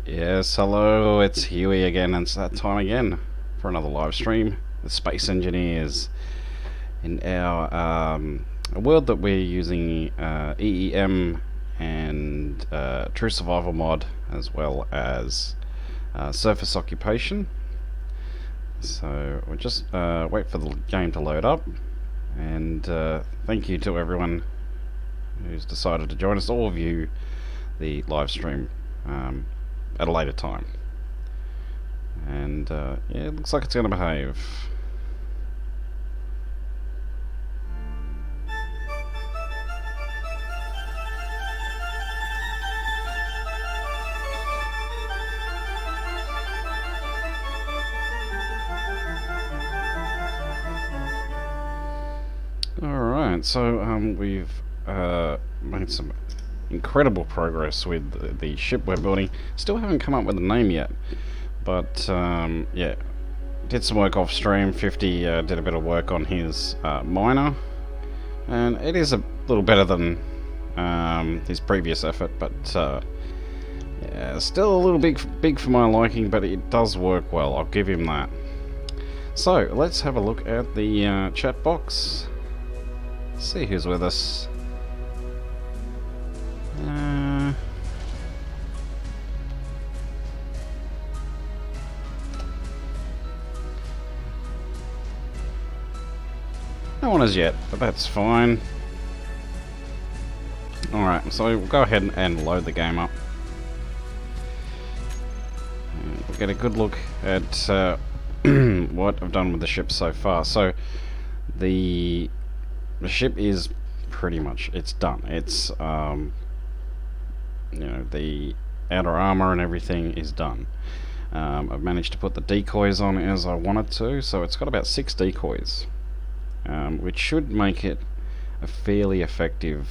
Yes, hello, it's Huey again, and it's that time again for another live stream with Space Engineers in our a world that we're using EEM and True Survival mod, as well as Surface Occupation. So we'll just wait for the game to load up, and thank you to everyone who's decided to join us, all of you, the live stream at a later time. And yeah, it looks like it's going to behave. Alright, so we've made some incredible progress with the ship we're building. Still haven't come up with a name yet, but yeah, did some work off stream. 50 did a bit of work on his miner, and it is a little better than his previous effort, but yeah, still a little big for my liking, but it does work well, I'll give him that. So let's have a look at the chat box, see who's with us. No one as yet, but that's fine. Alright, so we'll go ahead and load the game up. And we'll get a good look at what I've done with the ship so far. So the ship is pretty much, it's done. It's you know, the outer armor and everything is done. I've managed to put the decoys on as I wanted to, so it's got about 6 decoys, which should make it a fairly effective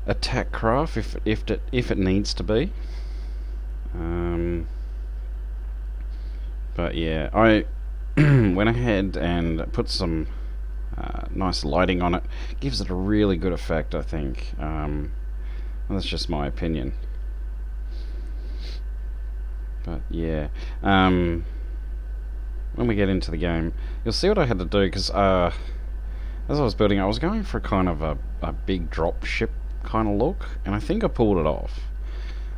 attack craft if it needs to be. But yeah, I went ahead and put some nice lighting on it. Gives it a really good effect, I think. That's just my opinion. But yeah, when we get into the game, you'll see what I had to do, because as I was building, I was going for kind of a big drop ship kind of look, and I think I pulled it off.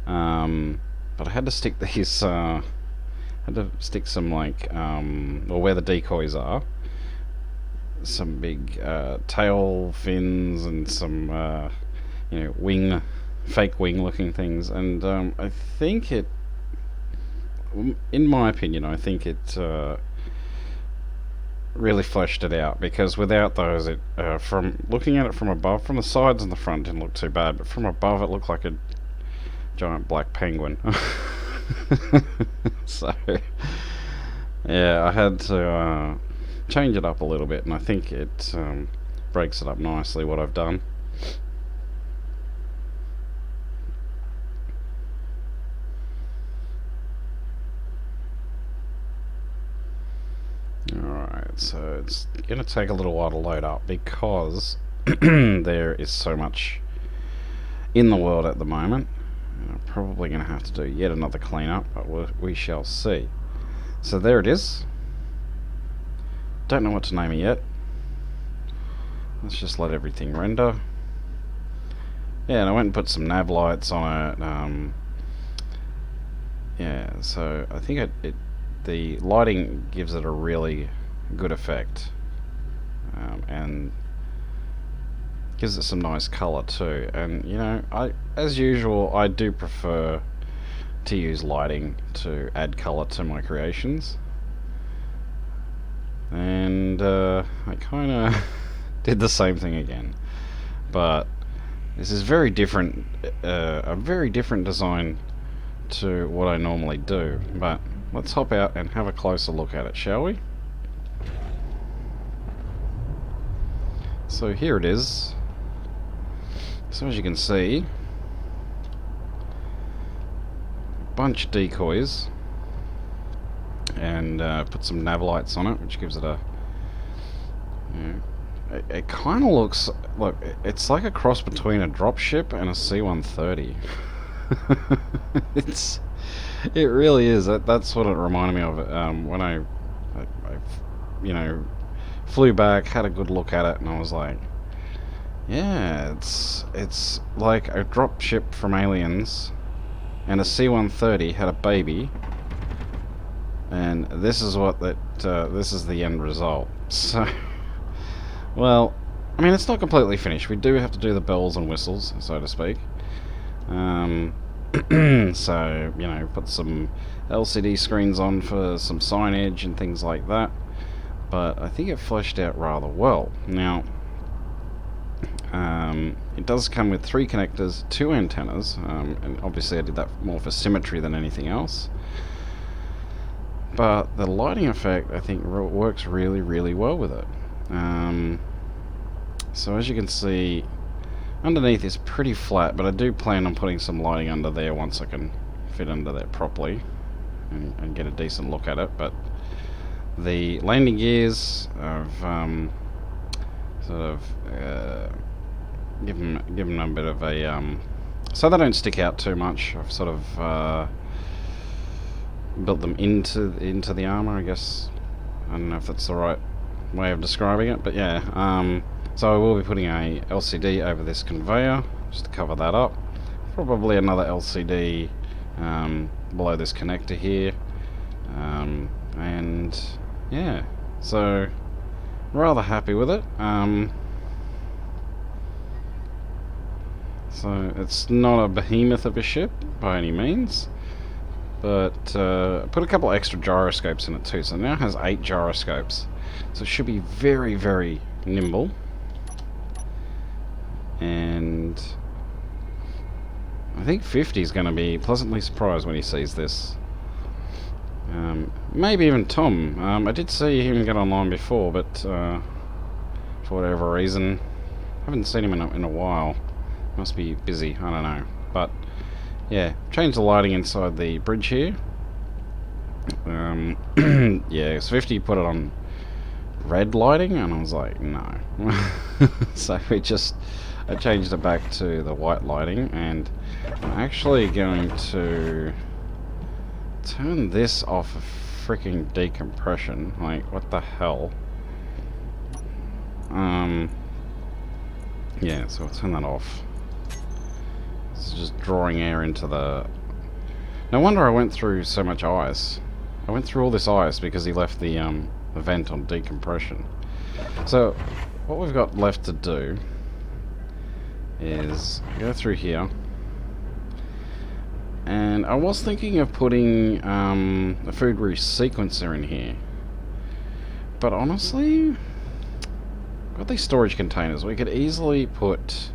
But I had to stick these, some like, or where the decoys are, some big tail fins and some you know, fake wing looking things, and I think it, in my opinion, I think it really fleshed it out, because without those, it from looking at it from above, from the sides and the front didn't look too bad, but from above it looked like a giant black penguin. So yeah, I had to change it up a little bit, and I think it breaks it up nicely, what I've done. Alright, so it's going to take a little while to load up, because there is so much in the world at the moment. I'm probably going to have to do yet another cleanup, but we shall see. So there it is. Don't know what to name it yet. Let's just let everything render. Yeah, and I went and put some nav lights on it. Yeah, so I think the lighting gives it a really good effect, and gives it some nice colour too. And you know, as usual, I do prefer to use lighting to add colour to my creations, and I kind of did the same thing again, but this is very different, a very different design to what I normally do. But let's hop out and have a closer look at it, shall we? So here it is. So as you can see, a bunch of decoys, and put some nav lights on it, which gives it a, you know, it kind of looks, look, it's like a cross between a dropship and a C-130. it's it really is. That's what it reminded me of. When you know, flew back, had a good look at it, and I was like, yeah, it's like a drop ship from Aliens, and a C-130 had a baby, and this is what this is the end result. So, well, I mean, it's not completely finished. We do have to do the bells and whistles, so to speak. So, you know, put some LCD screens on for some signage and things like that. But I think it fleshed out rather well. Now, it does come with 3 connectors, 2 antennas, and obviously I did that more for symmetry than anything else. But the lighting effect, I think, works really, really well with it. So as you can see, underneath is pretty flat, but I do plan on putting some lighting under there once I can fit under there properly and get a decent look at it. But the landing gears, I've sort of give them a bit of a so they don't stick out too much. I've sort of built them into the armor, I guess. I don't know if that's the right way of describing it, but yeah. So I will be putting a LCD over this conveyor just to cover that up. Probably another LCD below this connector here, and yeah. So rather happy with it. So it's not a behemoth of a ship by any means, but I put a couple extra gyroscopes in it too, so it now has 8 gyroscopes, so it should be very, very nimble. And I think 50 is going to be pleasantly surprised when he sees this. Maybe even Tom. I did see him get online before, but for whatever reason, I haven't seen him in a while. Must be busy, I don't know. But yeah, changed the lighting inside the bridge here. Yeah, so 50 put it on red lighting, and I was like, no. So I changed it back to the white lighting, and I'm actually going to turn this off of freaking decompression. Like, what the hell? Yeah, so I'll turn that off. It's just drawing air into the... No wonder I went through so much ice. I went through all this ice because he left the vent on decompression. So, what we've got left to do is go through here, and I was thinking of putting a food resequencer in here, but honestly, got these storage containers. We could easily put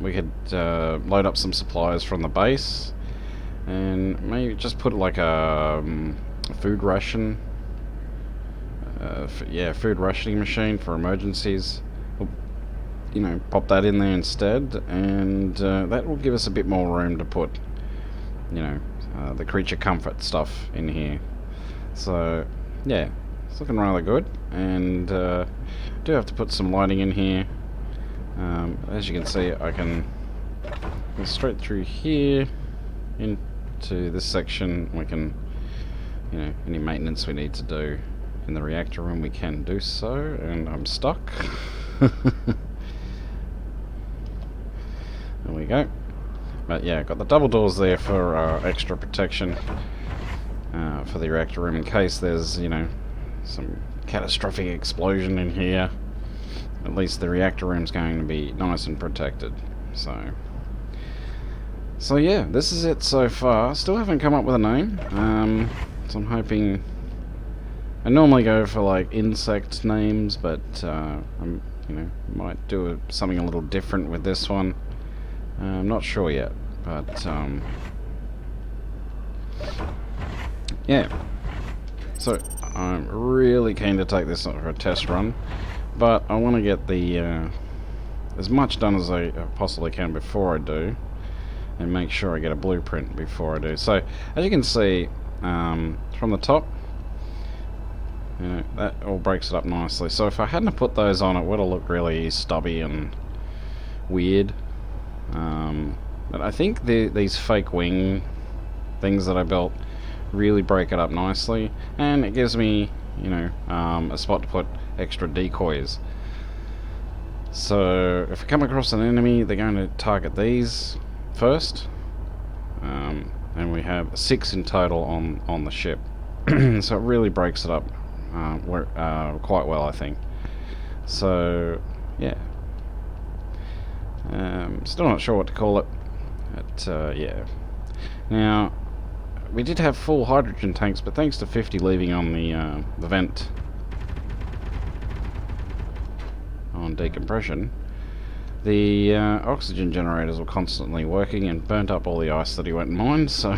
we could load up some supplies from the base, and maybe just put like a food ration food rationing machine for emergencies. You know, pop that in there instead, and that will give us a bit more room to put, you know, the creature comfort stuff in here. So yeah, it's looking rather good, and do have to put some lighting in here. As you can see, I can go straight through here into this section. We can, you know, any maintenance we need to do in the reactor room, we can do so, and I'm stuck. There we go. But yeah, got the double doors there for extra protection for the reactor room in case there's, you know, some catastrophic explosion in here. At least the reactor room's going to be nice and protected. So yeah, this is it so far. Still haven't come up with a name. So I'm hoping... I normally go for like insect names, but I'm, you know, might do something a little different with this one. I'm not sure yet, but yeah. So I'm really keen to take this for a test run, but I want to get the as much done as I possibly can before I do, and make sure I get a blueprint before I do. So as you can see from the top, you know, that all breaks it up nicely. So if I hadn't put those on, it would have looked really stubby and weird. But I think these fake wing things that I built really break it up nicely, and it gives me, you know, a spot to put extra decoys. So if I come across an enemy, they're going to target these first, and we have 6 in total on the ship. So it really breaks it up quite well, I think. So yeah, still not sure what to call it, but yeah. Now, we did have full hydrogen tanks, but thanks to 50 leaving on the vent on decompression, the oxygen generators were constantly working and burnt up all the ice that he went and mined. So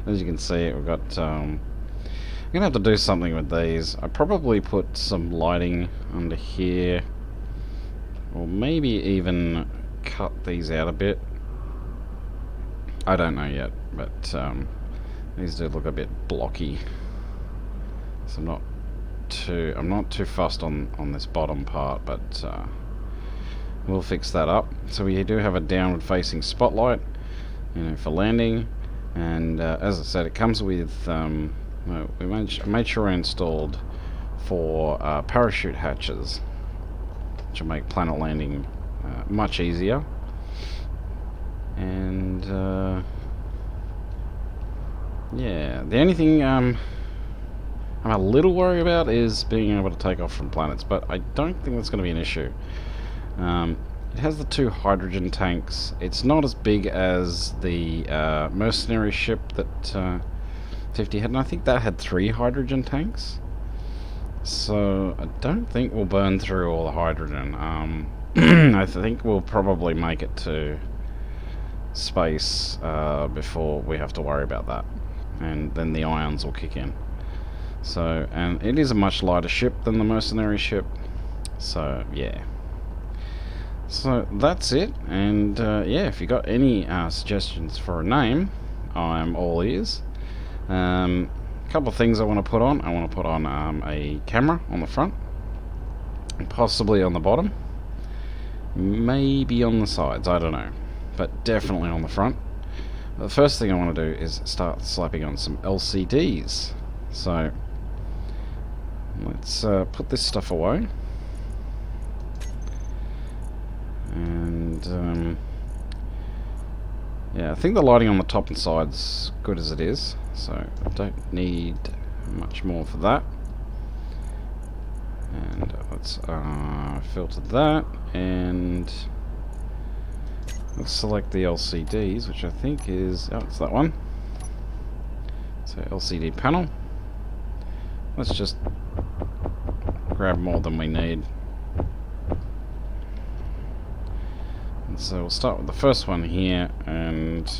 as you can see, we've got I'm gonna have to do something with these. I probably put some lighting under here, or maybe even cut these out a bit. I don't know yet, but these do look a bit blocky, so I'm not too fussed on this bottom part, but we'll fix that up. So we do have a downward facing spotlight, you know, for landing, and as I said, it comes with we made sure I installed 4 parachute hatches, which will make planet landing much easier. And yeah, the only thing I'm a little worried about is being able to take off from planets, but I don't think that's going to be an issue. It has the 2 hydrogen tanks. It's not as big as the mercenary ship that 50 had, and I think that had 3 hydrogen tanks. So I don't think we'll burn through all the hydrogen. I think we'll probably make it to space before we have to worry about that, and then the ions will kick in. So, and it is a much lighter ship than the mercenary ship, so yeah. So that's it, and yeah, if you got any suggestions for a name, I'm all ears. A couple of things I want to put on. I want to put on a camera on the front, possibly on the bottom, maybe on the sides, I don't know, but definitely on the front. The first thing I want to do is start slapping on some LCDs. So let's put this stuff away, and yeah, I think the lighting on the top and side's good as it is, so I don't need much more for that. And let's filter that, and let's select the LCDs, which I think is, oh, it's that one. So LCD panel. Let's just grab more than we need. And so we'll start with the first one here, and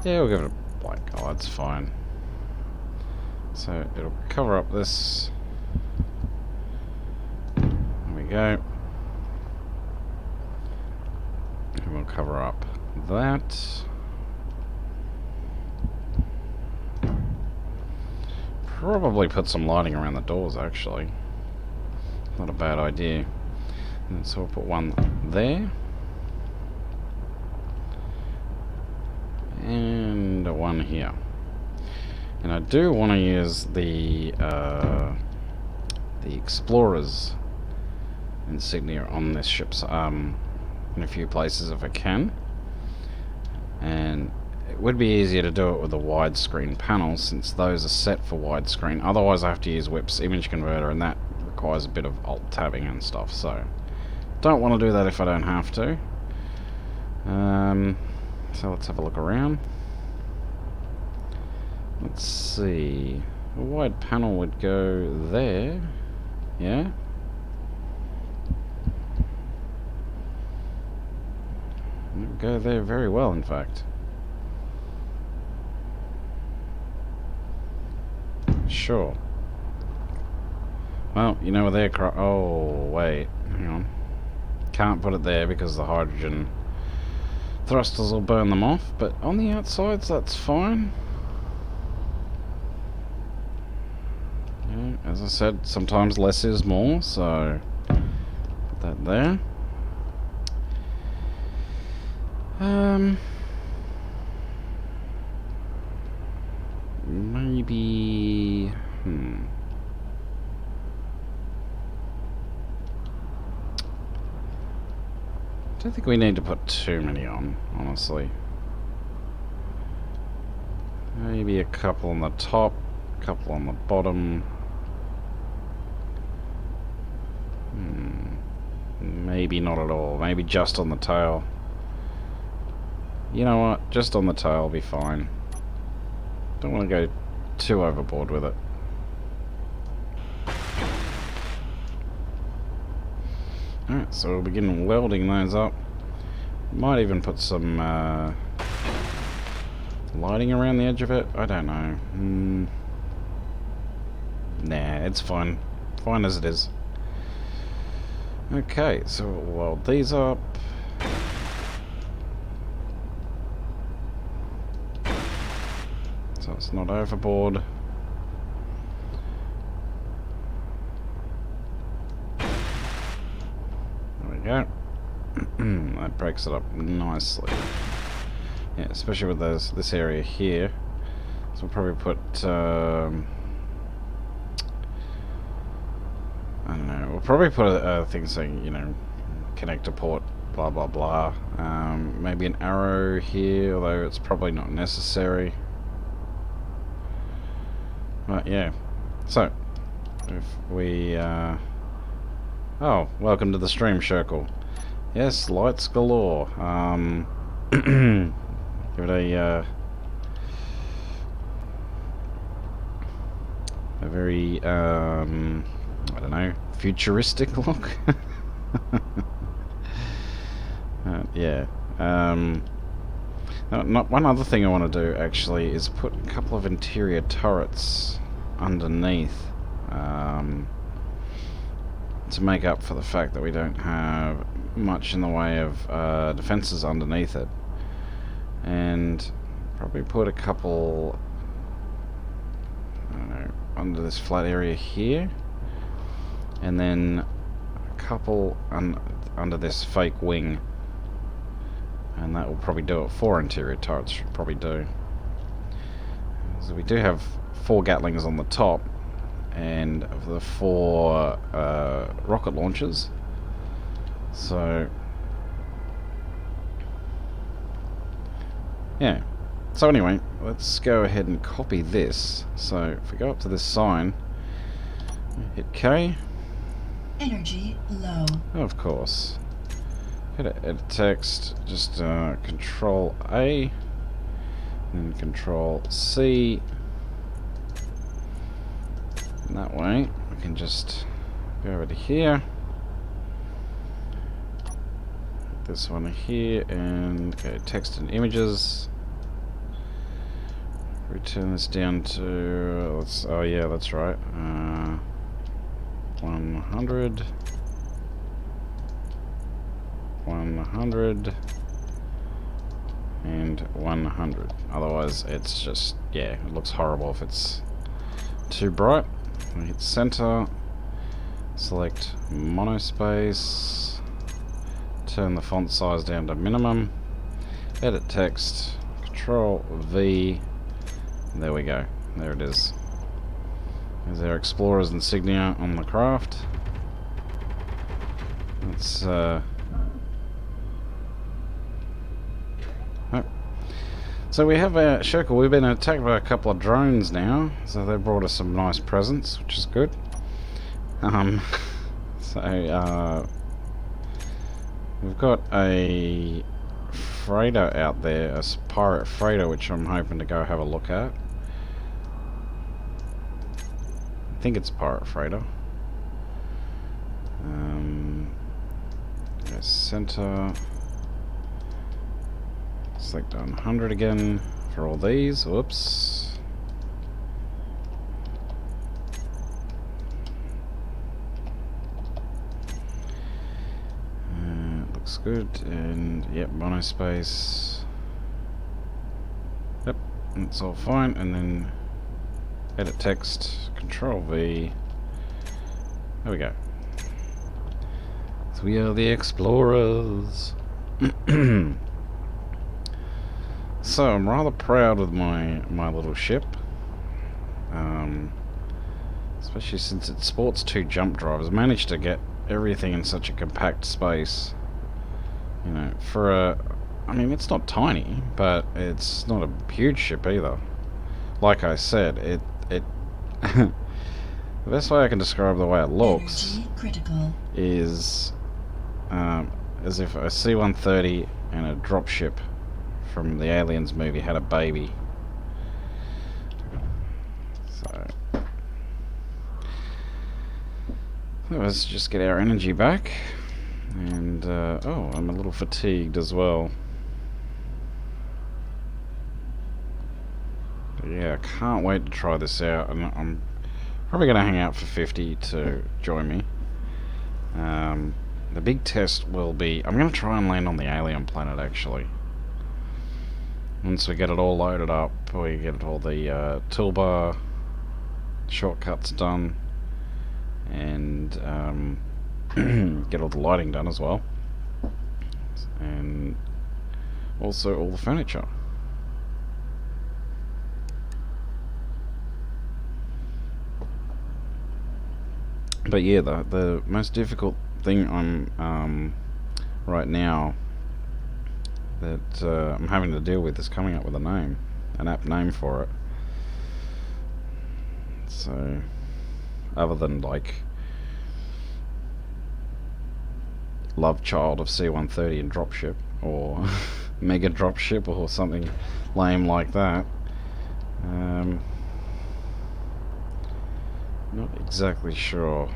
yeah, we'll give it a black. Oh, that's fine. So it'll cover up this. There we go. And we'll cover up that. Probably put some lighting around the doors, actually. Not a bad idea. And so we'll put one there. And one here. And I do want to use the Explorer's insignia on this ship in a few places if I can. And it would be easier to do it with a widescreen panel, since those are set for widescreen. Otherwise I have to use Whip's image converter, and that requires a bit of alt tabbing and stuff, so don't want to do that if I don't have to. So let's have a look around. Let's see, a wide panel would go there, yeah. It would go there very well, in fact. Sure. Well, you know where they're oh, wait, hang on. Can't put it there because the hydrogen thrusters will burn them off, but on the outsides that's fine. Yeah. as I said, sometimes less is more, so put that there. Maybe... I don't think we need to put too many on, honestly. Maybe a couple on the top, a couple on the bottom. Maybe not at all. Maybe just on the tail. You know what? Just on the tail will be fine. Don't want to go too overboard with it. Alright, so we'll begin welding those up. Might even put some lighting around the edge of it. I don't know. Nah, it's fine. Fine as it is. Okay, so we'll weld these up. So it's not overboard. There we go. That breaks it up nicely. Yeah, especially with this area here. So we'll probably put I don't know. We'll probably put a thing saying, you know, connector port, blah blah blah. Maybe an arrow here, although it's probably not necessary. But yeah. So if we oh, welcome to the stream circle. Yes, lights galore. Give it a very I don't know, futuristic look. Yeah. Not one other thing I want to do actually is put a couple of interior turrets underneath, to make up for the fact that we don't have much in the way of defenses underneath it, and probably put a couple, I don't know, under this flat area here, and then a couple under this fake wing, and that will probably do it. 4 interior turrets should probably do. So we do have 4 Gatlings on the top, and the 4 rocket launchers. So yeah. So anyway, let's go ahead and copy this. So if we go up to this sign, hit K. Energy low. Of course. Hit edit text, just Control A, and Control C. And that way, we can just go over to here. This one here, and go text and images. Return this down to, oh yeah, that's right. 100. 100 and 100. Otherwise it's just, yeah, it looks horrible if it's too bright. We hit center, select monospace, turn the font size down to minimum, edit text, Control V, and there we go. There it is. There's our Explorer's insignia on the craft. Let's so we have a Shirkle. We've been attacked by a couple of drones now, so they brought us some nice presents, which is good. So we've got a freighter out there, a pirate freighter, which I'm hoping to go have a look at. I think it's a pirate freighter. Go center. Select 100 again for all these. Whoops. Looks good. And yep, monospace. Yep, that's all fine. And then edit text, Control V, There we go. So we are the explorers. So I'm rather proud of my little ship. Especially since it sports 2 jump drives. I managed to get everything in such a compact space. You know, for a... I mean, it's not tiny, but it's not a huge ship either. Like I said, it the best way I can describe the way it looks is as if a C-130 and a dropship from the Aliens movie had a baby. So let's just get our energy back. And oh, I'm a little fatigued as well. But yeah, I can't wait to try this out, and I'm probably going to hang out for 50 to join me. The big test will be... I'm going to try and land on the alien planet, actually. Once we get it all loaded up, we get all the toolbar shortcuts done, and get all the lighting done as well, and also all the furniture. But yeah, the most difficult thing I'm right now that I'm having to deal with is coming up with a name, an apt name for it. So, other than like Love Child of C-130 and Dropship, or Mega Dropship, or something lame like that. Not exactly sure.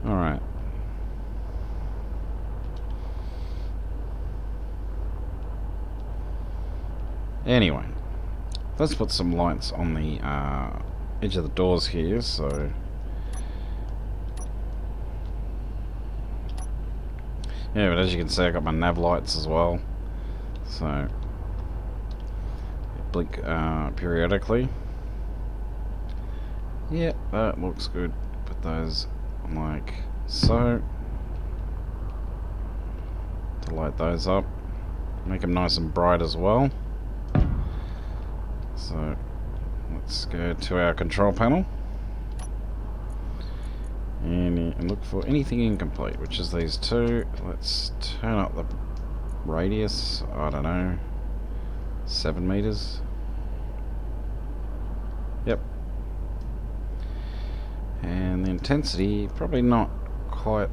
Alright. Anyway, let's put some lights on the edge of the doors here, so... Yeah, but as you can see, I got my nav lights as well, so they blink periodically. Yeah, that looks good. Put those like so to light those up. Make them nice and bright as well. So let's go to our control panel and look for anything incomplete, which is these two. Let's turn up the radius, I don't know, 7 meters. Yep. And the intensity, probably not quite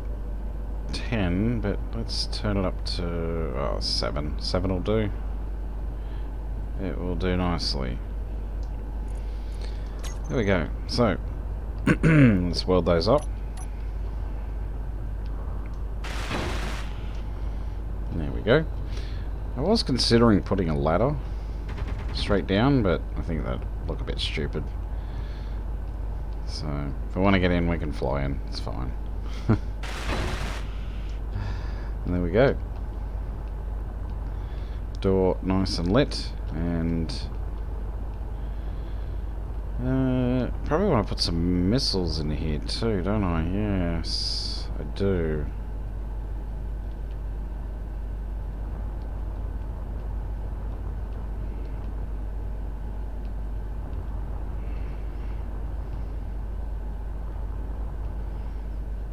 10, but let's turn it up to 7. 7 will do. It will do nicely. There we go. So, let's weld those up. There we go. I was considering putting a ladder straight down, but I think that'd look a bit stupid. So, if we want to get in, we can fly in. It's fine. And there we go. Door nice and lit, and probably want to put some missiles in here too, don't I? Yes, I do.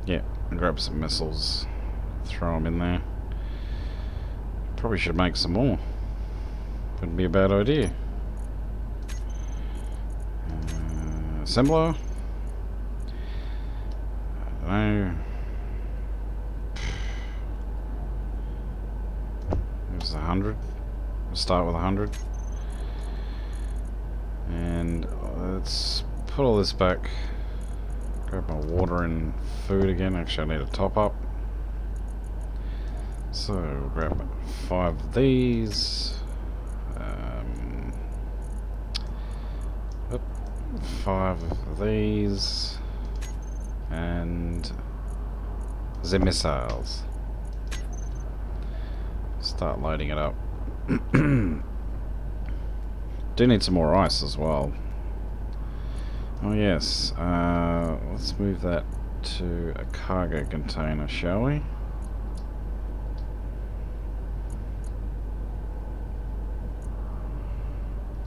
Yeah, grab some missiles, throw them in there. Probably should make some more. Wouldn't be a bad idea. Assembler. I don't know. There's 100. We'll start with 100. And let's put all this back. Grab my water and food again. Actually, I need a top up. So, we'll grab 5 of these. 5 of these. And the missiles. Start loading it up. Do need some more ice as well. Oh yes, let's move that to a cargo container, shall we?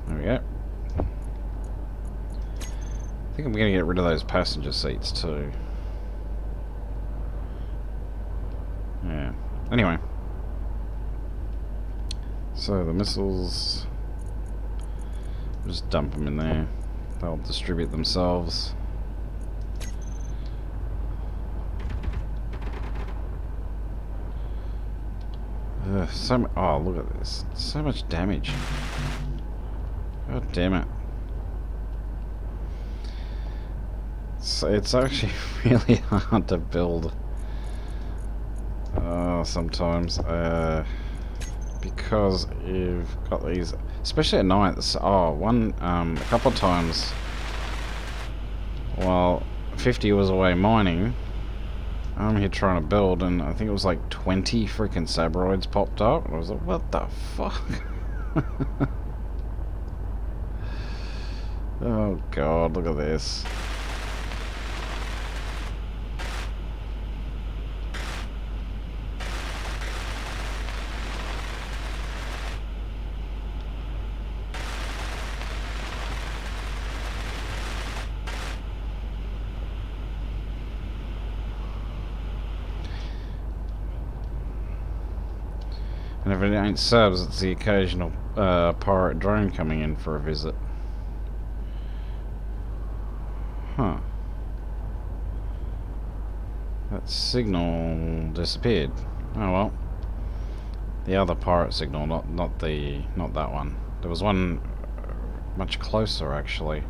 There we go. I think I'm going to get rid of those passenger seats too. Yeah. Anyway. So the missiles, just dump them in there. They'll distribute themselves. Oh, look at this. So much damage. God damn it. So it's actually really hard to build sometimes. Because you've got these, especially at night. A couple of times while 50 was away mining, I'm here trying to build, and I think it was like 20 freaking sabroids popped up, and I was like, what the fuck? Oh god, look at this. And if it ain't subs, it's the occasional pirate drone coming in for a visit. Huh. That signal disappeared. Oh well. The other pirate signal, not that one. There was one much closer actually.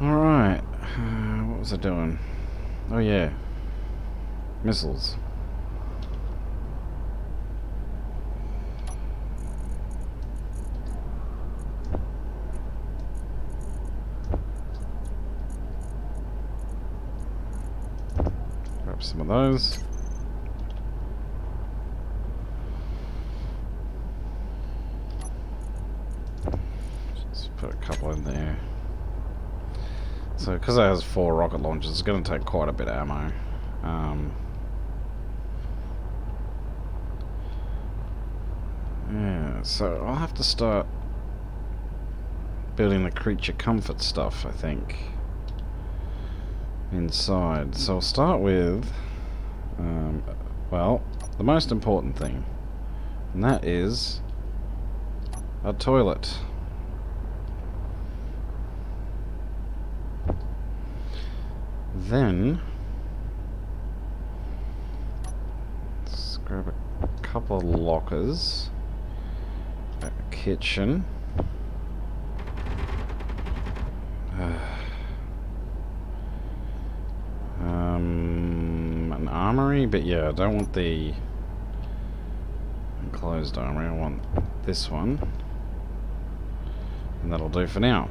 Alright. What was I doing? Oh yeah. Missiles. Grab some of those. Just put a couple in there. So, because it has 4 rocket launchers, it's going to take quite a bit of ammo. Yeah, so I'll have to start building the creature comfort stuff, I think, inside. So I'll start with, well, the most important thing, and that is a toilet. Then let's grab a couple of lockers, a kitchen, an armory, but yeah, I don't want the enclosed armory, I want this one, and that'll do for now.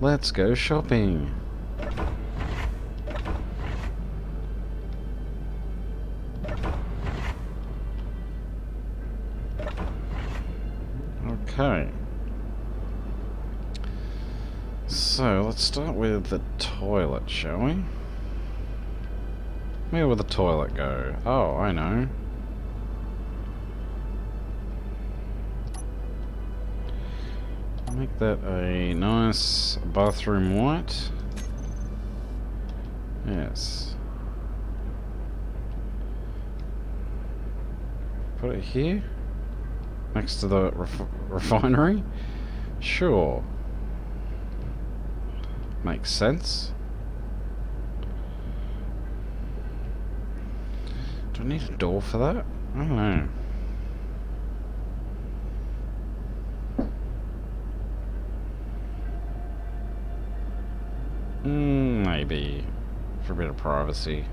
Let's go shopping. Okay. So, let's start with the toilet, shall we? Where will the toilet go? Oh, I know. Make that a nice bathroom white. Yes. Put it here? Next to the refinery? Sure. Makes sense. Do I need a door for that? I don't know. Maybe. For a bit of privacy.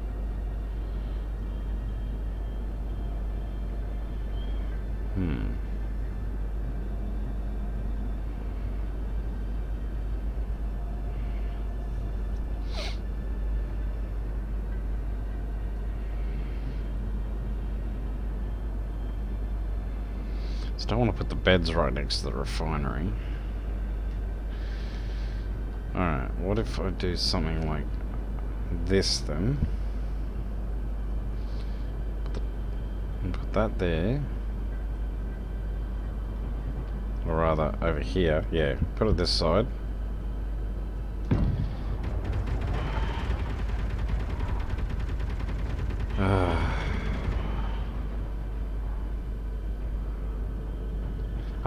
Just don't want to put the beds right next to the refinery. Alright, what if I do something like this then? Put that there. Or rather, over here. Yeah, put it this side.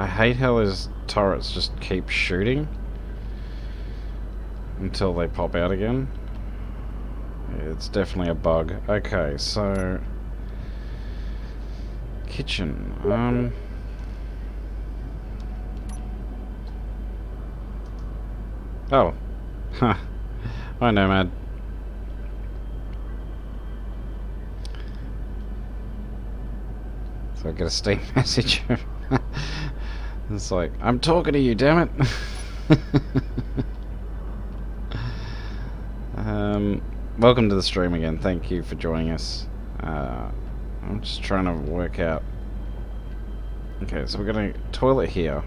I hate how those turrets just keep shooting until they pop out again. It's definitely a bug. Okay, so kitchen. Oh. Huh. Hi, Nomad. So I get a Steam message. It's like, I'm talking to you, damn it. Welcome to the stream again. Thank you for joining us. I'm just trying to work out. Okay, so we're gonna toilet here.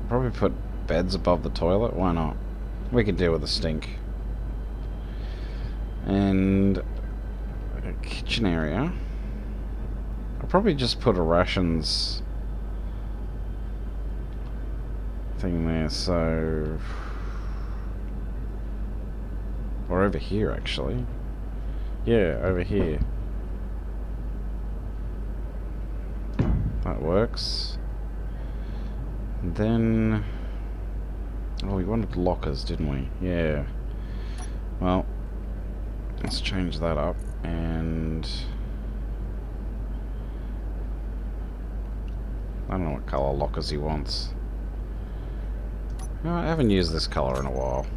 Probably put beds above the toilet. Why not? We can deal with the stink. And a kitchen area. I'll probably just put a rations thing there, so... Or over here, actually. Yeah, over here. That works. And then... Oh, we wanted lockers, didn't we? Yeah. Well, let's change that up, and... I don't know what colour lockers he wants. No, I haven't used this colour in a while.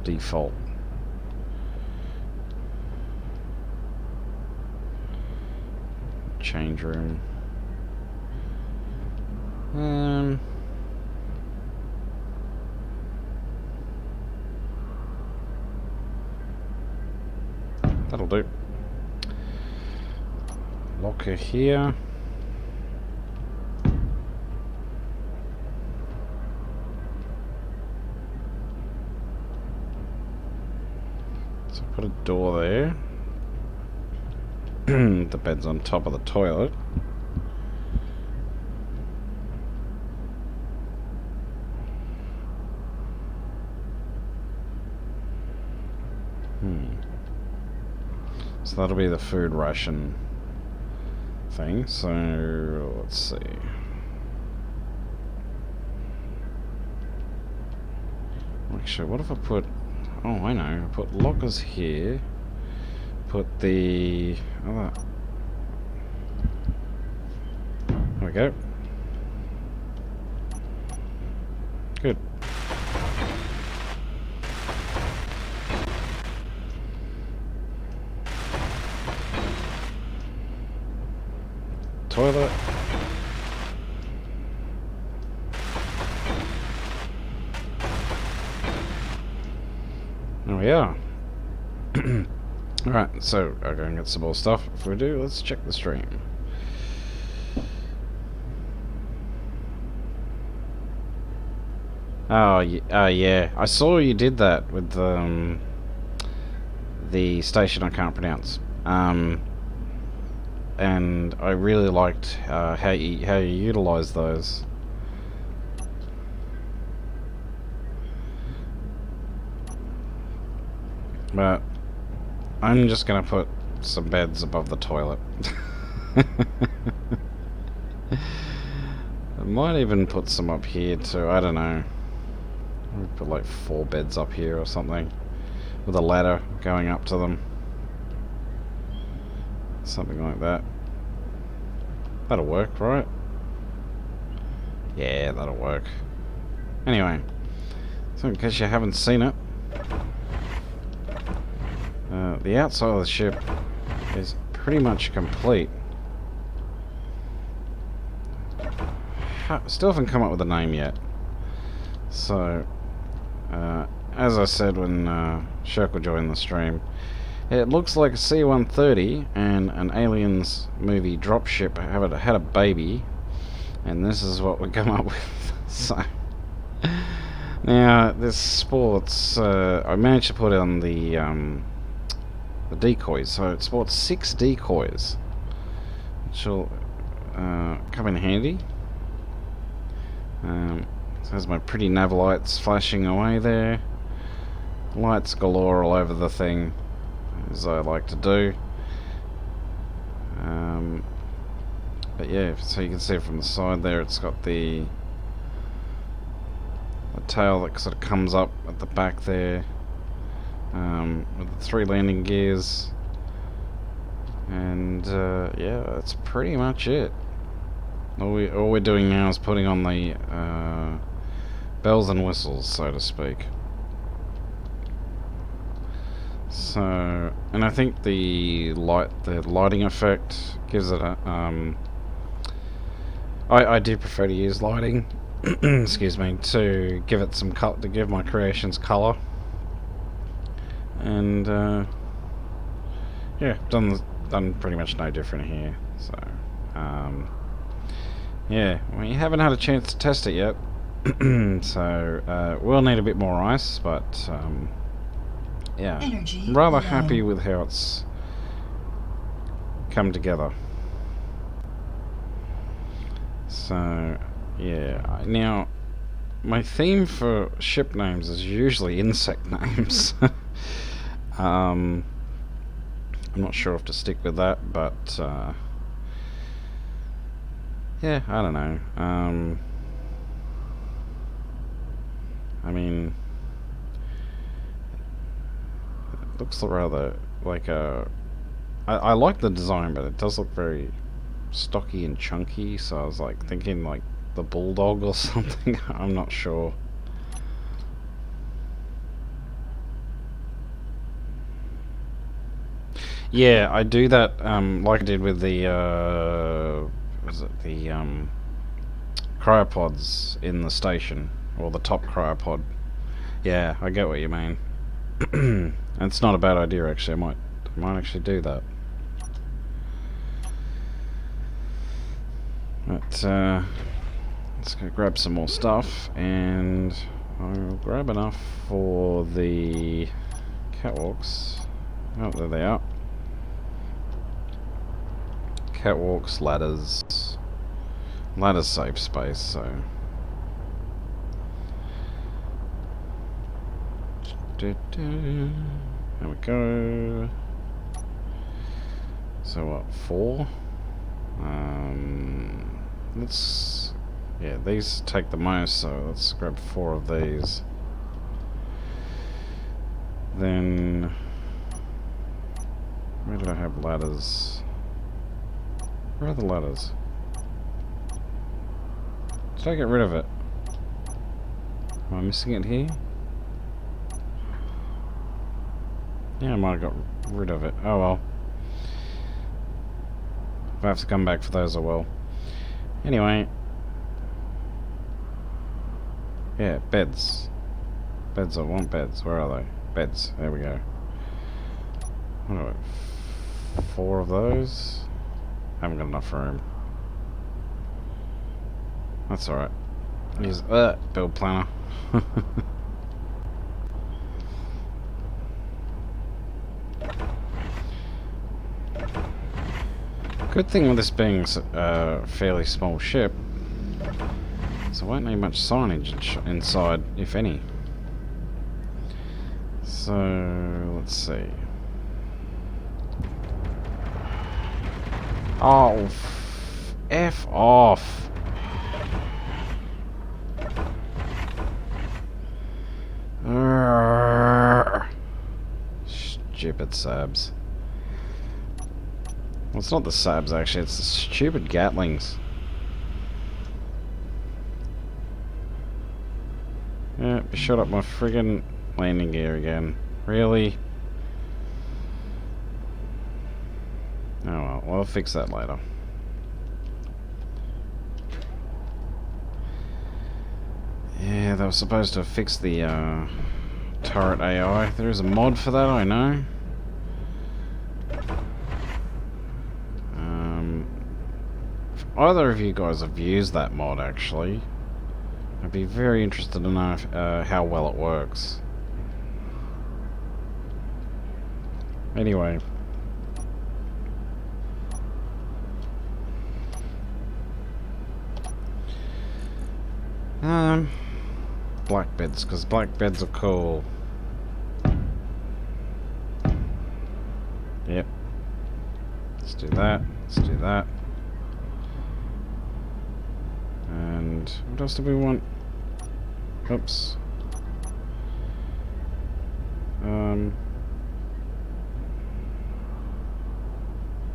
Default. Change room. That'll do. Locker here. So put a door there. The bed's on top of the toilet. So that'll be the food ration thing. So let's see. Actually, what if I put... Oh, I know. I put lockers here. Put the... other... There we go. Good. Toilet. There we are. Alright, so I'll go and get some more stuff. If we do, let's check the stream. Oh, yeah. I saw you did that with the station I can't pronounce. And I really liked how you utilize those. But I'm just gonna put some beds above the toilet. I might even put some up here too. I don't know. Maybe put like 4 beds up here or something, with a ladder going up to them. Something like that. That'll work, right? Yeah, that'll work. Anyway, so in case you haven't seen it, the outside of the ship is pretty much complete. Still haven't come up with a name yet. So, as I said when Shirkle joined the stream, It looks like a C-130 and an Aliens movie dropship had a baby, and this is what we come up with. So now this sports, I managed to put on the decoys. So it sports 6 decoys, which will come in handy. So there's my pretty nav lights flashing away there. Lights galore all over the thing, as I like to do. But yeah, so you can see it from the side there, it's got the tail that sort of comes up at the back there, with the 3 landing gears, and yeah, that's pretty much it. All we're doing now is putting on the bells and whistles, so to speak. So, and I think the lighting effect gives it a I do prefer to use lighting excuse me, to give it some color, to give my creations color. And yeah, done pretty much no different here. So yeah, we haven't had a chance to test it yet. So we'll need a bit more ice, but yeah, Energy I'm rather low. happy with how it's come together. So yeah, now my theme for ship names is usually insect names. I'm not sure if to stick with that, but yeah, I don't know. I mean, it looks rather like a... I like the design, but it does look very stocky and chunky, so I was like thinking like the bulldog or something. I'm not sure. Yeah, I do that like I did with the was it the cryopods in the station, or the top cryopod. Yeah, I get what you mean. It's not a bad idea actually. I might actually do that. But let's go grab some more stuff, and I'll grab enough for the catwalks. Oh, there they are. Catwalks, ladders. Ladders save space, so. There we go. So what, 4? Yeah, these take the most, so let's grab 4 of these. Then, where did I have ladders? Where are the ladders? Did I get rid of it? Am I missing it here? Yeah, I might have got rid of it. Oh well. If I have to come back for those, I will. Anyway. Yeah, beds. Beds, I want beds. Where are they? Beds. There we go. What do I... 4 of those? I haven't got enough room. That's alright. Use build planner. Good thing with this being a fairly small ship, so I won't need much signage inside, if any. So, let's see. Oh, F off. Stupid Sabs. Well, it's not the Sabs actually, it's the stupid Gatlings. Yeah, shut up my friggin' landing gear again. Really? Oh well, I'll fix that later. Yeah, they were supposed to fix the turret AI. There is a mod for that, I know. either of you guys have used that mod, actually. I'd be very interested to know if, how well it works. Anyway. Black beds, because black beds are cool. Yep. Let's do that. Let's do that. And what else do we want? Oops.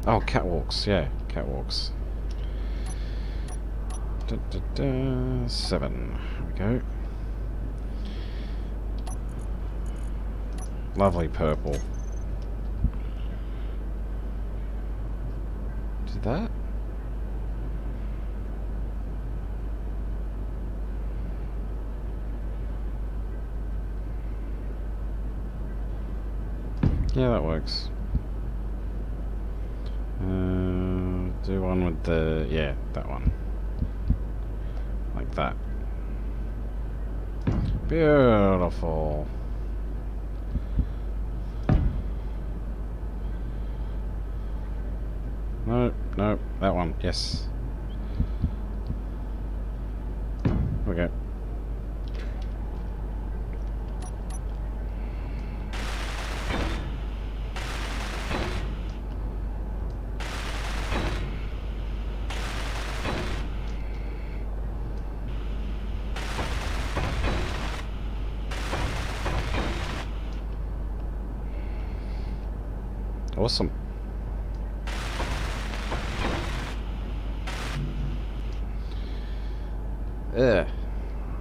Oh, catwalks. Yeah, catwalks. 7. There we go. Lovely purple. Do that? Yeah, that works. Do one with the... yeah, that one. Like that. Beautiful. No, no, that one, yes. Okay. Awesome. Ugh.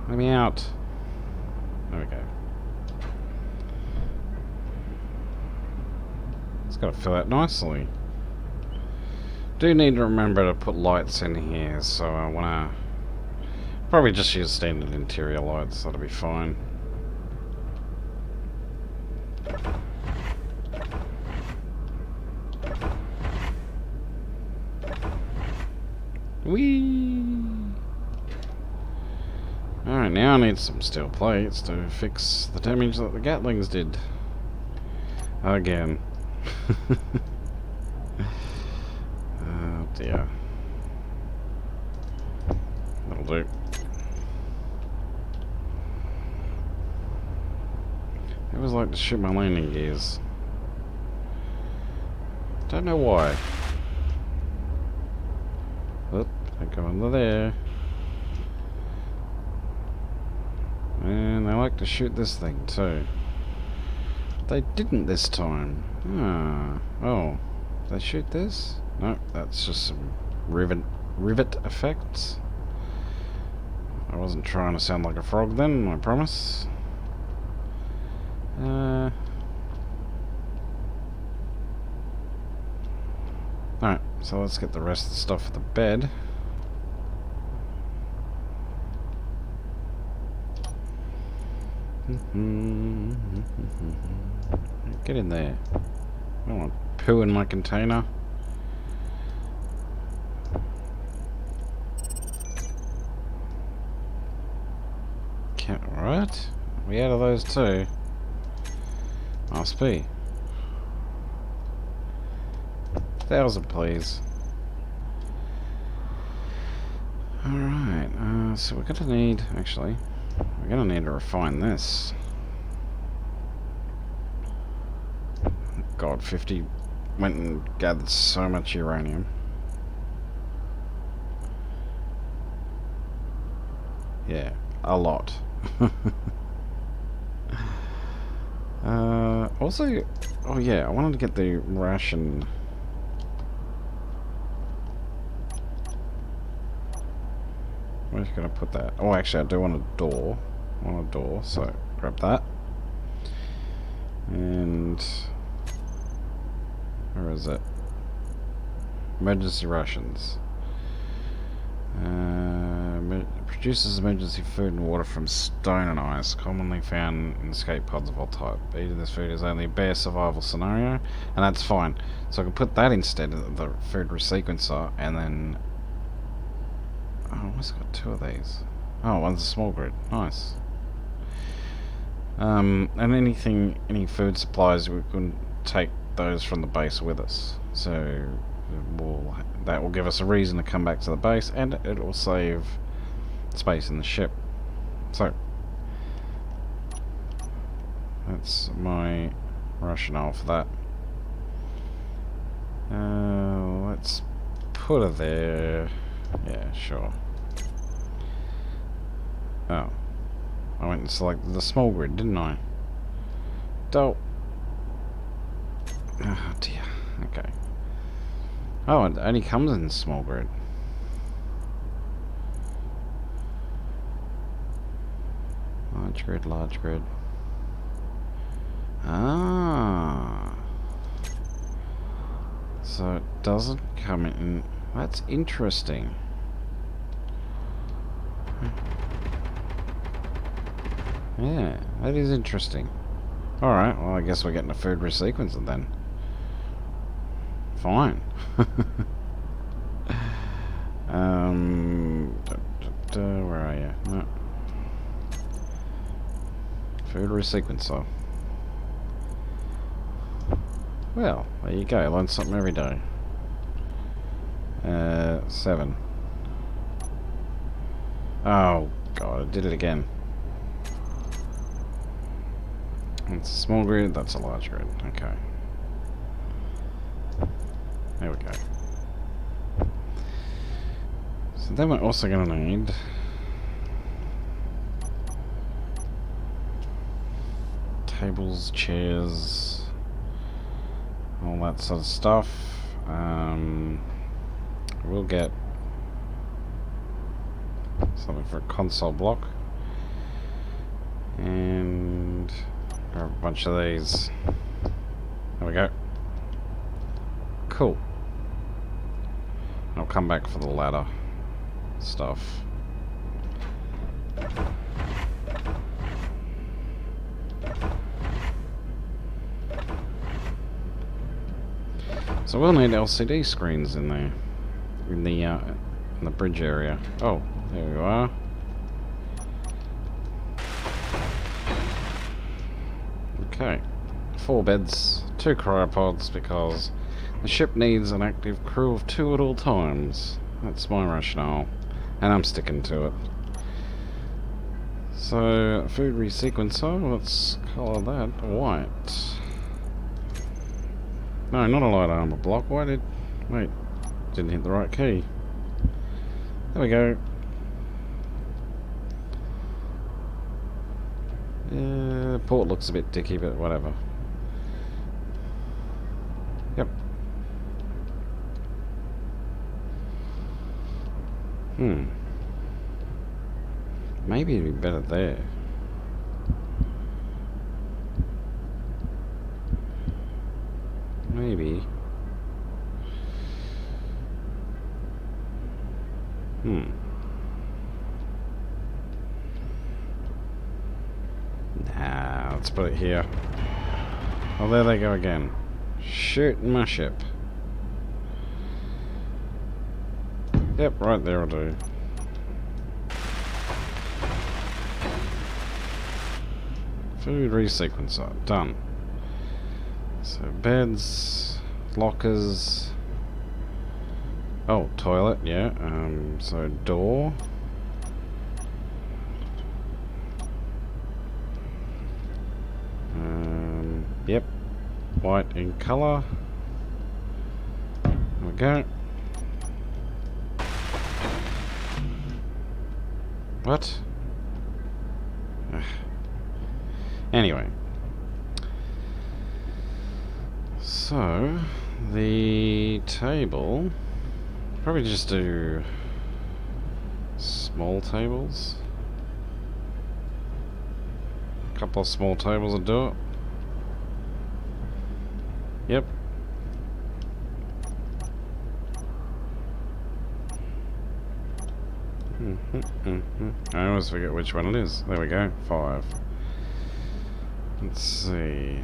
Let me out. There we go. It's got to fill out nicely. Do need to remember to put lights in here, so I want to probably just use standard interior lights. That'll be fine. Whee! Alright, now I need some steel plates to fix the damage that the Gatlings did. Again. Oh dear. That'll do. I always like to shoot my landing gears. Don't know why. Oop, they go under there. And they like to shoot this thing too. They didn't this time. Ah, oh, they shoot this? No, that's just some rivet effects. I wasn't trying to sound like a frog then, I promise. Alright, so let's get the rest of the stuff for the bed. Get in there. I don't want poo in my container. Right? Are we out of those too? Must be. 1,000 please. Alright, so we're gonna need, actually, we're gonna need to refine this. God, 50 went and gathered so much uranium. Yeah, a lot. Also, oh yeah, I wanted to get the ration. Where's you gonna put that? Oh, actually, I do want a door. I want a door, so grab that. And where is it? Emergency rations. Produces emergency food and water from stone and ice, commonly found in escape pods of all type. Eating this food is only a bare survival scenario, and that's fine. So I can put that instead of the food resequencer, and then Oh, what's got two of these? Oh, one's a small grid. Nice. And any food supplies, we can take those from the base with us. So that will give us a reason to come back to the base, and it will save space in the ship. So that's my rationale for that. Let's put her there. Yeah, sure. Oh, I went and selected the small grid, didn't I? Oh dear. Okay. Oh, it only comes in small grid. Large grid, large grid. Ah. So it doesn't come in. That's interesting. Yeah, that is interesting. Alright, well I guess we're getting a food resequencer then. Fine. Where are you? No. Food resequencer. Well, there you go. Learn something every day. 7. Oh god, I did it again. That's a small grid, that's a large grid. Okay. There we go. So then we're also going to need tables, chairs, all that sort of stuff. We'll get something for a console block. And grab a bunch of these. There we go. Cool. I'll come back for the ladder stuff. So we'll need LCD screens in there, in the bridge area. Oh, there you are. Okay, 4 beds, 2 cryopods, because the ship needs an active crew of 2 at all times. That's my rationale, and I'm sticking to it. So, food resequencer, let's colour that white. No, not a light armor block. Wait, didn't hit the right key. There we go. The port looks a bit dicky, but whatever. Yep. Maybe it'd be better there. Maybe. Nah, let's put it here. Oh, there they go again. Shooting my ship. Yep, right there will do. Food resequencer. Done. So beds, lockers. Oh, toilet, yeah. So door. Yep. White in colour. There we go. What? Anyway. So, the table, probably just do small tables. A couple of small tables will do it. Yep. I always forget which one it is. There we go, 5. Let's see.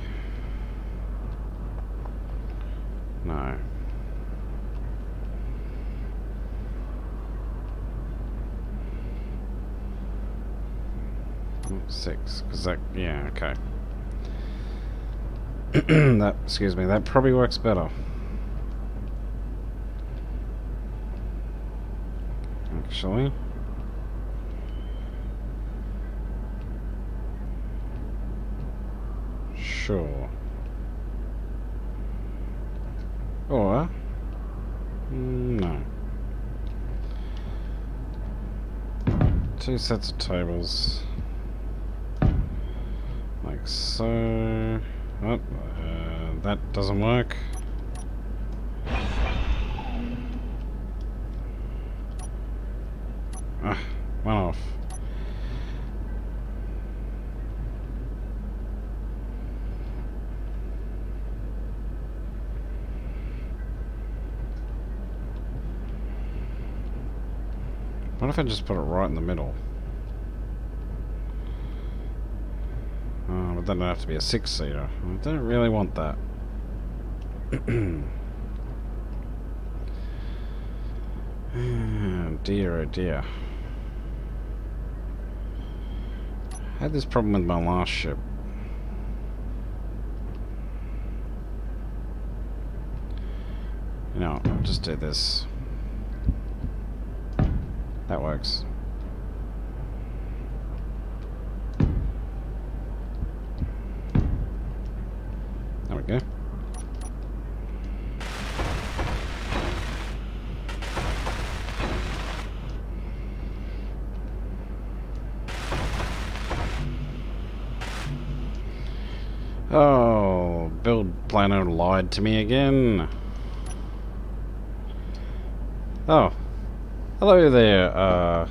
No. 6, because that, yeah, okay. That, excuse me, that probably works better. Actually. Sure. Or, no. 2 sets of tables. Like so. Oh, that doesn't work. Ah, one off. What if I just put it right in the middle? But then it'd have to be a 6-seater. I don't really want that. Oh dear, oh dear. I had this problem with my last ship. You know, I'll just do this. That works. There we go. Oh, build planner lied to me again. Oh, hello there,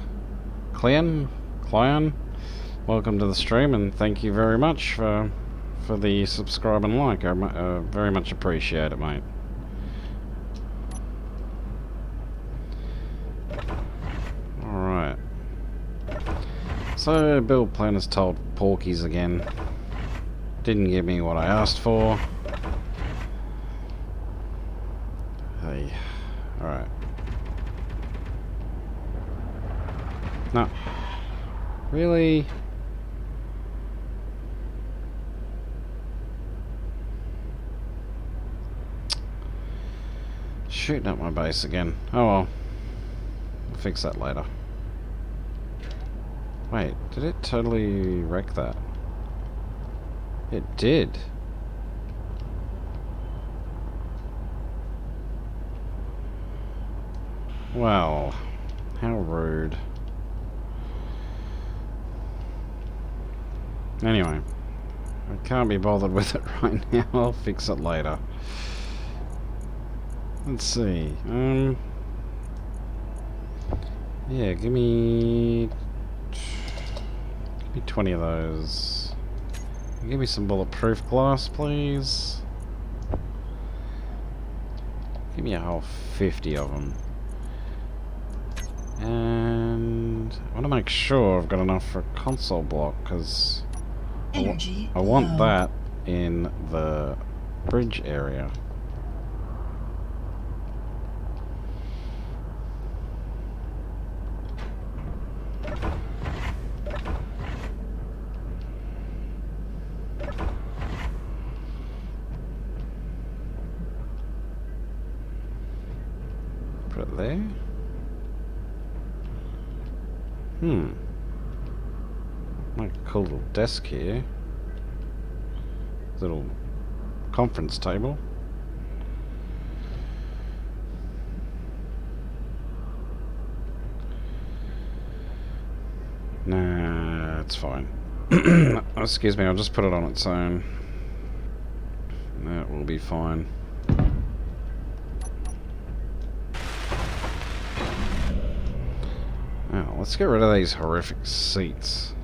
Cleon. Welcome to the stream, and thank you very much for the subscribe and like. I very much appreciate it, mate. Alright. So, build planners told Porkies again. Didn't give me what I asked for. Hey. Alright. No. Really? Shooting up my base again. Oh well. I'll fix that later. Wait, did it totally wreck that? It did. Well, how rude. Anyway, I can't be bothered with it right now. I'll fix it later. Let's see. Yeah, give me 20 of those. Give me some bulletproof glass, please. Give me a whole 50 of them. And I want to make sure I've got enough for a console block, because I want that in the bridge area. Put it there. Like a cool little desk here. Little conference table. Nah, it's fine. Excuse me, I'll just put it on its own. That will be fine. Now, let's get rid of these horrific seats.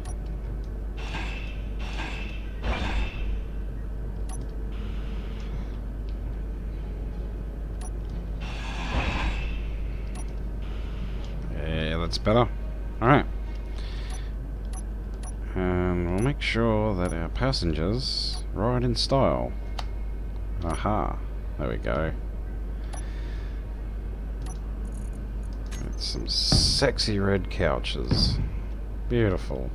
Yeah, that's better. Alright. And we'll make sure that our passengers ride in style. Aha. There we go. Some sexy red couches. Beautiful.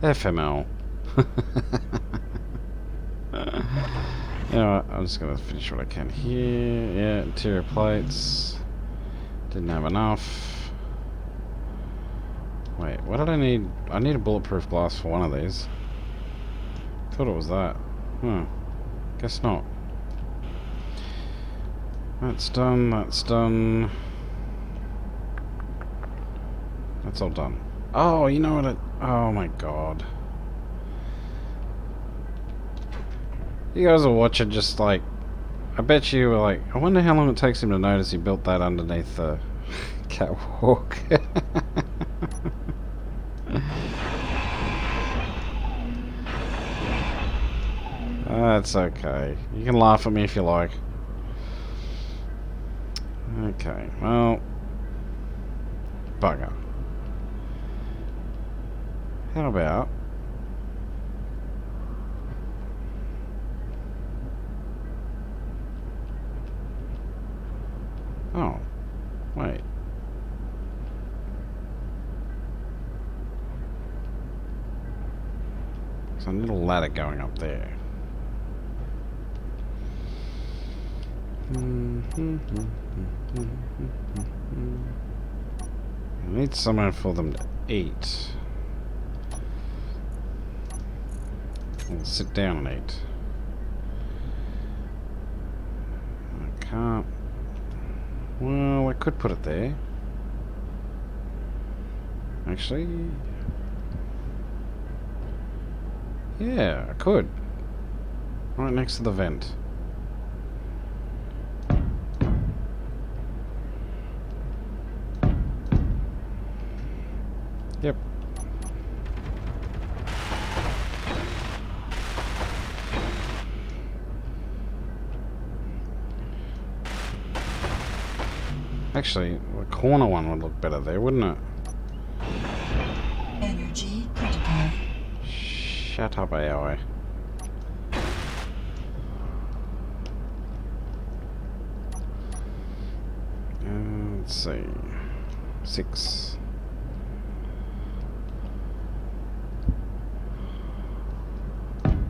FML. You know what, I'm just gonna finish what I can here. Yeah, interior plates. Didn't have enough. Wait, what did I need? I need a bulletproof glass for one of these. Thought it was that. Guess not. That's done, that's done. That's all done. Oh, you know what it... Oh my god. You guys are watching just like... I bet you were like, I wonder how long it takes him to notice he built that underneath the catwalk. That's okay. You can laugh at me if you like. Okay, well... Bugger. How about... Oh, wait. There's a little ladder going up there. I need somewhere for them to eat. Or sit down and eat. I can't. Well, I could put it there. Actually, yeah, I could. Right next to the vent. Yep. Actually, the corner one would look better there, wouldn't it? Energy critical. Shut up, AI. Let's see. 6.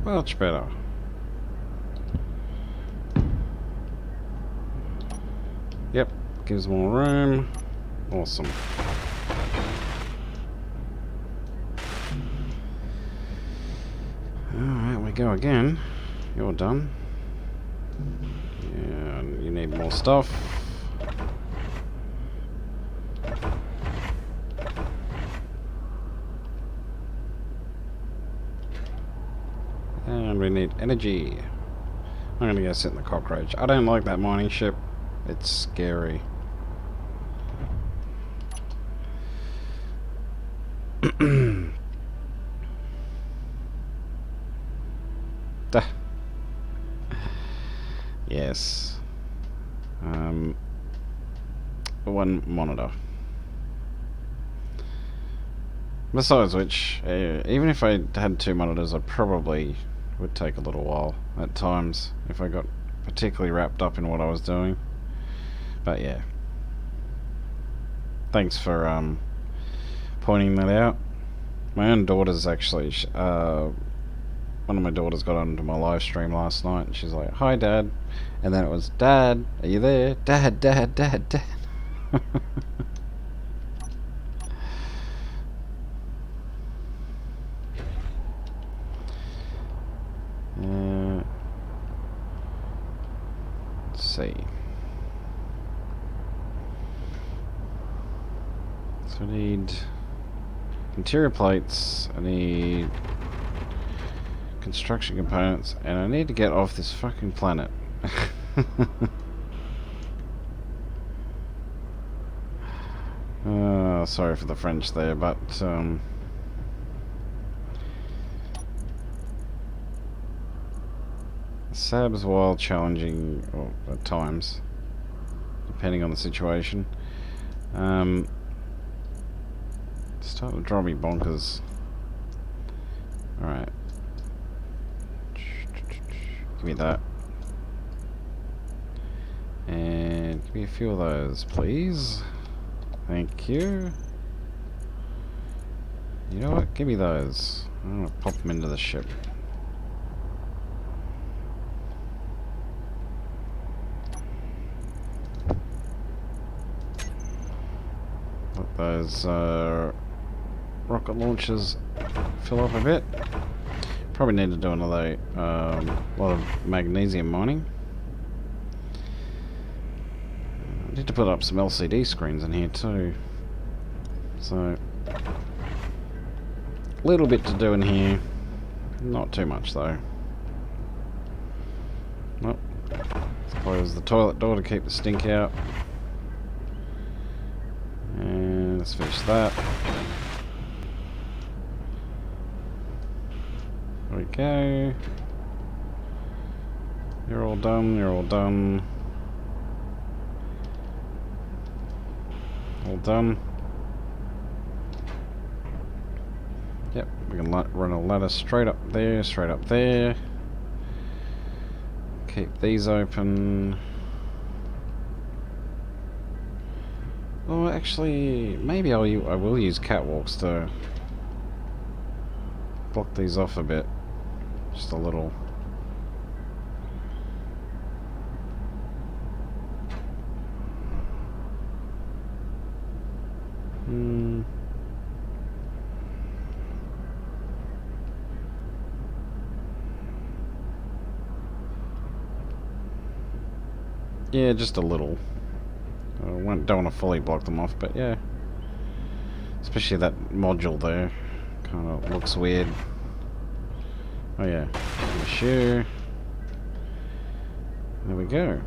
Much better. Yep, gives more room. Awesome. Alright, we go again. You're done. Yeah, you need more stuff. And we need energy. I'm gonna go sit in the cockroach. I don't like that mining ship. It's scary. Yes. One monitor. Besides which, even if I had 2 monitors, I probably would take a little while at times if I got particularly wrapped up in what I was doing. But yeah. Thanks for pointing that out. My own daughter's actually... one of my daughters got onto my live stream last night and she's like, "Hi, Dad." And then it was, "Dad, are you there? Dad, Dad, Dad, Dad." Let's see. So I need interior plates, I need construction components, and I need to get off this fucking planet. Sorry for the French there, but Sab's while challenging, or at times, depending on the situation, starting to drive me bonkers. Alright. Give me that. And give me a few of those, please. Thank you. You know what? Give me those. I'm gonna pop them into the ship. Let those rocket launchers fill up a bit. Probably need to do another lot of magnesium mining. I need to put up some LCD screens in here too. So, a little bit to do in here. Not too much though. Well, let's close the toilet door to keep the stink out. And let's finish that. There we go. You're all done, you're all done. All done. Yep, we can run a ladder straight up there, straight up there. Keep these open. Oh, actually, maybe I will use catwalks to block these off a bit. Just a little. Yeah, just a little. I don't want to fully block them off, but yeah. Especially that module there. Kind of looks weird. Oh yeah. Sure. There we go.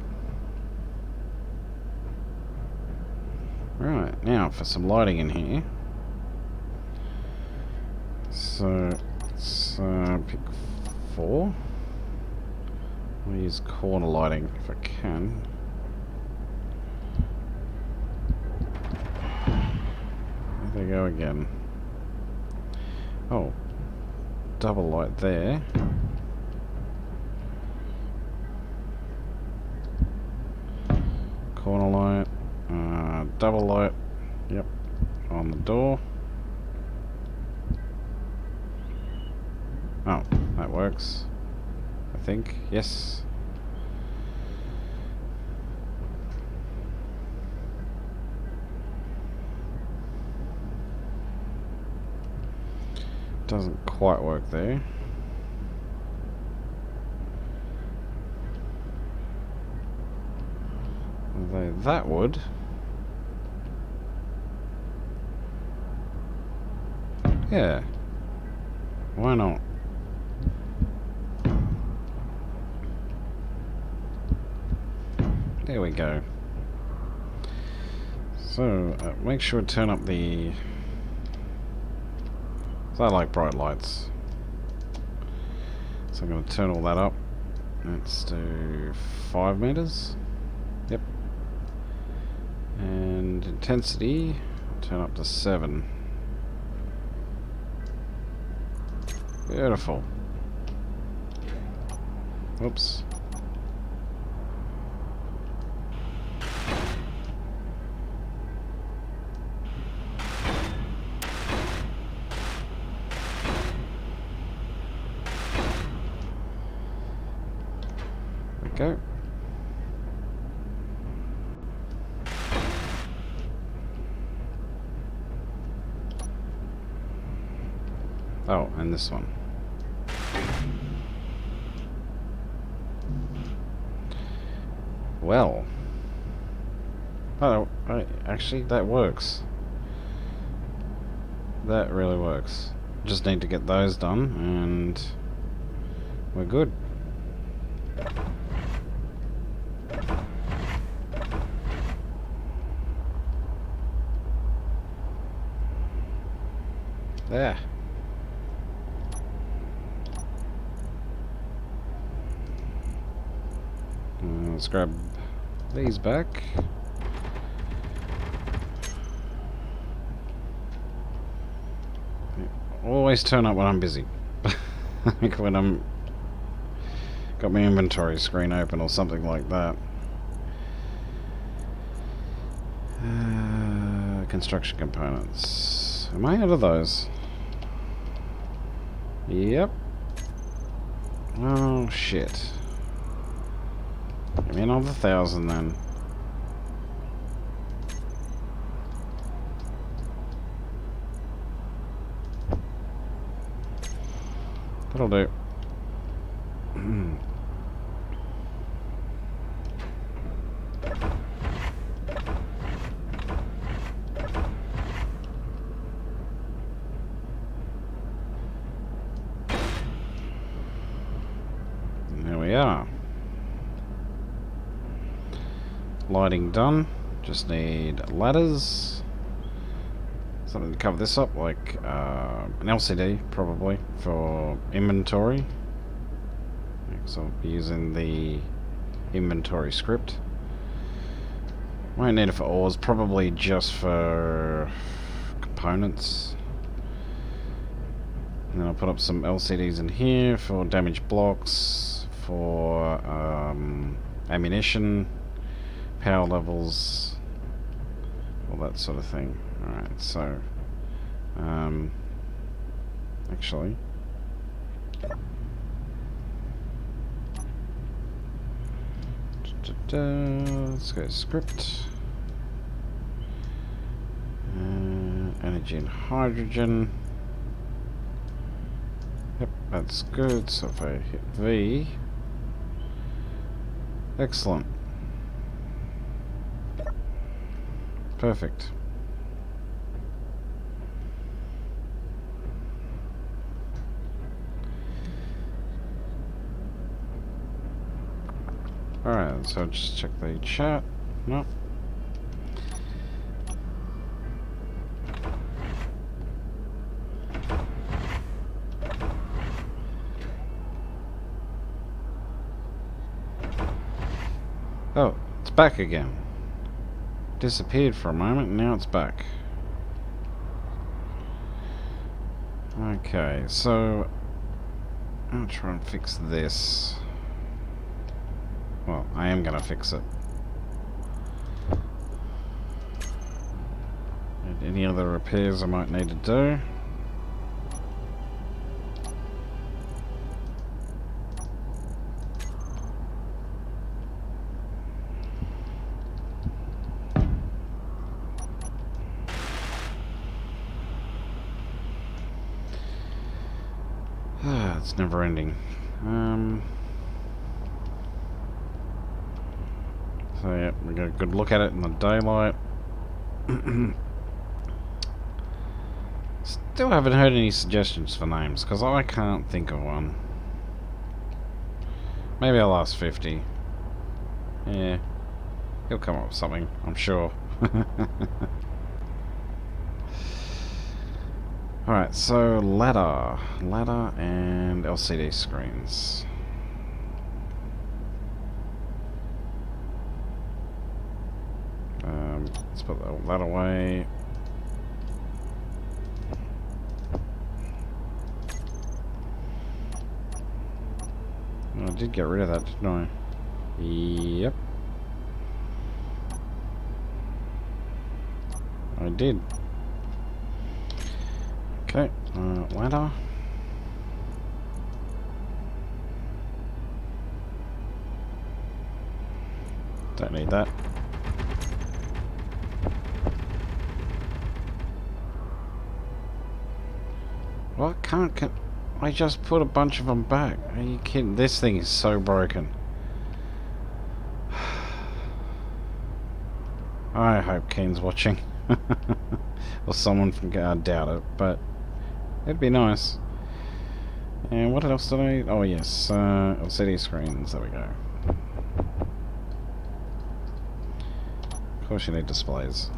Right, now for some lighting in here. So, let's pick 4. I'll use corner lighting if I can. There they go again. Oh, double light there. Corner light, double light, yep, on the door. Oh, that works, I think, yes. Doesn't quite work there. Although that would. Yeah. Why not? There we go. So, make sure to turn up the... I like bright lights. So I'm going to turn all that up. Let's do 5 meters. Yep. And intensity, turn up to 7. Beautiful. Oops. Go. Oh, and this one. Well. Oh, actually, that works. That really works. Just need to get those done, and we're good. There. Let's grab these back. Always turn up when I'm busy. Like when I'm got my inventory screen open or something like that. Construction components. Am I out of those? Yep. Oh, shit. Give me another 1,000 then. That'll do. And there we are. Lighting done. Just need ladders. Something to cover this up, like an LCD probably for inventory. So I'll be using the inventory script. Won't need it for ores, probably just for components. And then I'll put up some LCDs in here for damaged blocks, for ammunition, power levels, all that sort of thing. Alright, so actually let's go script. Energy and hydrogen. Yep, that's good. So if I hit V, excellent. Perfect. Alright, so just check the chat. Nope. Oh, it's back again. Disappeared for a moment, and now it's back. Okay, so I'll try and fix this. Well, I am gonna fix it. Any other repairs I might need to do? It's never ending. So yeah, we got a good look at it in the daylight. Still haven't heard any suggestions for names, because I can't think of one. Maybe I'll ask 50. Yeah, he'll come up with something, I'm sure. Alright, so ladder and LCD screens. Let's put that away. I did get rid of that, didn't I? Yep. I did. Okay, ladder. Don't need that. What? Can't I just put a bunch of them back? Are you kidding? This thing is so broken. I hope Keen's watching. Or someone from I doubt it, but it'd be nice. And what else did I... Oh yes, LCD screens, there we go. Of course you need displays.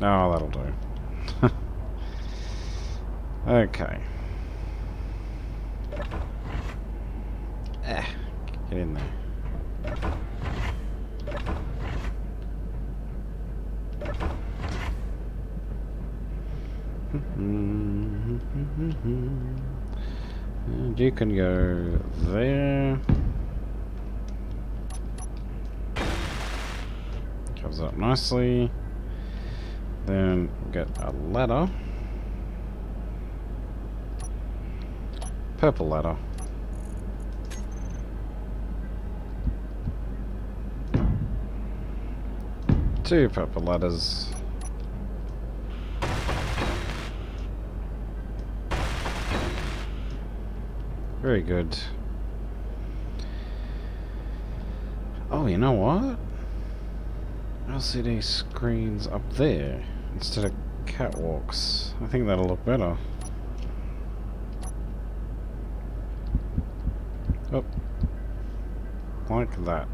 Oh, that'll do. Okay. Get in there. And you can go there. Comes up nicely. Then get a ladder. Purple ladder. Two purple ladders. Very good. Oh, you know what? LCD screens up there instead of catwalks. I think that'll look better. Oh. Like that.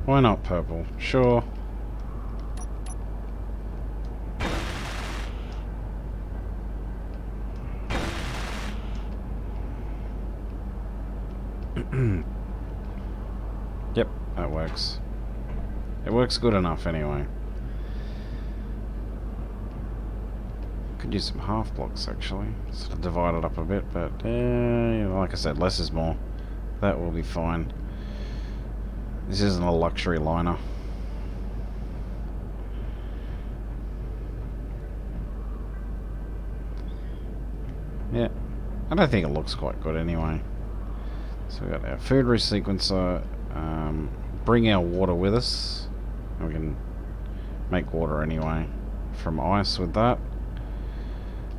Why not purple? Sure. Yep, that works. It works good enough anyway. Could use some half blocks actually. Sort of divide it up a bit, but like I said, less is more. That will be fine. This isn't a luxury liner. Yeah, I don't think it looks quite good anyway. So we got our food resequencer. Bring our water with us. We can make water anyway from ice with that.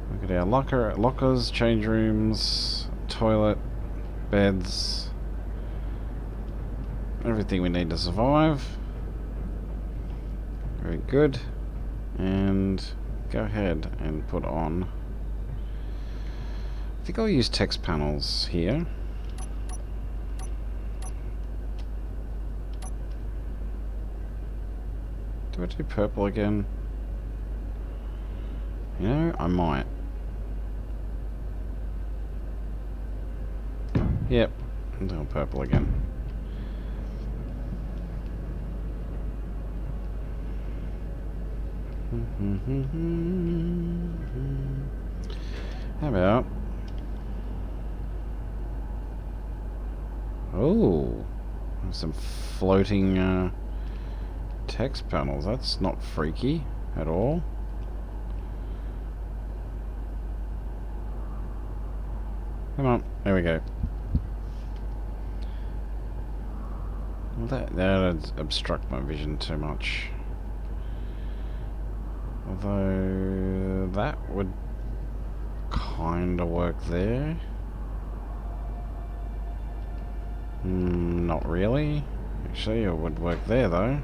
We've got our lockers, change rooms, toilet, beds, everything we need to survive. Very good. And go ahead and put on. I think I'll use text panels here. Do I do purple again? You know, I might. Yep, I'm doing purple again. How about... Oh, some floating text panels. That's not freaky at all. Come on, there we go. Well, that'd obstruct my vision too much. Although that would kind of work there. Not really. Actually, it would work there though.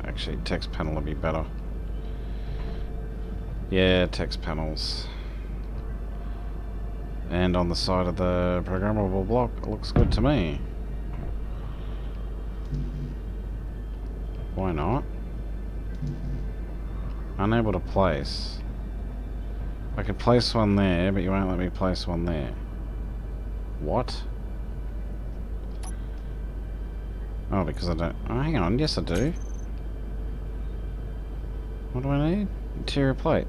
Actually, text panel would be better. Yeah, text panels. And on the side of the programmable block, it looks good to me. Why not? Unable to place. I could place one there, but you won't let me place one there. What? Oh, because I don't... Oh, hang on. Yes, I do. What do I need? Interior plate.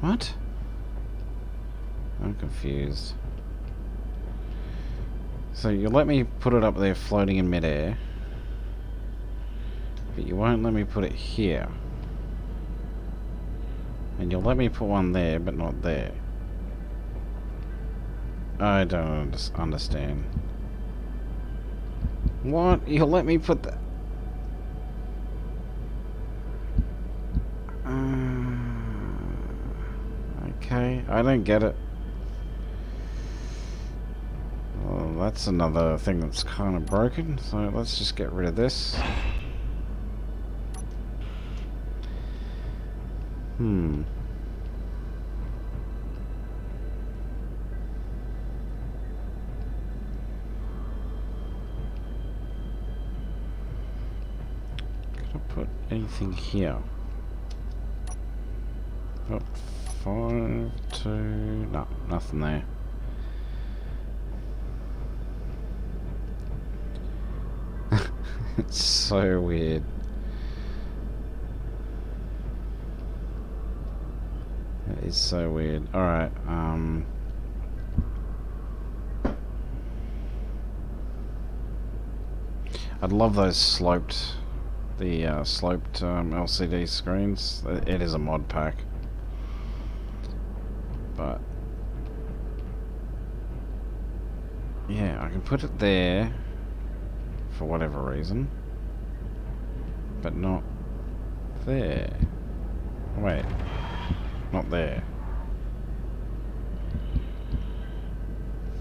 What? I'm confused. So you let me put it up there floating in midair, but you won't let me put it here. And you'll let me put one there, but not there. I don't understand. What? You'll let me put that... Okay, I don't get it. Well, that's another thing that's kind of broken, so let's just get rid of this. Could I put anything here? Oh, 5, 2... No, nothing there. It's so weird. It is so weird. Alright, I'd love those sloped LCD screens. It is a mod pack. But yeah, I can put it there for whatever reason, but not there. Wait, not there.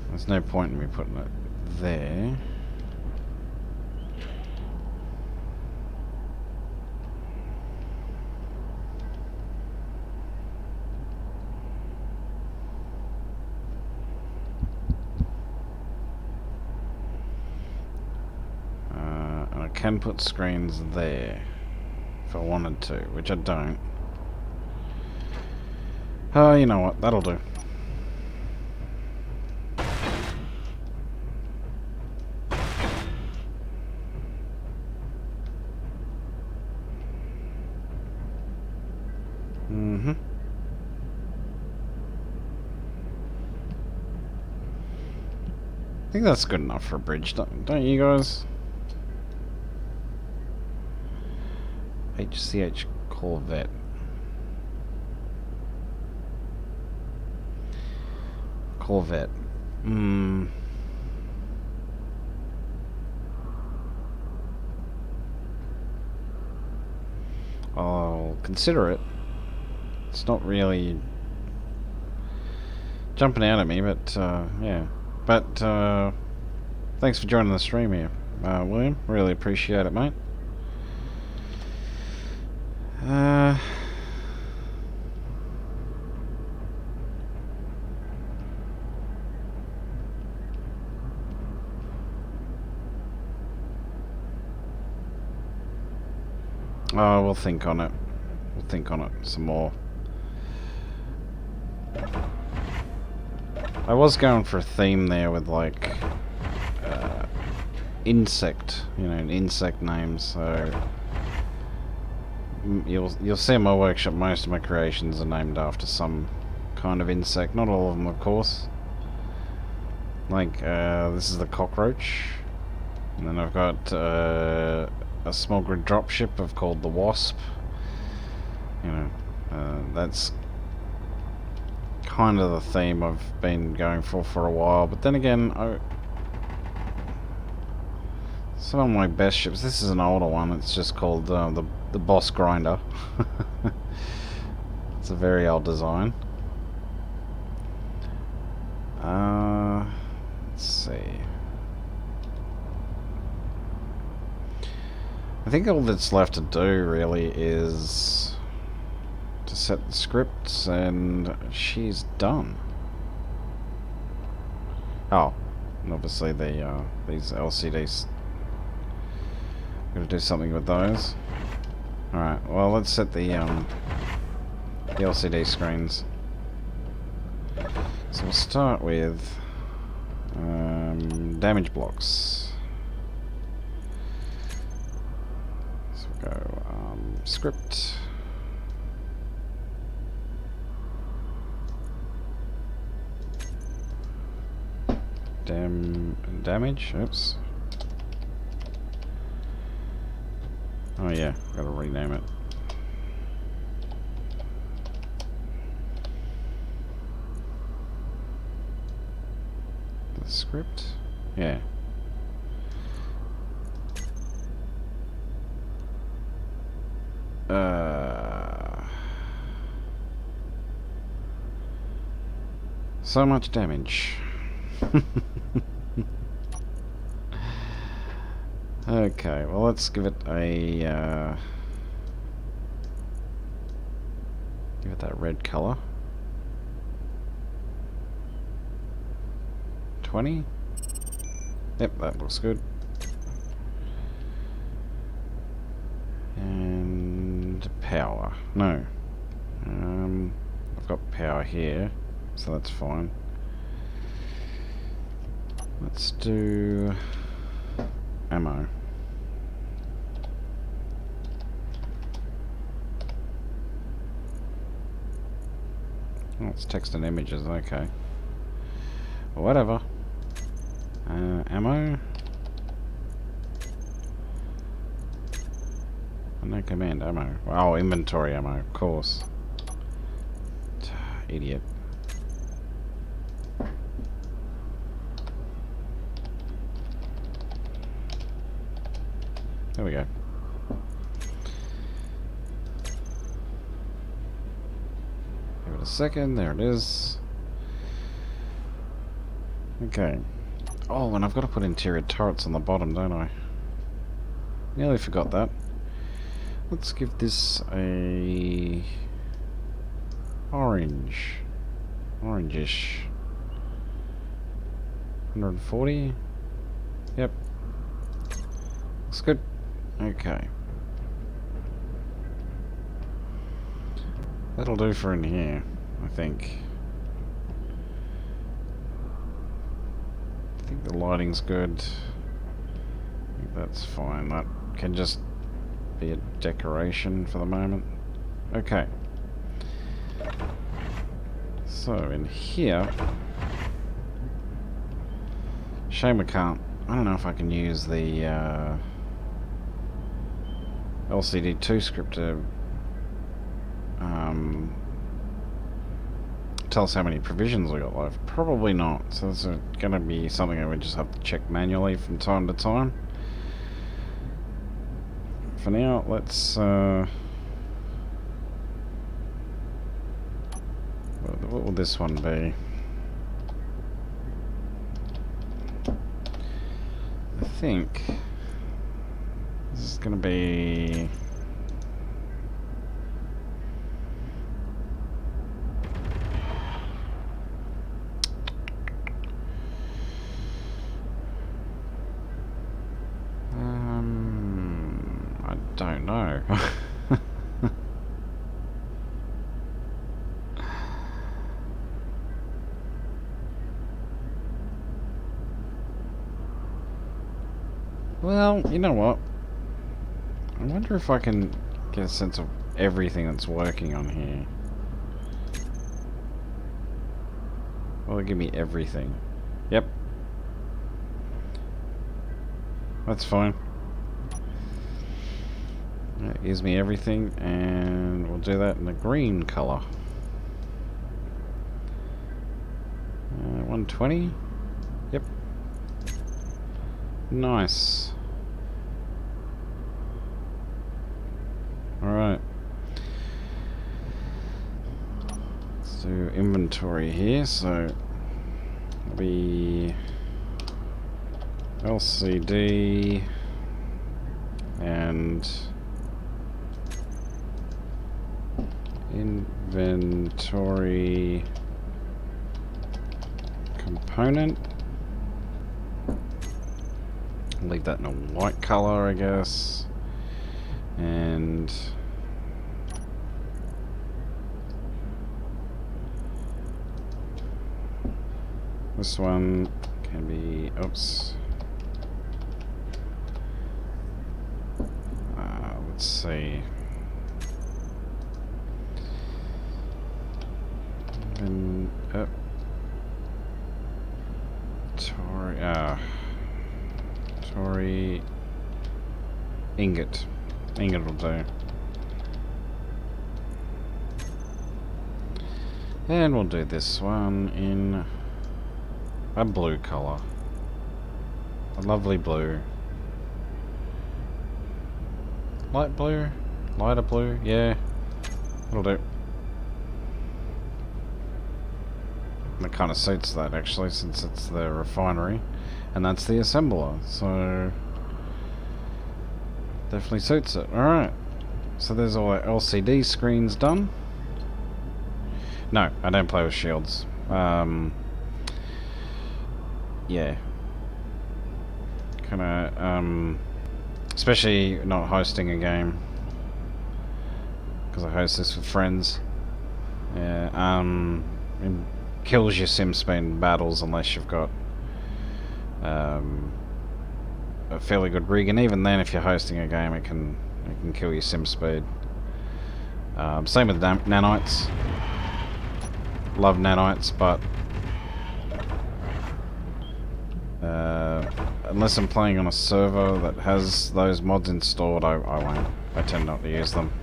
There's no point in me putting it there. I can put screens there if I wanted to, which I don't. Oh, you know what? That'll do. I think that's good enough for a bridge, don't you guys? HCH Corvette. Corvette. I'll consider it. It's not really jumping out at me, but yeah. But thanks for joining the stream here, William. Really appreciate it, mate. Oh, we'll think on it. We'll think on it some more. I was going for a theme there with like insect, insect names. So you'll see in my workshop most of my creations are named after some kind of insect. Not all of them, of course. Like this is the cockroach, and then I've got a small grid dropship I've called the wasp. That's kind of the theme I've been going for a while. But then again, some of my best ships. This is an older one. It's just called the Boss Grinder. It's a very old design. Let's see. I think all that's left to do really is to set the scripts, and she's done. Oh, and obviously these LCDs. Gotta do something with those. All right. Well, let's set the LCD screens. So we'll start with damage blocks. So we'll go script. Damage. Oops. Oh yeah, gotta rename it. The script? Yeah. So much damage. Okay, well let's give it a give it that red color. 20? Yep, that looks good. And power. No. I've got power here, so that's fine. Let's do ammo. Oh, it's text and images, okay. Well, whatever. Ammo. No command ammo. Oh, inventory ammo, of course. Idiot. There we go. Give it a second. There it is. Okay. Oh, and I've got to put interior turrets on the bottom, don't I? Nearly forgot that. Let's give this a orange. Orangish. 140. Yep. Looks good. Okay. That'll do for in here, I think. I think the lighting's good. I think that's fine. That can just be a decoration for the moment. Okay. So in here, shame I can't. I don't know if I can use the LCD2 script to tell us how many provisions we got left. Probably not. So this is going to be something I would just have to check manually from time to time. For now, let's what will this one be? I think this is going to be I don't know. Well, you know what? I wonder if I can get a sense of everything that's working on here. Well, it'll give me everything. Yep. That's fine. That gives me everything, and we'll do that in a green color. 120? Yep. Nice. Alright. Let's do inventory here, so it'll be LCD and inventory component. Leave that in a white color, I guess. And this one can be, oops. Let's see. Tory ingot. Ingot will do. And we'll do this one in a blue color. A lovely blue. Light blue? Lighter blue? Yeah. It'll do. And it kind of suits that actually, since it's the refinery. And that's the assembler, so definitely suits it. Alright. So there's all our LCD screens done. No, I don't play with shields. Yeah. Kinda, especially not hosting a game. Because I host this with friends. Yeah, it kills your sim speed in battles unless you've got a fairly good rig, and even then, if you're hosting a game, it can kill your sim speed. Same with nanites. love nanites, but unless I'm playing on a server that has those mods installed, I won't. I tend not to use them.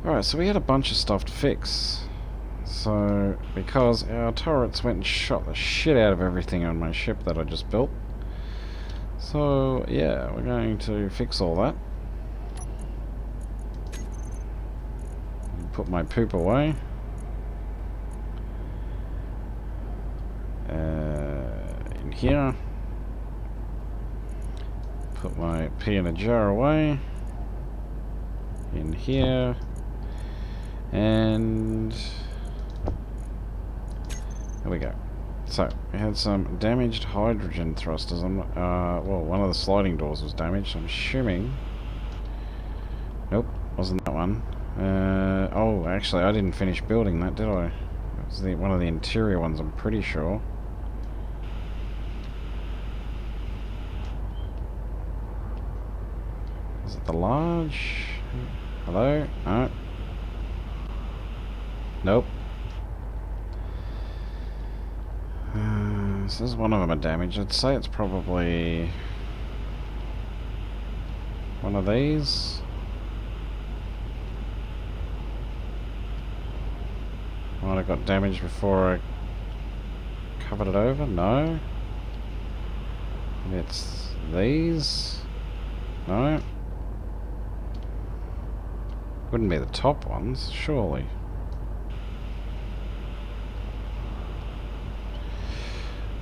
Alright, so we had a bunch of stuff to fix. So, because our turrets went and shot the shit out of everything on my ship that I just built. So, yeah, we're going to fix all that. Put my poop away. In here. Put my pea in a jar away. In here. And there we go. So, we had some damaged hydrogen thrusters. Well, one of the sliding doors was damaged. I'm assuming. Nope, wasn't that one. Oh, actually, I didn't finish building that, did I? It was one of the interior ones, I'm pretty sure. Is it the large? Hello? No. Nope. So there's one of them are damaged. I'd say it's probably one of these. Might have got damaged before I covered it over. No. It's these. No. Wouldn't be the top ones, surely.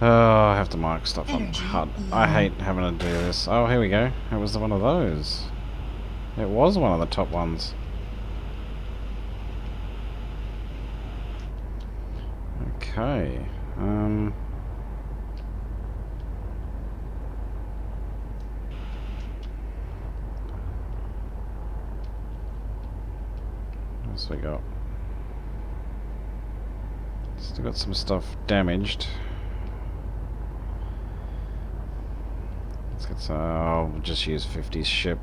Oh, I have to mark stuff on HUD. I hate having to do this. Oh, here we go. It was one of those. It was one of the top ones. Okay. What else we got? Still got some stuff damaged. I'll just use 50's ship.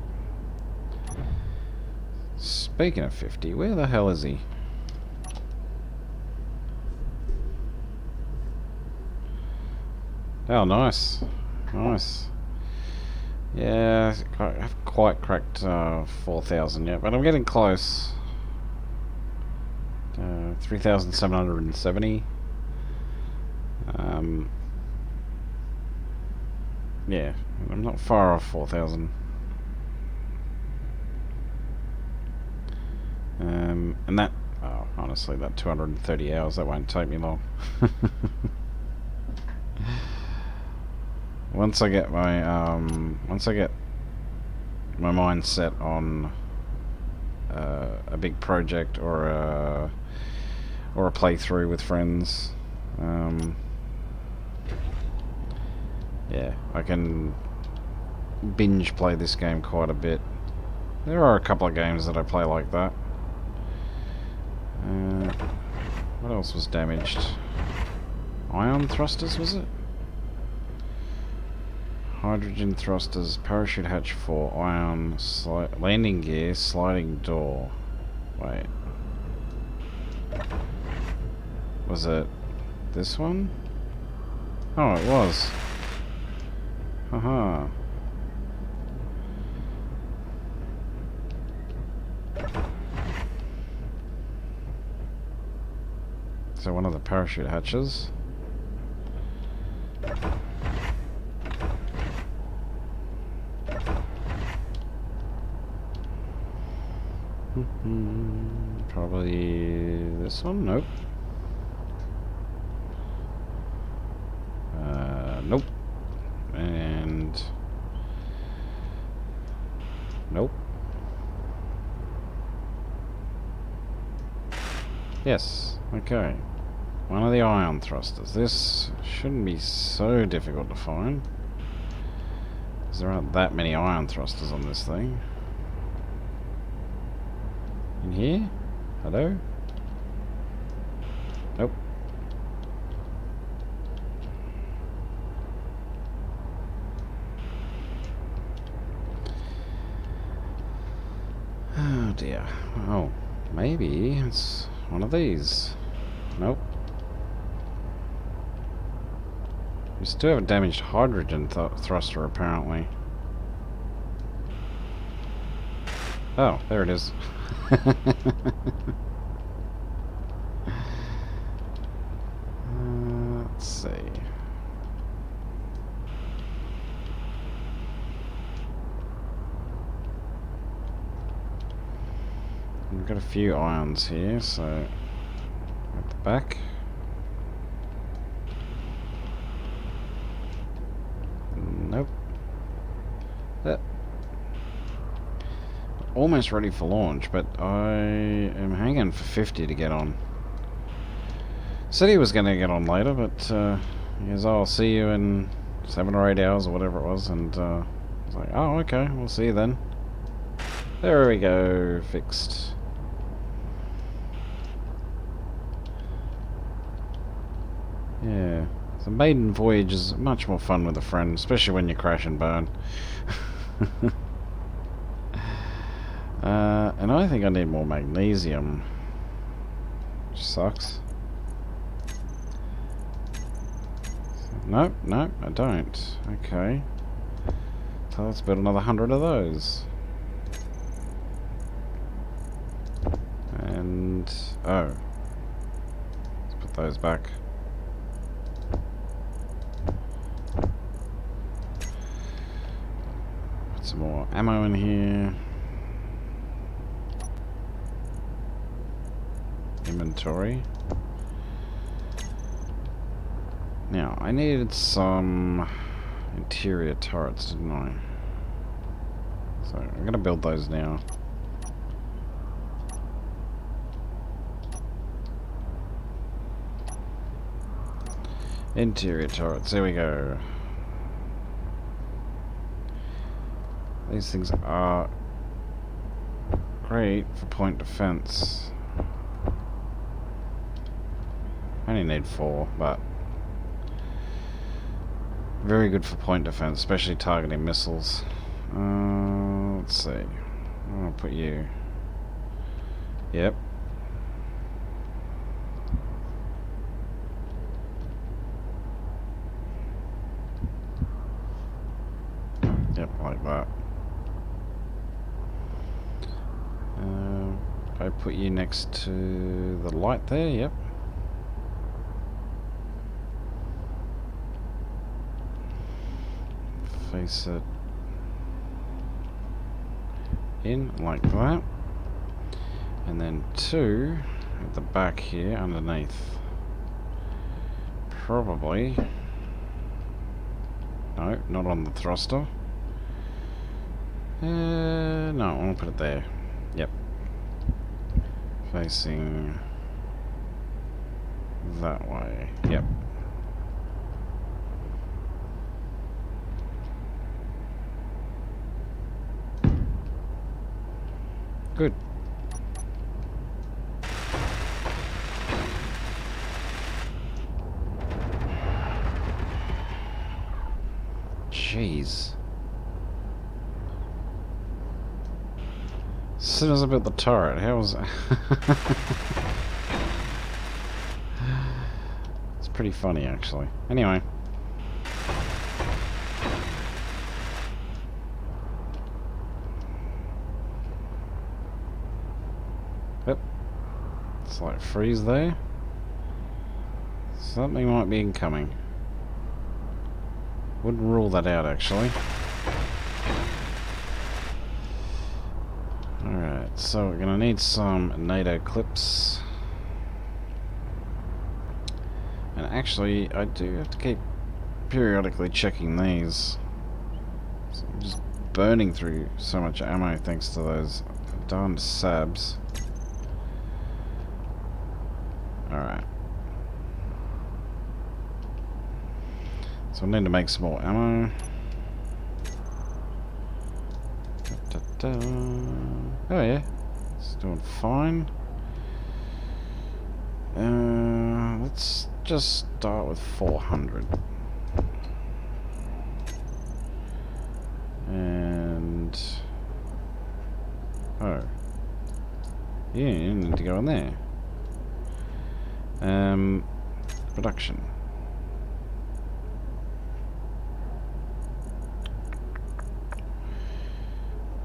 Speaking of 50, where the hell is he? Oh, nice. Nice. Yeah, I haven't quite cracked 4,000 yet, but I'm getting close. 3,770. Yeah, I'm not far off 4,000. And that, oh, honestly, that 230 hours, that won't take me long. Once I get my mind set on a big project or a playthrough with friends, yeah, I can binge play this game quite a bit. There are a couple of games that I play like that. What else was damaged? Ion thrusters, was it? Hydrogen thrusters, parachute hatch 4, ion, landing gear, sliding door. Wait. Was it this one? Oh, it was. Haha. So one of the parachute hatches. Probably this one? Nope. Nope. And nope. Yes. Okay. One of the ion thrusters. This shouldn't be so difficult to find, because there aren't that many ion thrusters on this thing. In here? Hello? Nope. dear. Oh, maybe it's one of these. Nope. We still have a damaged hydrogen thruster, apparently. Oh, there it is. Let's see. We've got a few ions here, so at the back. Nope. Almost ready for launch, but I am hanging for 50 to get on. Said he was going to get on later, but he goes, oh, I'll see you in 7 or 8 hours or whatever it was, and I was like, oh, okay, we'll see you then. There we go, fixed. Yeah, the maiden voyage is much more fun with a friend, especially when you crash and burn. And I think I need more magnesium, which sucks. Nope, nope, I don't. Okay. So let's build another 100 of those. And... oh. Let's put those back. Put some more ammo in here. Inventory. Now, I needed some interior turrets, didn't I? So, I'm gonna build those now. Interior turrets, there we go. These things are great for point defense. I only need 4, but very good for point defense, especially targeting missiles. Let's see. I'm gonna put you. Yep. Yep, like that. I put you next to the light there. Yep. Face it in like that, and then 2 at the back here underneath. Probably no, not on the thruster. No, I want to put it there. Yep, facing that way. Yep. Good. Jeez. As soon as I built the turret, how was it? It's pretty funny, actually. Anyway. Slight freeze there. Something might be incoming. Wouldn't rule that out, actually. Alright, so we're gonna need some NATO clips. And actually, I do have to keep periodically checking these. So I'm just burning through so much ammo thanks to those darned sabs. Alright. So I need to make some more ammo. Oh yeah, it's doing fine. Let's just start with 400. And... oh. Yeah, you need to go in there. Production.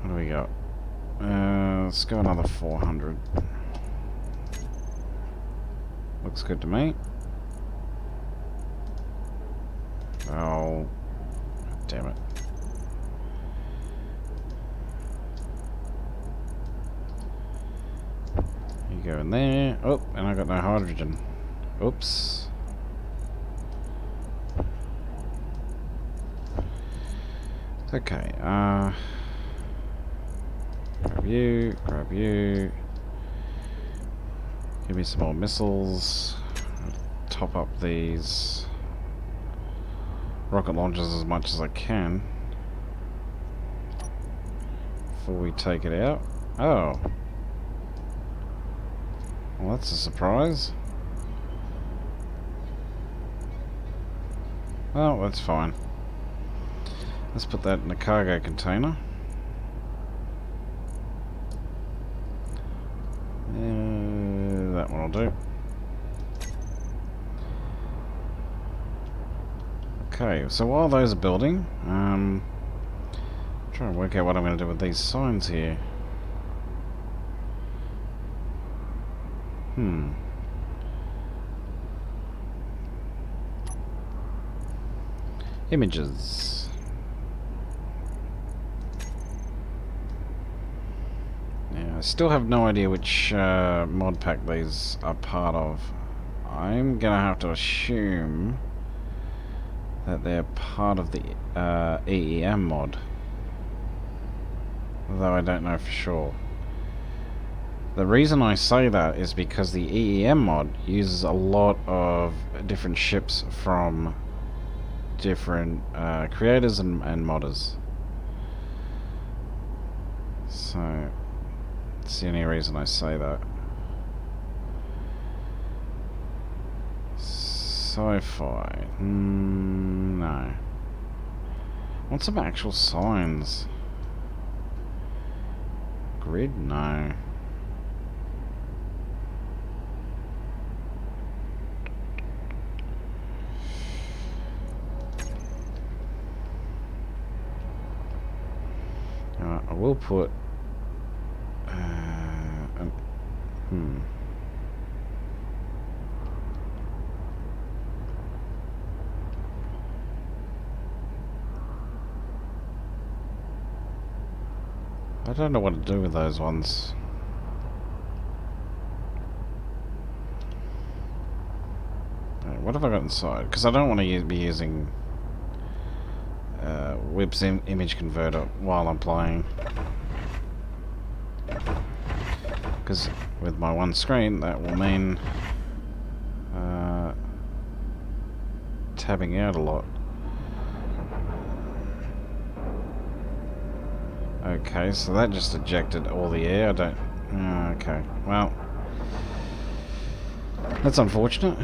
What do we got? Let's go another 400. Looks good to me. Oh, damn it. You go in there. Oh, and I got no hydrogen. Oops. Okay, grab you, grab you. Give me some more missiles. Top up these rocket launchers as much as I can before we take it out. Oh. Well, that's a surprise. Oh, that's fine. Let's put that in the cargo container. That one will do. Okay, so while those are building, trying to work out what I'm going to do with these signs here. Images. Yeah, I still have no idea which mod pack these are part of. I'm gonna have to assume that they're part of the EEM mod, though I don't know for sure. The reason I say that is because the EEM mod uses a lot of different ships from different creators and modders. So that's the only reason I say that. Sci-fi. No. Want some actual signs? Grid? No. I will put I don't know what to do with those ones. What have I got inside? Because I don't want to be using Whip's image converter while I'm playing. Because with my one screen, that will mean tabbing out a lot. Okay, so that just ejected all the air. I don't... okay, well... that's unfortunate.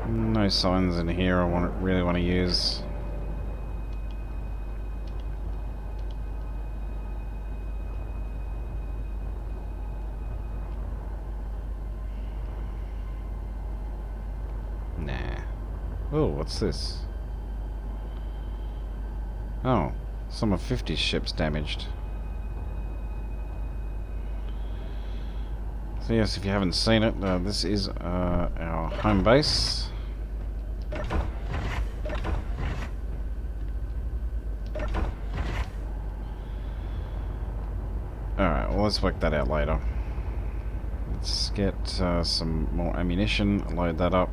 No signs in here I really want to use. Nah. Oh, what's this? Oh, some of 50's ship's damaged. So yes, if you haven't seen it, this is our home base. Alright, well let's work that out later. Let's get some more ammunition, load that up.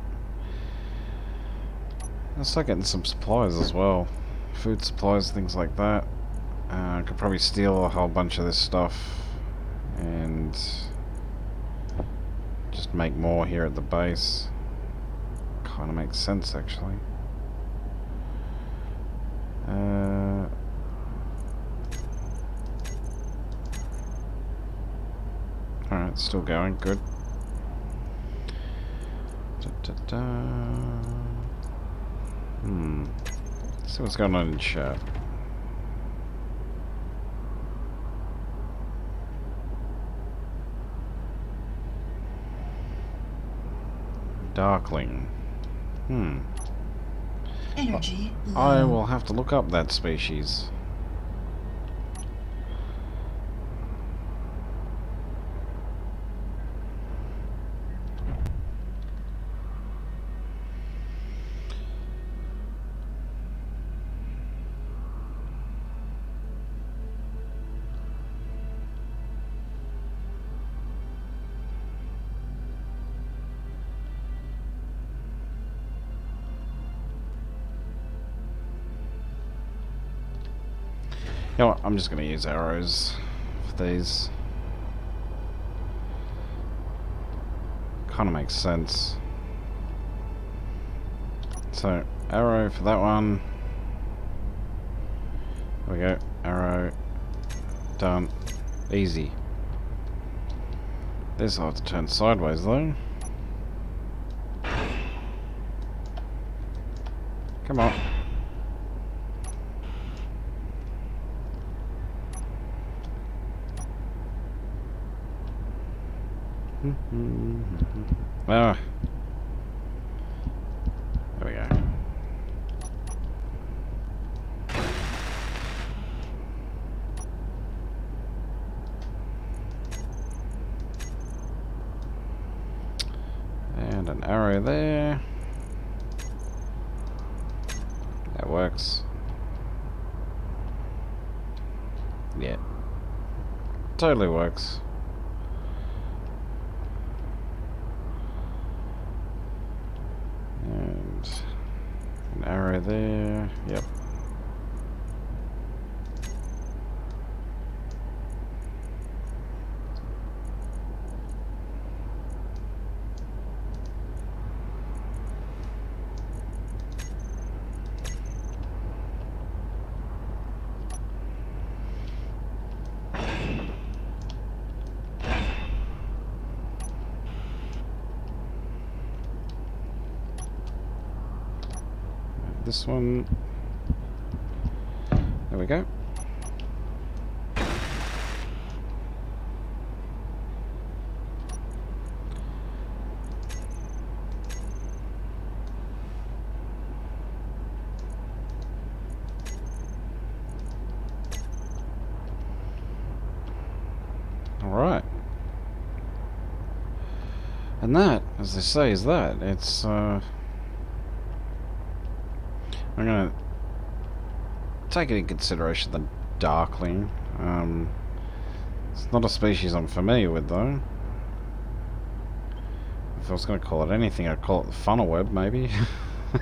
Let's start getting some supplies as well. Food supplies, things like that. I could probably steal a whole bunch of this stuff and just make more here at the base. Kind of makes sense actually. Alright, still going, good. See what's going on in chat. Darkling. Energy low. I will have to look up that species. You know what, I'm just going to use arrows for these. Kind of makes sense. So, arrow for that one. There we go. Arrow. Done. Easy. This I'll have to turn sideways though. Come on. Ah. There we go. And an arrow there. That works. Yeah. Totally works. And an arrow there. Yep. This one. There we go. Alright. And that, as they say, is that. It's, I'm gonna take it in consideration the Darkling. It's not a species I'm familiar with though. If I was gonna call it anything, I'd call it the funnel web, maybe. It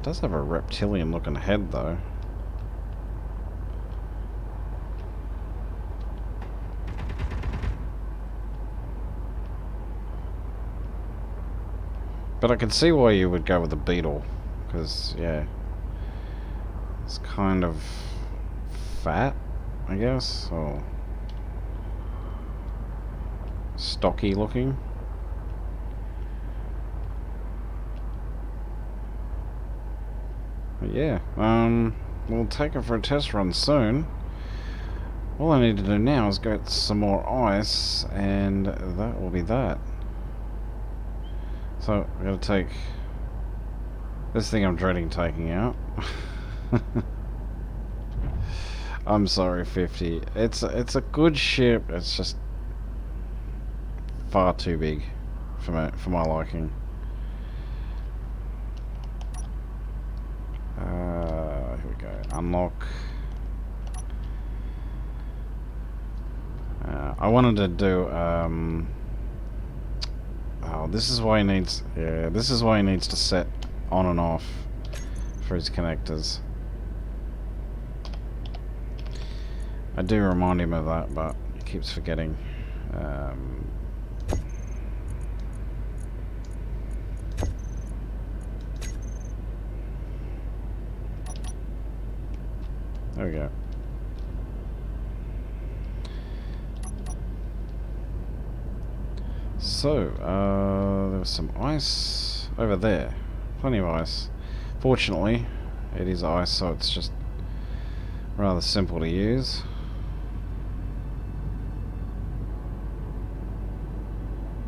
does have a reptilian looking head though. But I can see why you would go with the beetle, because, yeah, it's kind of fat, I guess, or stocky looking. But yeah, we'll take it for a test run soon. All I need to do now is get some more ice, and that will be that. So, I'm going to take this thing I'm dreading taking out. I'm sorry, 50. It's a good ship. It's just far too big for my liking. Here we go. Unlock. I wanted to do oh, this is why he needs. Yeah, this is why he needs to set on and off for his connectors. I do remind him of that, but he keeps forgetting. There we go. So, there was some ice over there. Plenty of ice. Fortunately, it is ice, so it's just Rather simple to use.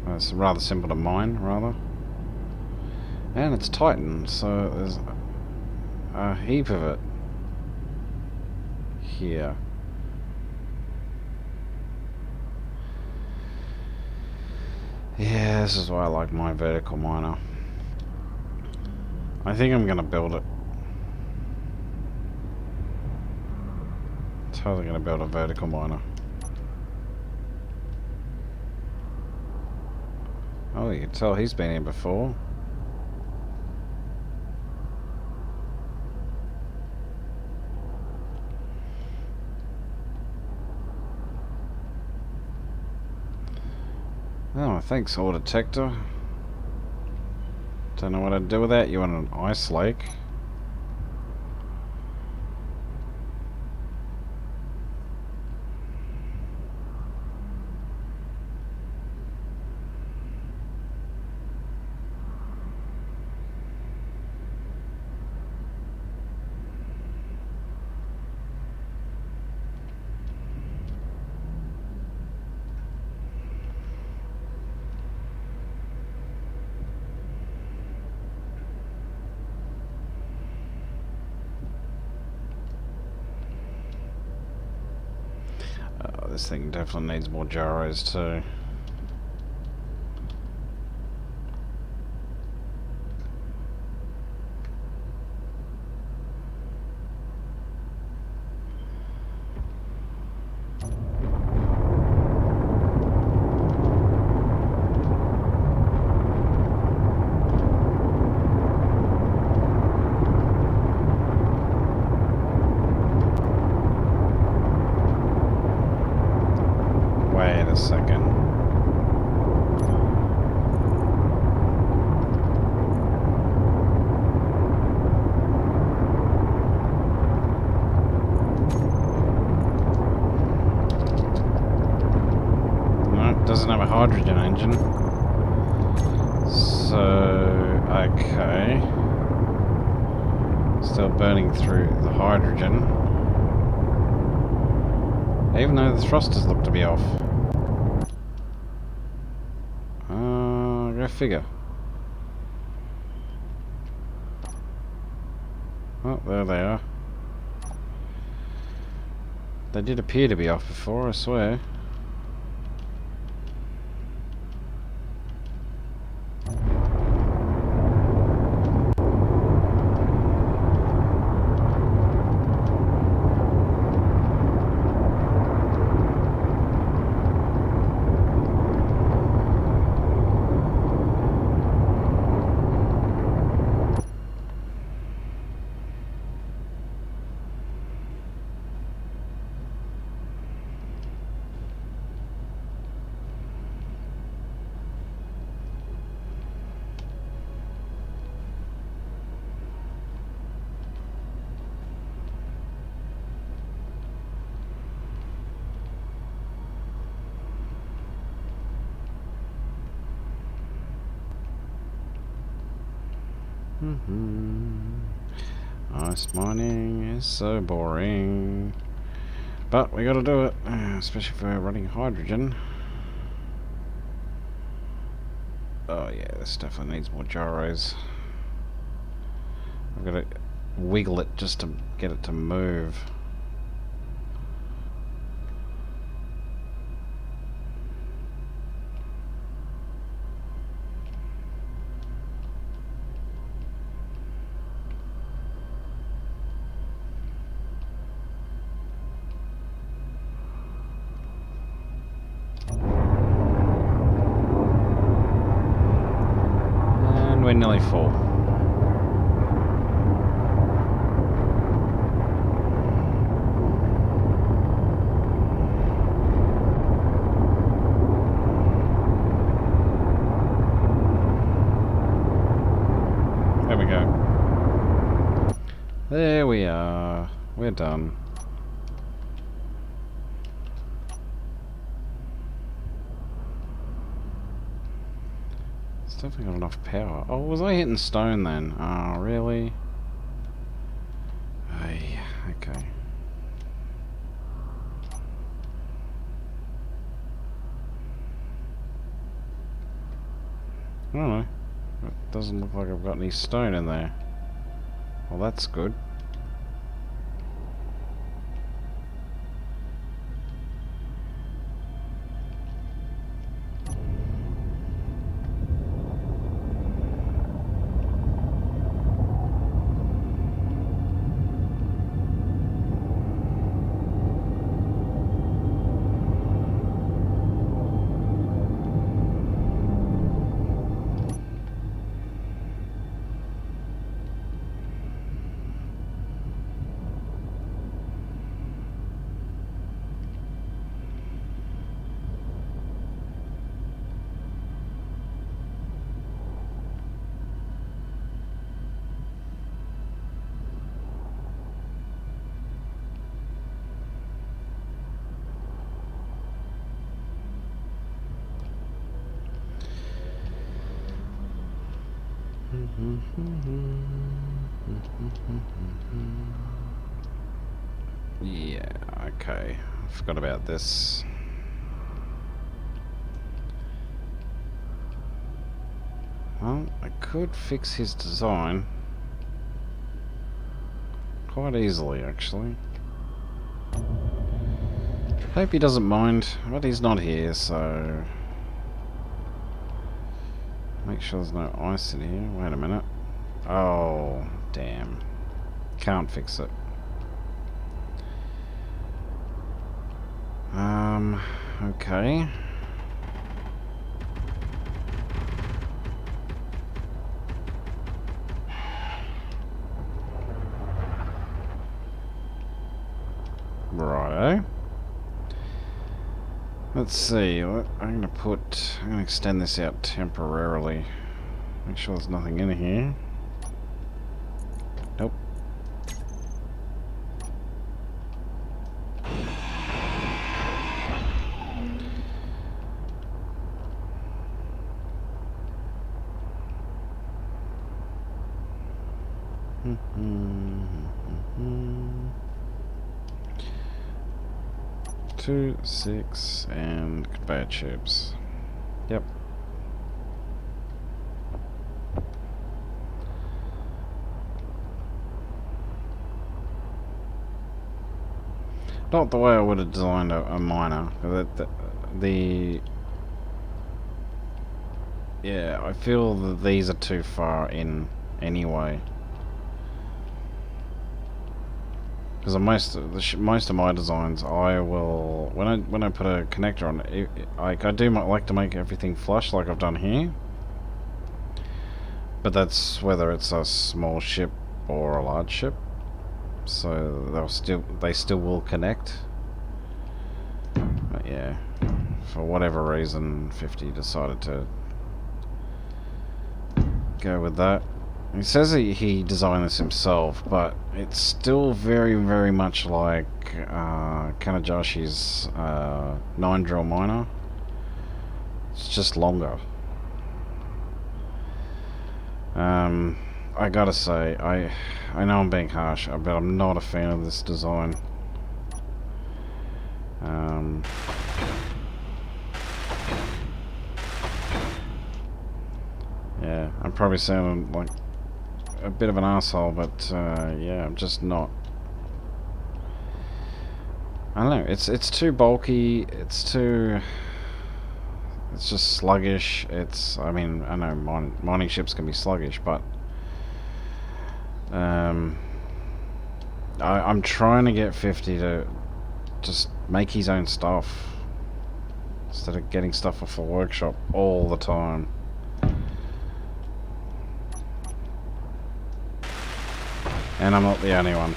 It's rather simple to mine, rather. And it's Titan, so there's a heap of it here. Yeah, this is why I like my vertical miner. I think I'm gonna build it. Totally gonna build a vertical miner. Oh, you can tell he's been here before. Oh, thanks, ore detector. Don't know what I'd do with that. You want an ice lake? Oh, this thing definitely needs more gyros too. Wait a second. No, it doesn't have a hydrogen engine. So, okay. Still burning through the hydrogen. Even though the thrusters look to be off. Go figure. Oh, there they are. They did appear to be off before, I swear. Ice mining is so boring. But we gotta do it, especially if we're running hydrogen. Oh yeah, this definitely needs more gyros. I've gotta wiggle it just to get it to move. We're nearly full. There we go. There we are. We're done. Definitely got enough power. Oh, was I hitting stone then? Oh, really? Ay, okay. don't know. It doesn't look like I've got any stone in there. Well, that's good. Yeah, okay. I forgot about this. Well, I could fix his design quite easily, actually. Hope he doesn't mind, but he's not here, so... Make sure there's no ice in here. Wait a minute. Oh, damn. Can't fix it. Okay. Righto. Let's see. I'm gonna extend this out temporarily. Make sure there's nothing in here. Nope. Two, 6, and conveyor tubes. Yep. Not the way I would have designed a miner. Yeah, I feel that these are too far in anyway. Because most of my designs, I will when I put a connector on it, I do like to make everything flush like I've done here. But that's whether it's a small ship or a large ship. So they still will connect. But yeah, for whatever reason, 50 decided to go with that. He says he designed this himself, but it's still very, very much like Kanajashi's 9 drill miner. It's just longer. I gotta say, I know I'm being harsh, but I'm not a fan of this design. Yeah, I'm probably sounding like a bit of an asshole, but yeah, I'm just not. I don't know. It's too bulky. It's just sluggish. I mean, I know mining ships can be sluggish, but I'm trying to get 50 to just make his own stuff instead of getting stuff off the workshop all the time. And I'm not the only one.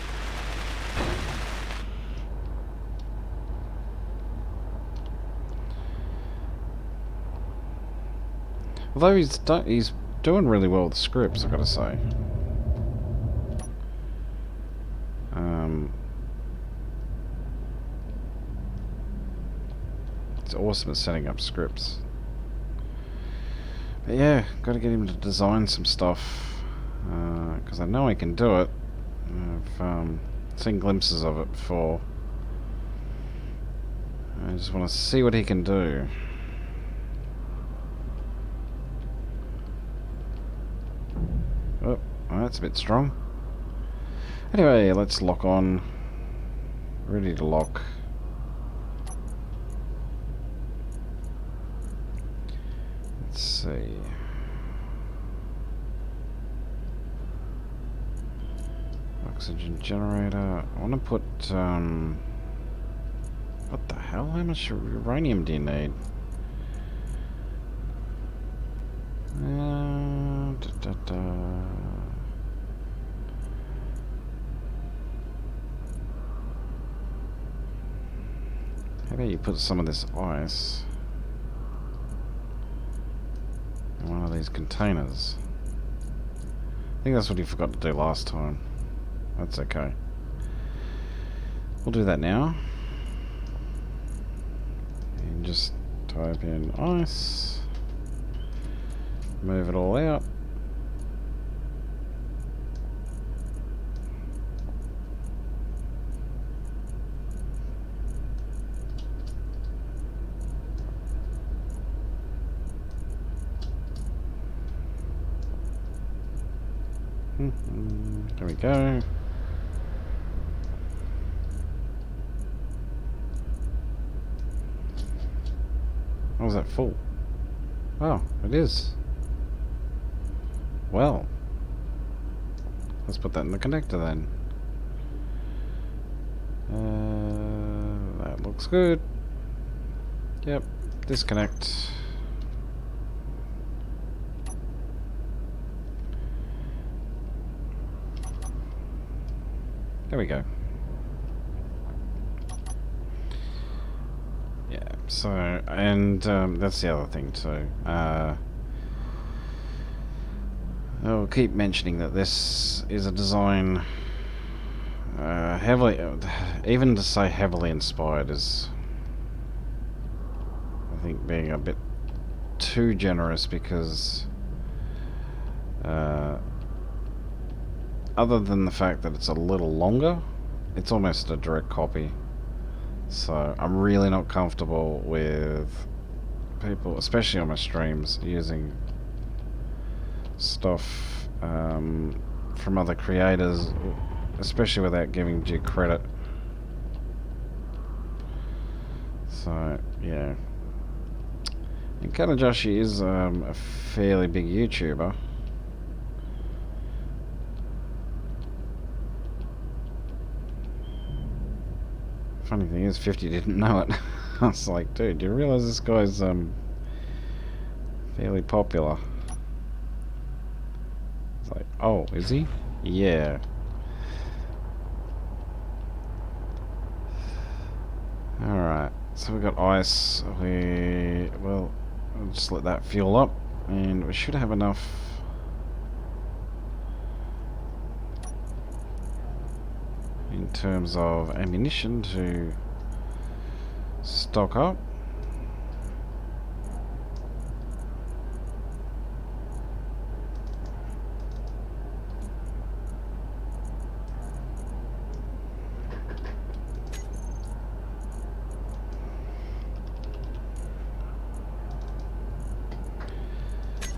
Although he's doing really well with scripts, I've got to say. It's awesome at setting up scripts. But yeah, got to get him to design some stuff because I know he can do it. I've seen glimpses of it before. I just want to see what he can do. that's a bit strong. Anyway, let's lock on. Ready to lock. Let's see. Oxygen generator. I want to put, what the hell? How much uranium do you need? How about you put some of this ice in one of these containers? I think that's what you forgot to do last time. That's okay. We'll do that now. And just type in ice. Move it all out. There we go. Oh, is that full? Oh, it is. Well, let's put that in the connector then. That looks good. Yep, disconnect. There we go. Yeah, so, and that's the other thing too. I'll keep mentioning that this is a design heavily, even to say heavily inspired is, I think, being a bit too generous, because other than the fact that it's a little longer, it's almost a direct copy. So I'm really not comfortable with people, especially on my streams, using stuff from other creators, especially without giving due credit. So yeah, and Kanajoshi is a fairly big YouTuber. Funny thing is, 50 didn't know it. I was like, dude, do you realize this guy's fairly popular? It's like, oh, is he? Yeah. Alright, so we got ice. Well, I'll just let that fuel up, and we should have enough. In terms of ammunition to stock up.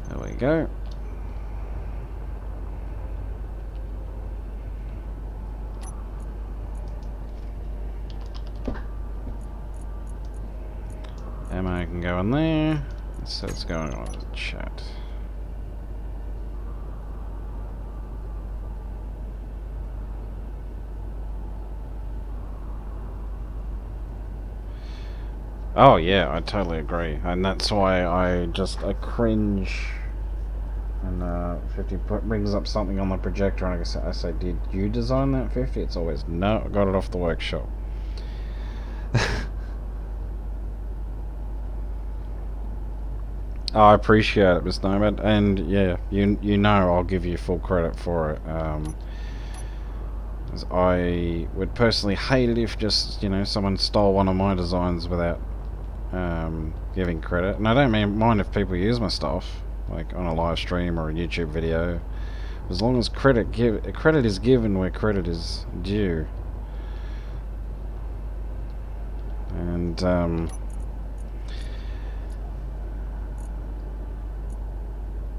There we go. Ammo can go in there. So it's going on the chat. Oh yeah, I totally agree, and that's why I cringe. And 50 brings up something on the projector, and I say, "Did you design that 50?" It's always, "No, I got it off the workshop." I appreciate it, Mr. Nomad, and yeah, you know I'll give you full credit for it. As I would personally hate it if just, someone stole one of my designs without giving credit. And I don't mind if people use my stuff, like on a live stream or a YouTube video, as long as credit is given where credit is due. And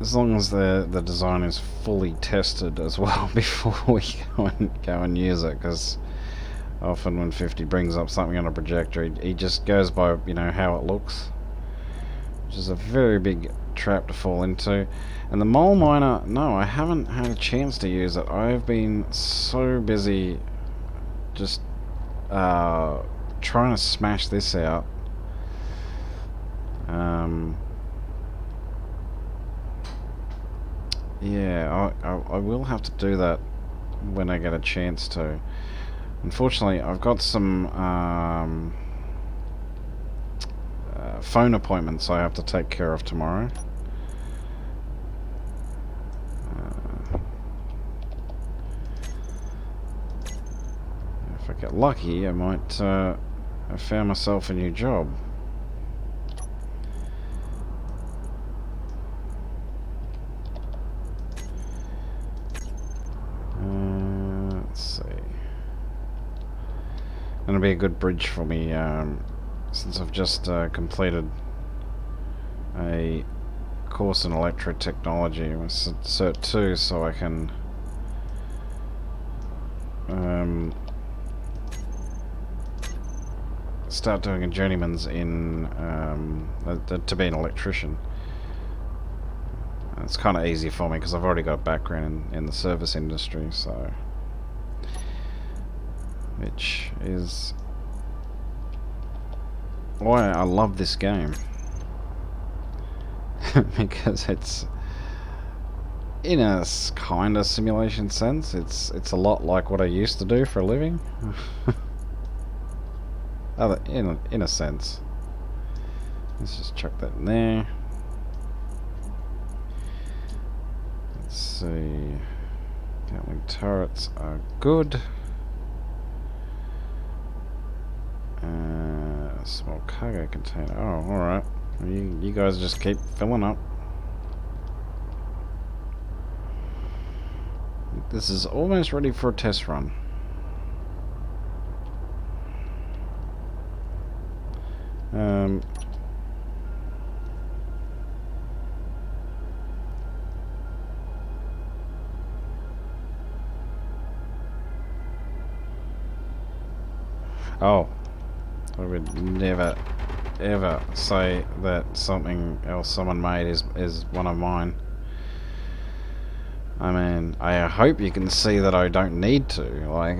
as long as the design is fully tested as well before we go and use it, because often when 50 brings up something on a projector, he just goes by, you know, how it looks, which is a very big trap to fall into. And the mole miner, no, I haven't had a chance to use it. I've been so busy just trying to smash this out. Yeah, I will have to do that when I get a chance to. Unfortunately, I've got some phone appointments I have to take care of tomorrow. If I get lucky, I might have found myself a new job. Let's see. It'll be a good bridge for me, since I've just completed a course in electrotechnology with Cert 2, so I can start doing a journeyman's in to be an electrician. It's kind of easy for me because I've already got a background in the service industry, so which is why I love this game. Because it's, in a kind of simulation sense, it's a lot like what I used to do for a living. In a sense. Let's just chuck that in there. Let's see. Gatling turrets are good. Small cargo container. Oh, alright. You guys just keep filling up. This is almost ready for a test run. Oh, I would never ever say that something else someone made is one of mine. I mean, I hope you can see that I don't need to, like...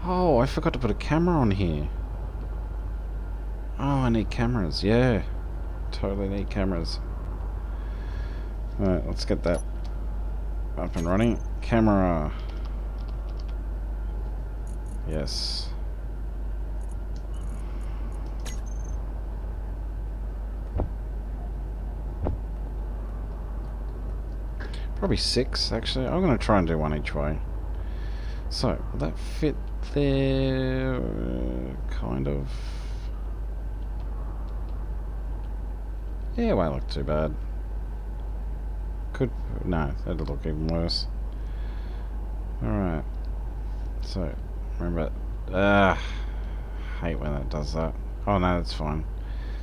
Oh, I forgot to put a camera on here. Oh, I need cameras, yeah. Totally need cameras. Alright, let's get that up and running. Camera. Yes. Probably 6, actually. I'm going to try and do one each way. So, will that fit there? Kind of. Yeah, it won't look too bad. Could... no, that'd look even worse. Alright. So, remember... hate when it does that. Oh no, that's fine.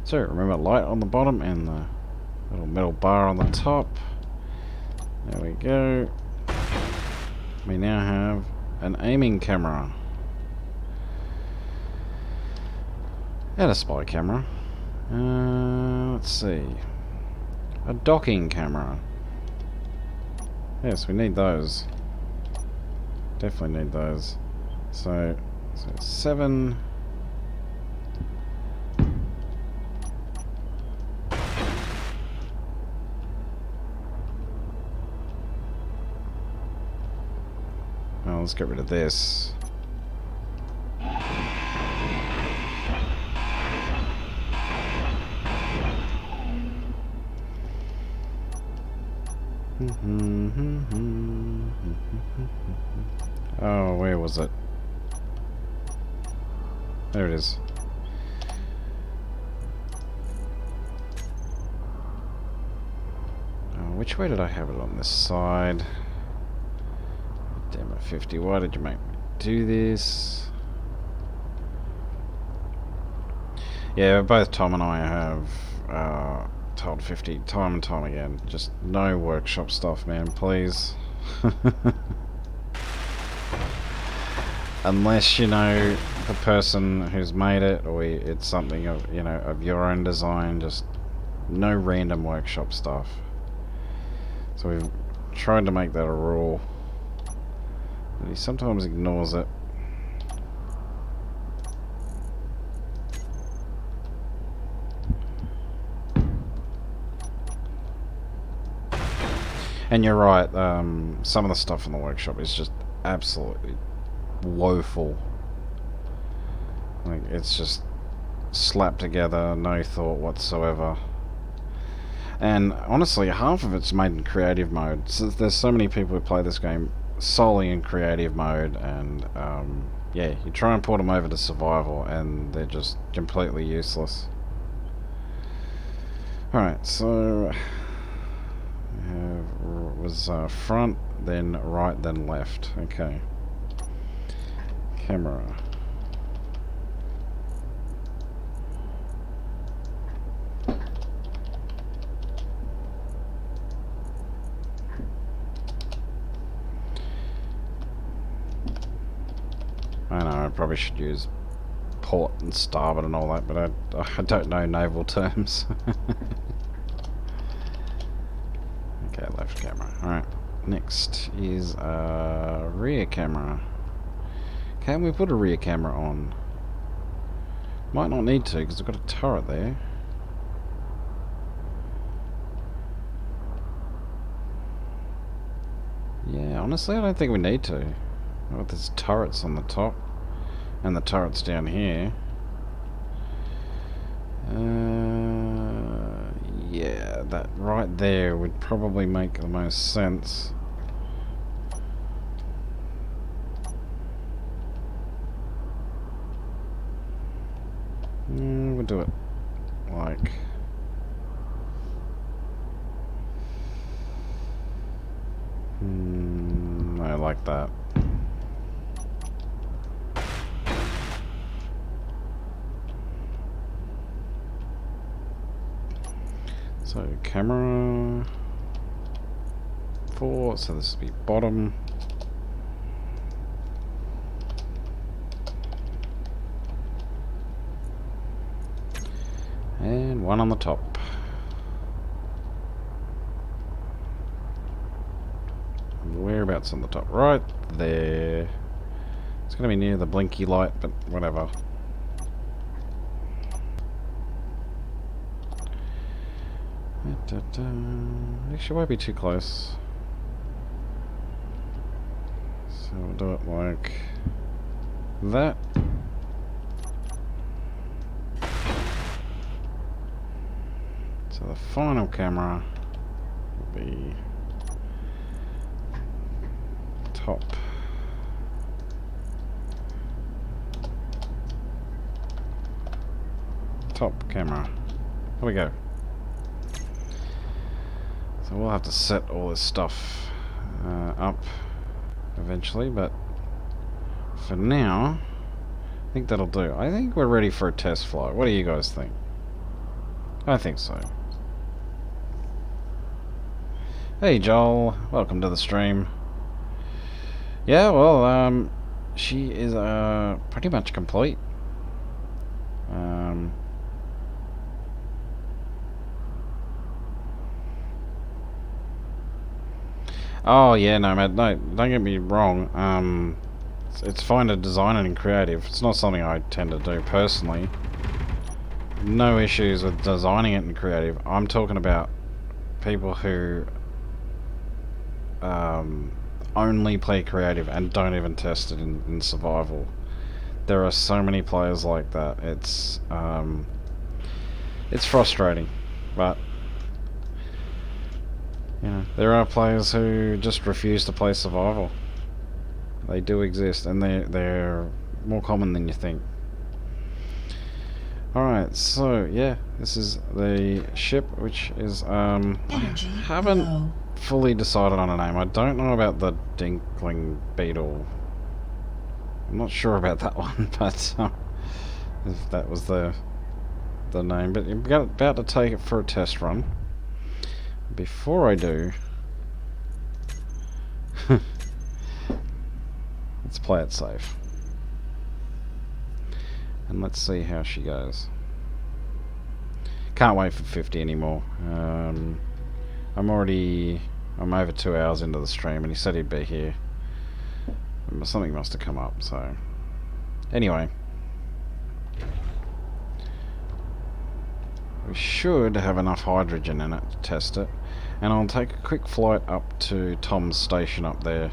So, remember light on the bottom and the little metal bar on the top. There we go. We now have an aiming camera. And a spy camera. Let's see. A docking camera. Yes, we need those. Definitely need those. So 7. Oh, let's get rid of this. Oh, where was it? There it is. Which way did I have it on this side? Damn it, 50. Why did you make me do this? Yeah, both Tom and I have told 50 time and time again, just no workshop stuff, man, please. Unless you know the person who's made it, or it's something of, you know, of your own design, just no random workshop stuff. So we've tried to make that a rule, but he sometimes ignores it. And you're right, some of the stuff in the workshop is just absolutely woeful. Like, it's just slapped together, no thought whatsoever. And honestly, half of it's made in creative mode. So there's so many people who play this game solely in creative mode, and yeah, you try and port them over to survival and they're just completely useless. Alright, so was front, then right, then left. Okay. Camera. I know, I probably should use port and starboard and all that, but I don't know naval terms. Okay, left camera. Alright, next is rear camera. Can we put a rear camera on? Might not need to, because I've got a turret there. Yeah, honestly, I don't think we need to. Oh, there's turrets on the top, and the turrets down here. Yeah, that right there would probably make the most sense. We'll do it like... I like that. So camera 4, so this will be bottom. And one on the top. Whereabouts on the top? Right there. It's going to be near the blinky light, but whatever. Actually, won't be too close. So we'll do it like that. So the final camera will be top. Top camera. Here we go. So we'll have to set all this stuff up eventually, but for now, I think that'll do. I think we're ready for a test flight. What do you guys think? I think so. Hey Joel, welcome to the stream. Yeah, well, she is pretty much complete. Oh yeah, no, Matt, no, don't get me wrong. It's fine to design it in creative. It's not something I tend to do personally. No issues with designing it in creative. I'm talking about people who only play creative and don't even test it in survival. There are so many players like that. It's frustrating, but you know, there are players who just refuse to play survival. They do exist, and they're more common than you think. Alright, so yeah, this is the ship, which is I haven't fully decided on a name. I don't know about the Dinkling Beetle. I'm not sure about that one, but if that was the the name, but I'm about to take it for a test run. Before I do, let's play it safe. And let's see how she goes. Can't wait for 50 anymore. I'm over 2 hours into the stream, and he said he'd be here. Something must have come up, so... Anyway. We should have enough hydrogen in it to test it. And I'll take a quick flight up to Tom's station up there.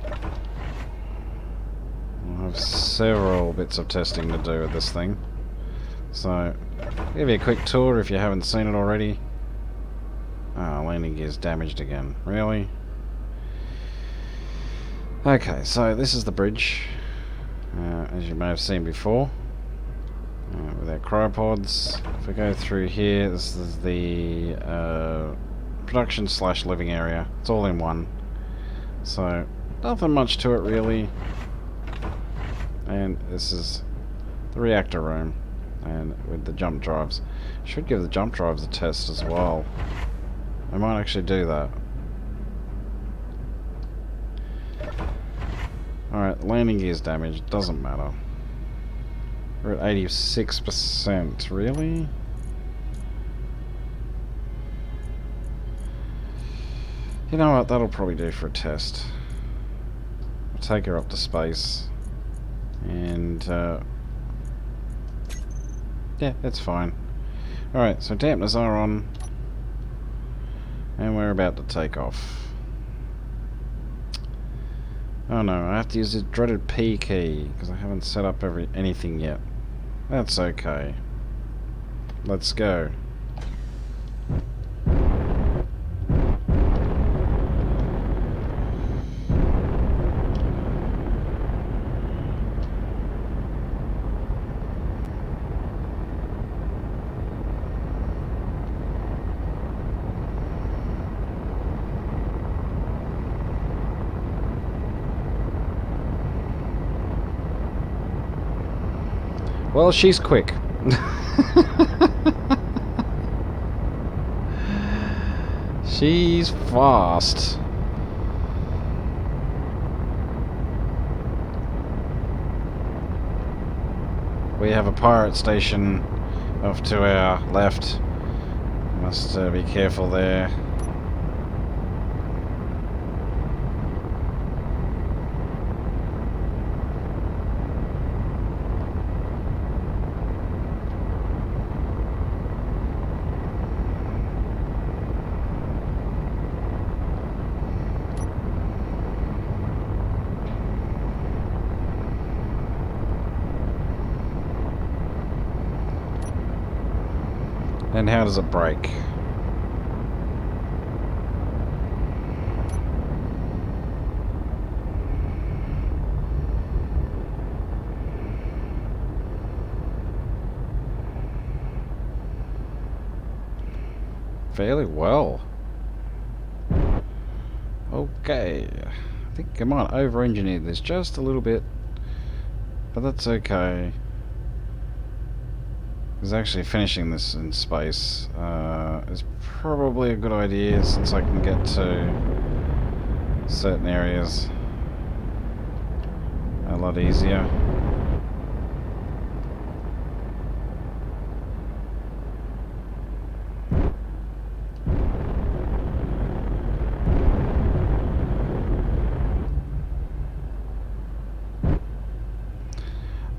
I have several bits of testing to do with this thing. So, I'll give you a quick tour if you haven't seen it already. Ah, landing gear's damaged again. Really? Okay, so this is the bridge. As you may have seen before. With our cryopods. If we go through here, this is the production / living area. It's all in one. So, nothing much to it really. And this is the reactor room. And with the jump drives. Should give the jump drives a test as well. I might actually do that. Alright, landing gear's damaged. Doesn't matter. We're at 86%. Really? You know what? That'll probably do for a test. I'll take her up to space. And, yeah, that's fine. Alright, so dampeners are on. And we're about to take off. Oh no, I have to use the dreaded P key, because I haven't set up anything yet. That's okay. Let's go. Well, she's quick. She's fast. We have a pirate station off to our left. Must be careful there. And how does it break? Fairly well. Okay. I think I might over-engineer this just a little bit. But that's okay. Because actually finishing this in space is probably a good idea, since I can get to certain areas a lot easier.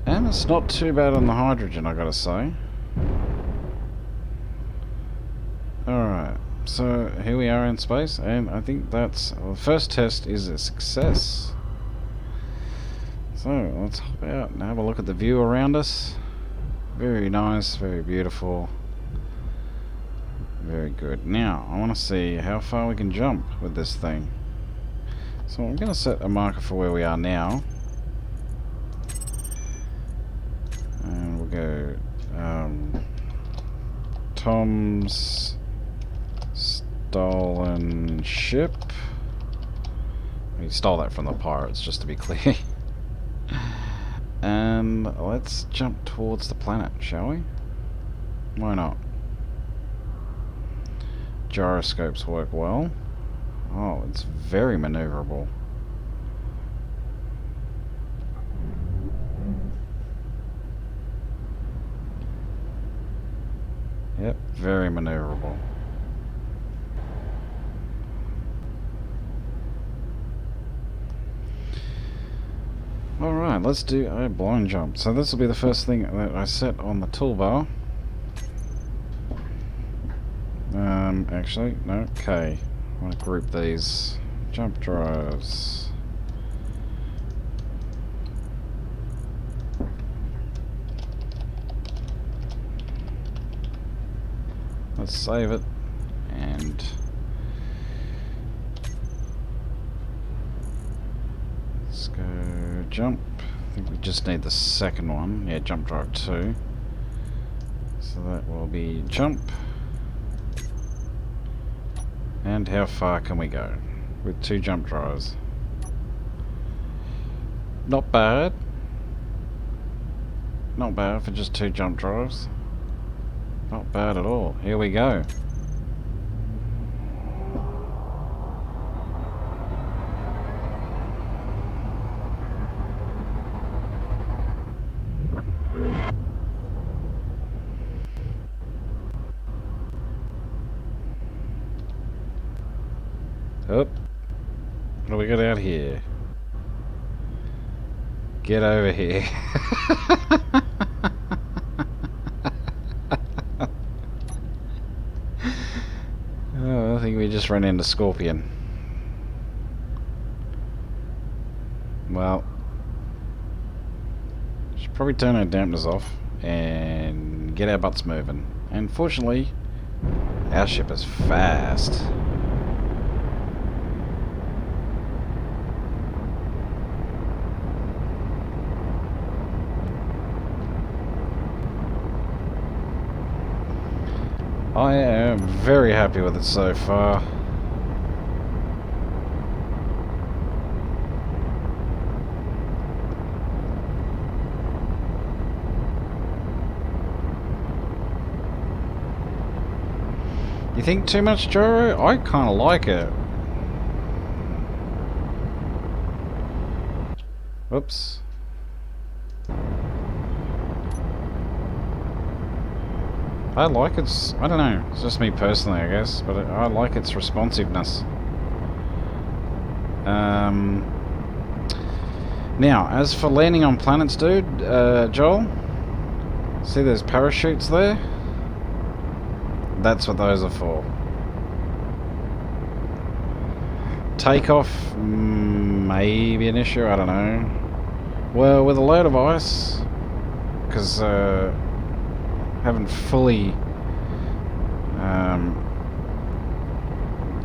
And it's not too bad on the hydrogen, I gotta say. Alright, so here we are in space, and I think that's... Well, the first test is a success. So, let's hop out and have a look at the view around us. Very nice, very beautiful. Very good. Now, I want to see how far we can jump with this thing. So I'm going to set a marker for where we are now. And we'll go... Tom's stolen ship. He stole that from the pirates, just to be clear. And let's jump towards the planet, shall we? Why not? Gyroscopes work well. Oh, it's very maneuverable. Yep, very maneuverable. Alright, let's do a blind jump. So this will be the first thing that I set on the toolbar. Actually, no, okay. I want to group these jump drives. Let's save it and let's go jump. I think we just need the second one. Yeah, jump drive 2. So that will be jump. And how far can we go with 2 jump drives? Not bad. Not bad for just 2 jump drives. Not bad at all. Here we go. Oh, what do we got out here? Get over here. Oh, I think we just ran into Scorpion. Well, should probably turn our dampeners off and get our butts moving. And fortunately, our ship is fast. I am very happy with it so far. You think too much gyro? I kind of like it. Whoops. I like its, I don't know, it's just me personally I guess, but I like its responsiveness. Now, as for landing on planets, dude, Joel, see those parachutes there? That's what those are for. Takeoff, maybe an issue, I don't know. Well, with a load of ice, because haven't fully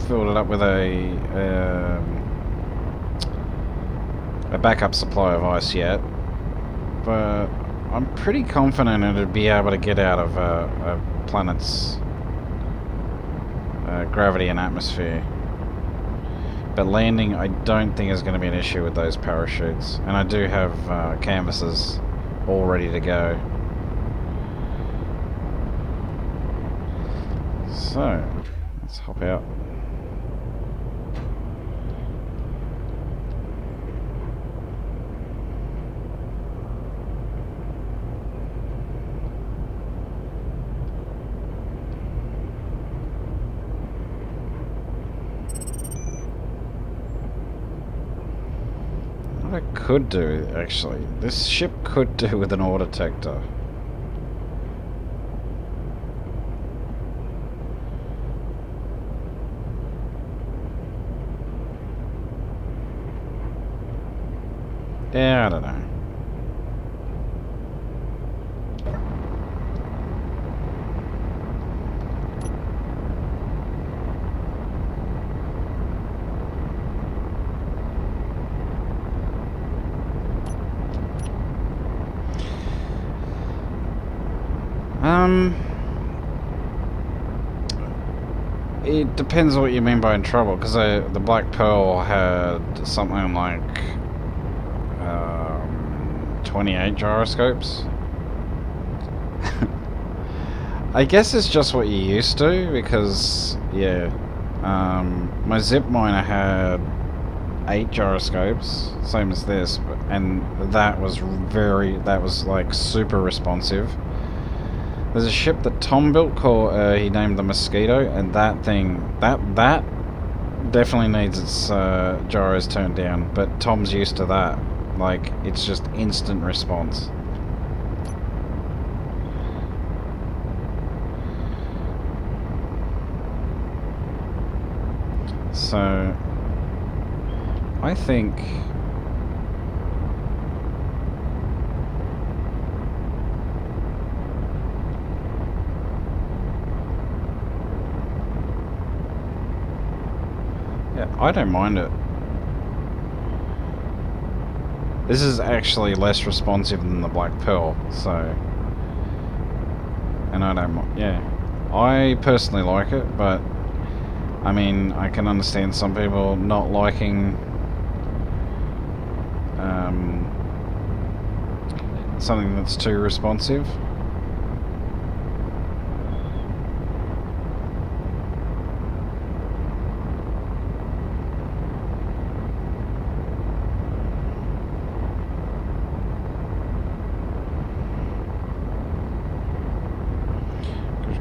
filled it up with a backup supply of ice yet, but I'm pretty confident it'd be able to get out of a planet's gravity and atmosphere. But landing, I don't think is going to be an issue with those parachutes, and I do have canvases all ready to go. So, let's hop out. What I could do, actually, this ship could do with an ore detector. Yeah, I don't know. It depends what you mean by in trouble, because the Black Pearl had something like 28 gyroscopes. I guess it's just what you're used to, because, yeah, my zip miner had 8 gyroscopes, same as this, and that was like super responsive. There's a ship that Tom built called, he named the Mosquito, and that thing, that definitely needs its gyros turned down, but Tom's used to that. Like, it's just instant response. So, I think yeah, I don't mind it. This is actually less responsive than the Black Pearl, so, and I don't, yeah, I personally like it, but I mean, I can understand some people not liking something that's too responsive.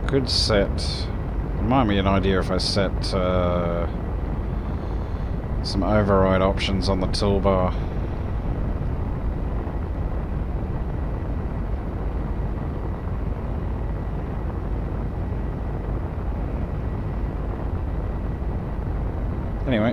Could set, it might be an idea if I set some override options on the toolbar. Anyway.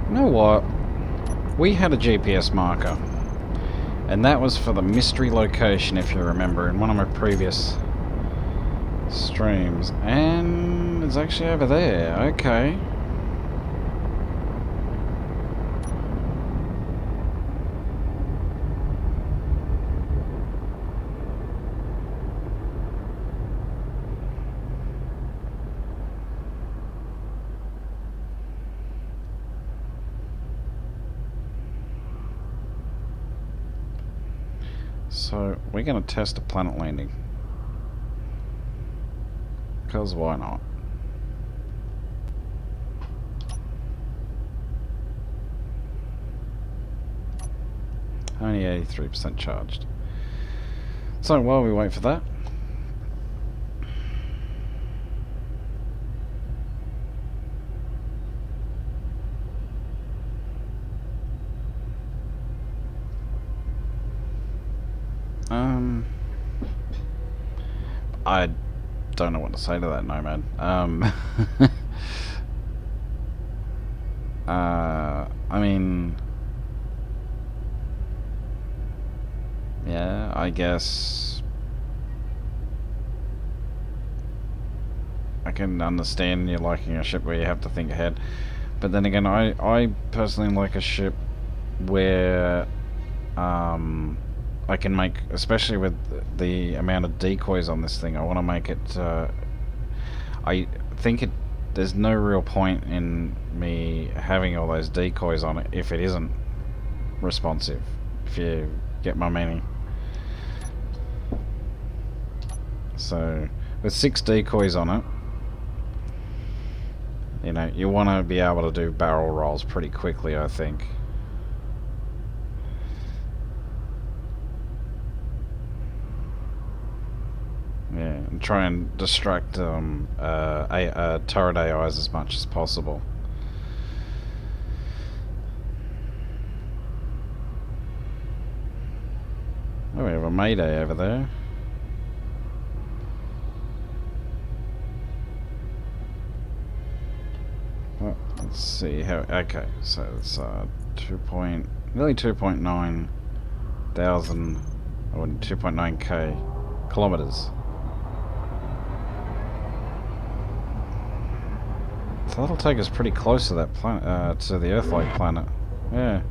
You know what? We had a GPS marker, and that was for the mystery location, if you remember, in one of my previous streams, and it's actually over there. Okay. So, we're going to test a planet landing. Because why not? Only 83% charged. So, while we wait for that, I don't know what to say to that, Nomad. I mean, yeah, I guess I can understand you liking a ship where you have to think ahead, but then again, I personally like a ship where I can make, especially with the amount of decoys on this thing, I want to make it, I think there's no real point in me having all those decoys on it if it isn't responsive, if you get my meaning. So, with 6 decoys on it, you know, you want to be able to do barrel rolls pretty quickly, I think. Yeah, and try and distract turret AIs as much as possible. Oh, we have a Mayday over there. Well, let's see how. Okay, so it's nearly 2.9 thousand, or 2.9k kilometers. So So that'll take us pretty close to that planet, to the Earth-like planet. Yeah.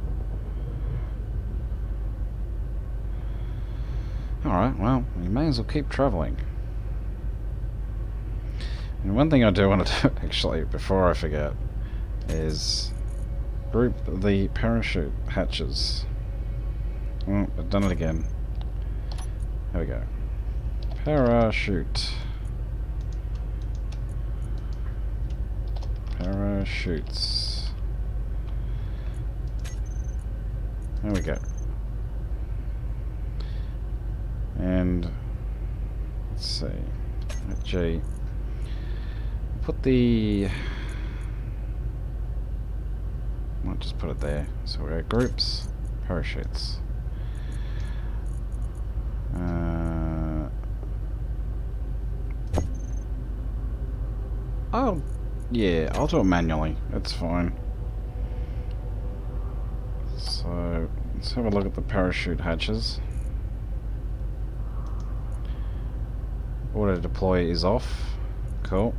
Alright, well, we may as well keep travelling. And one thing I do want to do, actually, before I forget, is group the parachute hatches. Oh, I've done it again. There we go. Parachute. Parachutes. There we go. And let's see. G. Put the. Might just put it there. So we got groups, parachutes. Oh, yeah, I'll do it manually. It's fine. So let's have a look at the parachute hatches. Auto deploy is off. Cool.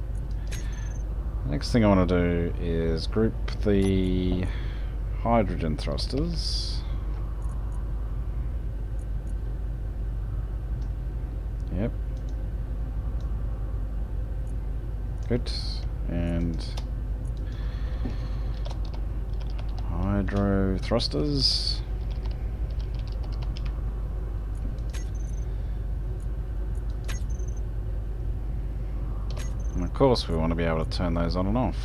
Next thing I want to do is group the hydrogen thrusters. Yep. Good. And hydro thrusters. And of course we want to be able to turn those on and off.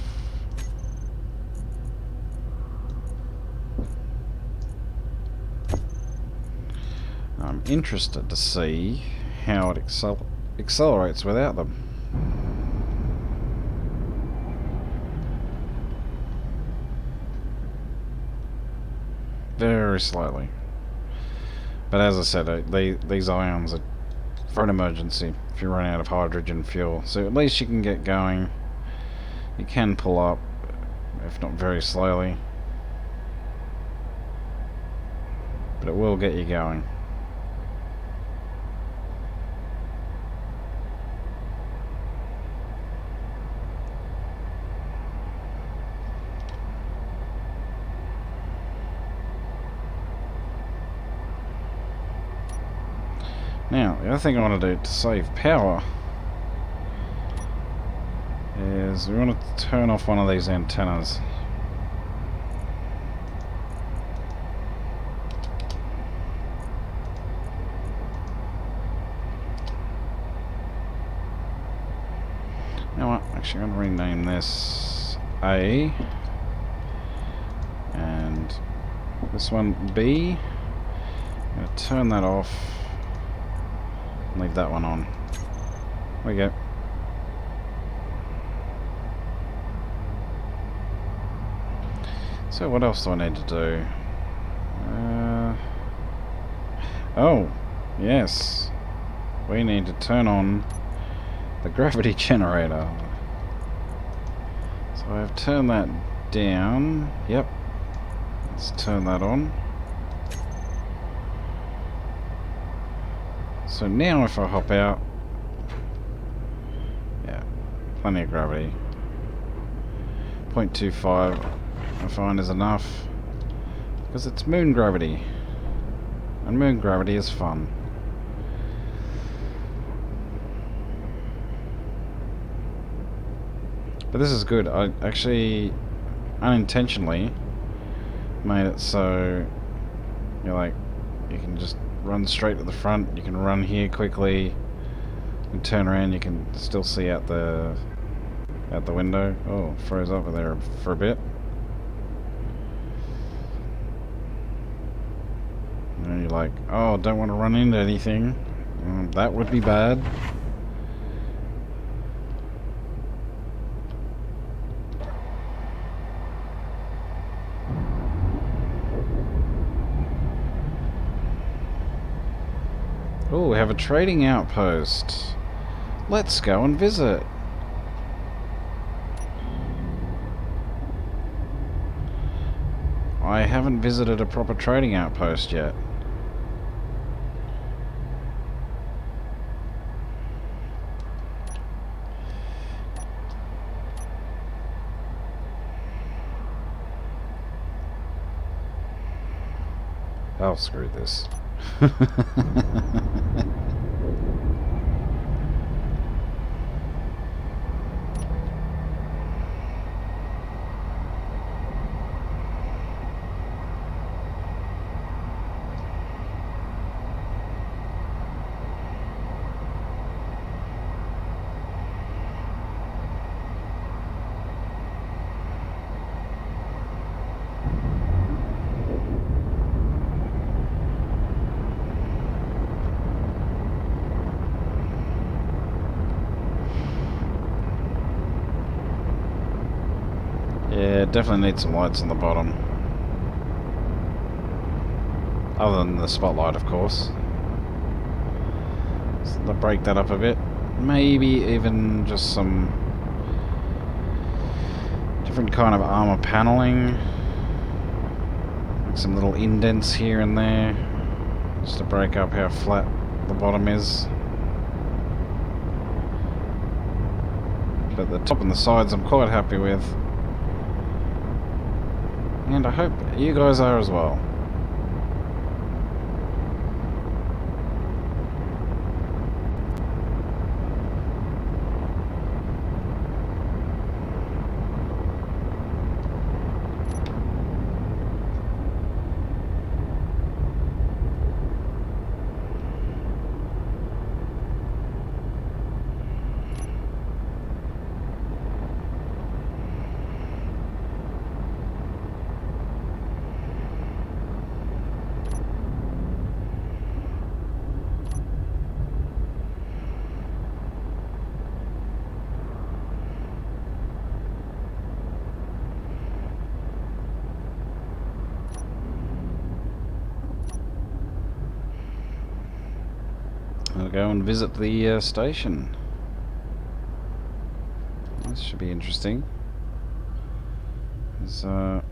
I'm interested to see how it accelerates without them. Very slowly. But as I said, these ions are for an emergency if you run out of hydrogen fuel. So at least you can get going. You can pull up, if not very slowly. But it will get you going. Now, the other thing I want to do to save power is we want to turn off one of these antennas. You know what? Actually, I'm going to rename this A, and this one B. I'm going to turn that off. Leave that one on. There we go. So what else do I need to do? Oh, yes. We need to turn on the gravity generator. So I've turned that down. Yep. Let's turn that on. So now if I hop out, yeah, plenty of gravity. 0.25 I find is enough, because it's moon gravity, and moon gravity is fun. But this is good. I actually unintentionally made it so you're like, you can just run straight to the front, you can run here quickly, and turn around, you can still see out the window. Oh, froze over there for a bit. And you're like, oh, don't want to run into anything. That would be bad. Oh, we have a trading outpost. Let's go and visit. I haven't visited a proper trading outpost yet. Oh, screw this. Yeah, definitely need some lights on the bottom. Other than the spotlight, of course. So they'll break that up a bit. Maybe even just some different kind of armor paneling. Like some little indents here and there. Just to break up how flat the bottom is. But the top and the sides I'm quite happy with. And I hope you guys are as well. I'll go and visit the station. This should be interesting. It's an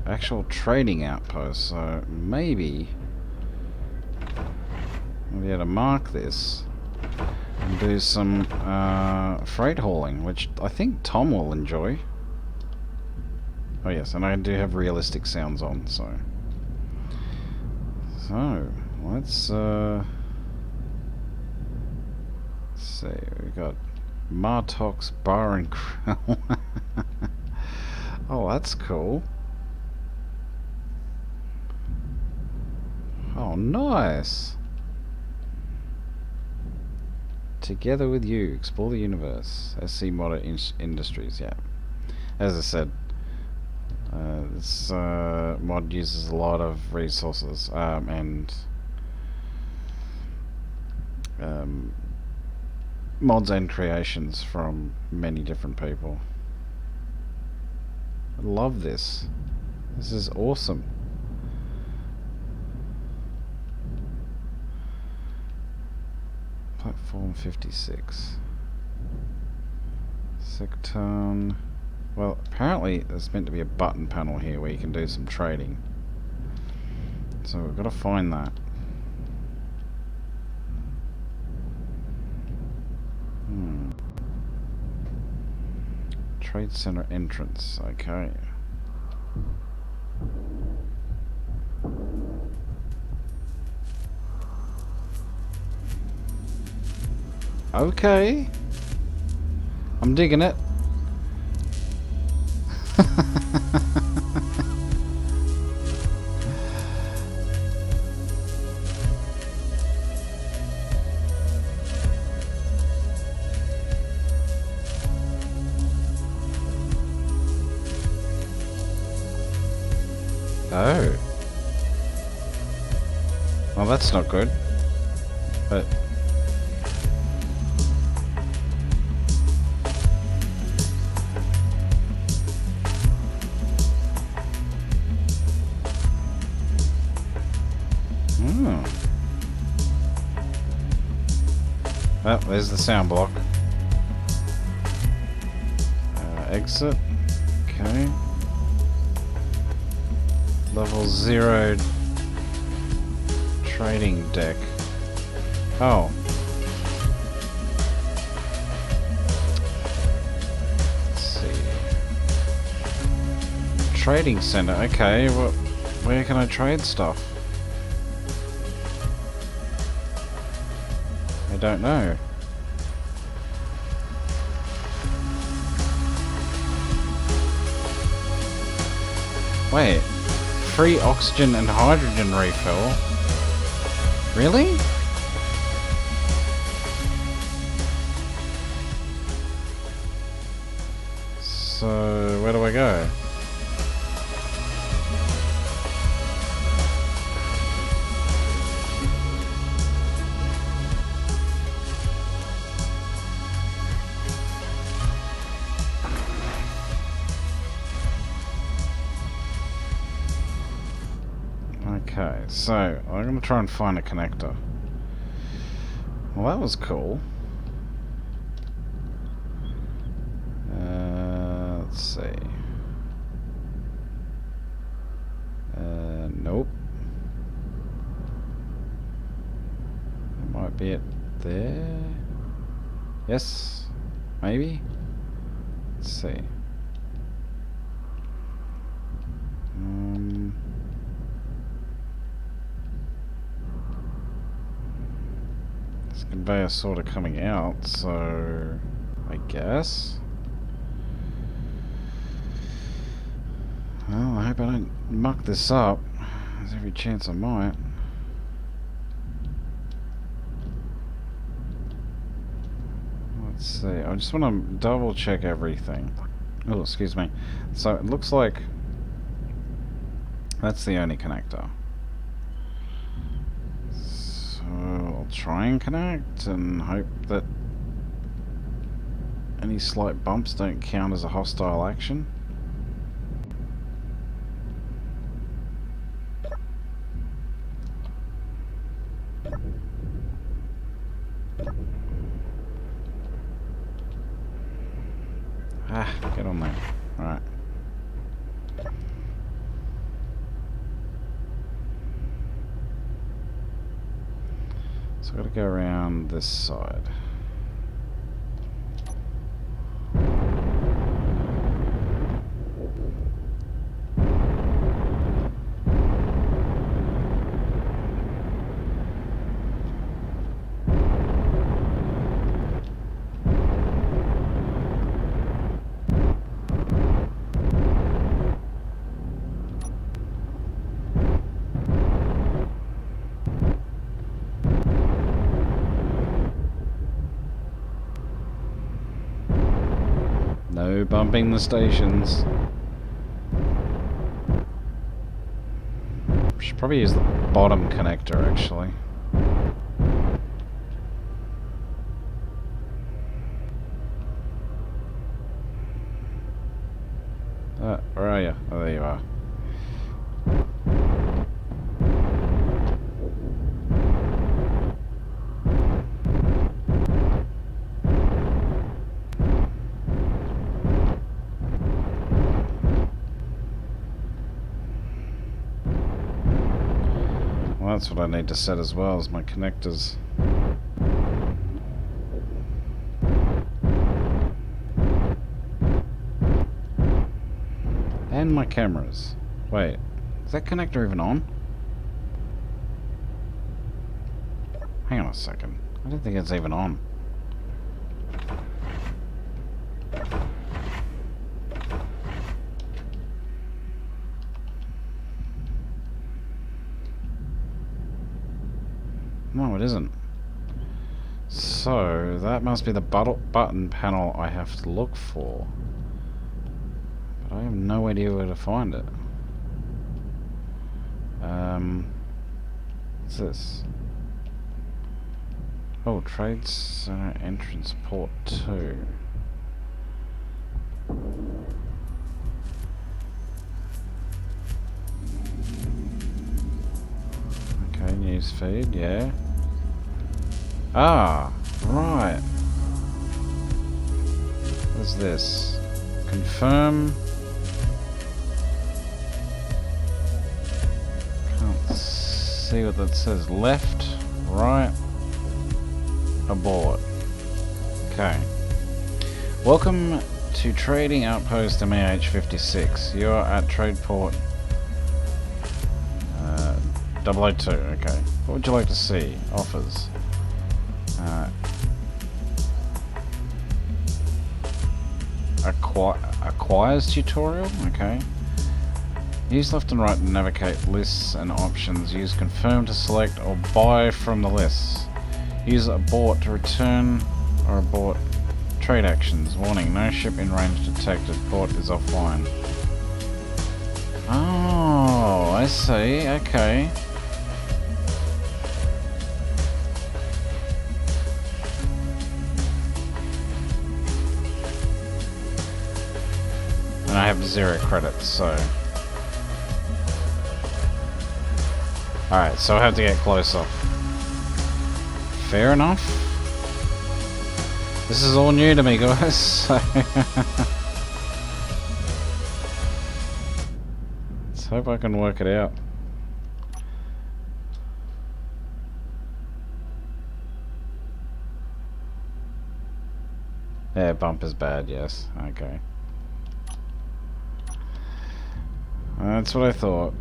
actual trading outpost, so maybe we'll be able to mark this and do some freight hauling, which I think Tom will enjoy. Oh yes, and I do have realistic sounds on, so let's see. We've got Martok's Bar and Grill. Oh, that's cool. Oh, nice. Together with you, explore the universe. SC Modern Industries, yeah. As I said, this mod uses a lot of resources and mods and creations from many different people. I love this. This is awesome. Platform 56. Sectone. Well, apparently there's meant to be a button panel here where you can do some trading. So we've got to find that. Trade center entrance. Okay. Okay. I'm digging it. Oh. Well, that's not good. But oh, there's the sound block. Exit. Okay. Level 0 trading deck. Oh. Let's see. Trading center. Okay, well, Where can I trade stuff? I don't know. Wait. Free oxygen and hydrogen refill? Really? So, where do I go? Okay, so I'm going to try and find a connector. Well, that was cool. Let's see. Nope. It might be it there. Yes, maybe. Let's see. This conveyor sort of coming out, so I guess. Well, I hope I don't muck this up. There's every chance I might. Let's see. I just want to double check everything. Oh, excuse me. So it looks like that's the only connector. So I'll try and connect and hope that any slight bumps don't count as a hostile action. Ah, get on there. Alright. So I've got to go around this side. No bumping the stations. Should probably use the bottom connector actually. Where are you? Oh, there you are. Well, that's what I need to set as well as my connectors. And my cameras. Wait, is that connector even on? Hang on a second. I don't think it's even on. No, it isn't. So, that must be the button panel I have to look for. But I have no idea where to find it. What's this? Oh, Trade Center Entrance Port 2. Okay, newsfeed, yeah. Ah, right. What's this? Confirm. Can't see what that says. Left, right, abort. Okay. Welcome to Trading Outpost MAH-56. You're at Tradeport 002, okay. What would you like to see? Offers. Acquires tutorial? Okay. Use left and right to navigate lists and options. Use confirm to select or buy from the lists. Use abort to return or abort trade actions. Warning, no ship in range detected. Port is offline. Oh, I see. Okay. And I have 0 credits, so... Alright, so I have to get closer. Fair enough. This is all new to me, guys, so... Let's hope I can work it out. Yeah, bump is bad, yes. Okay. That's what I thought.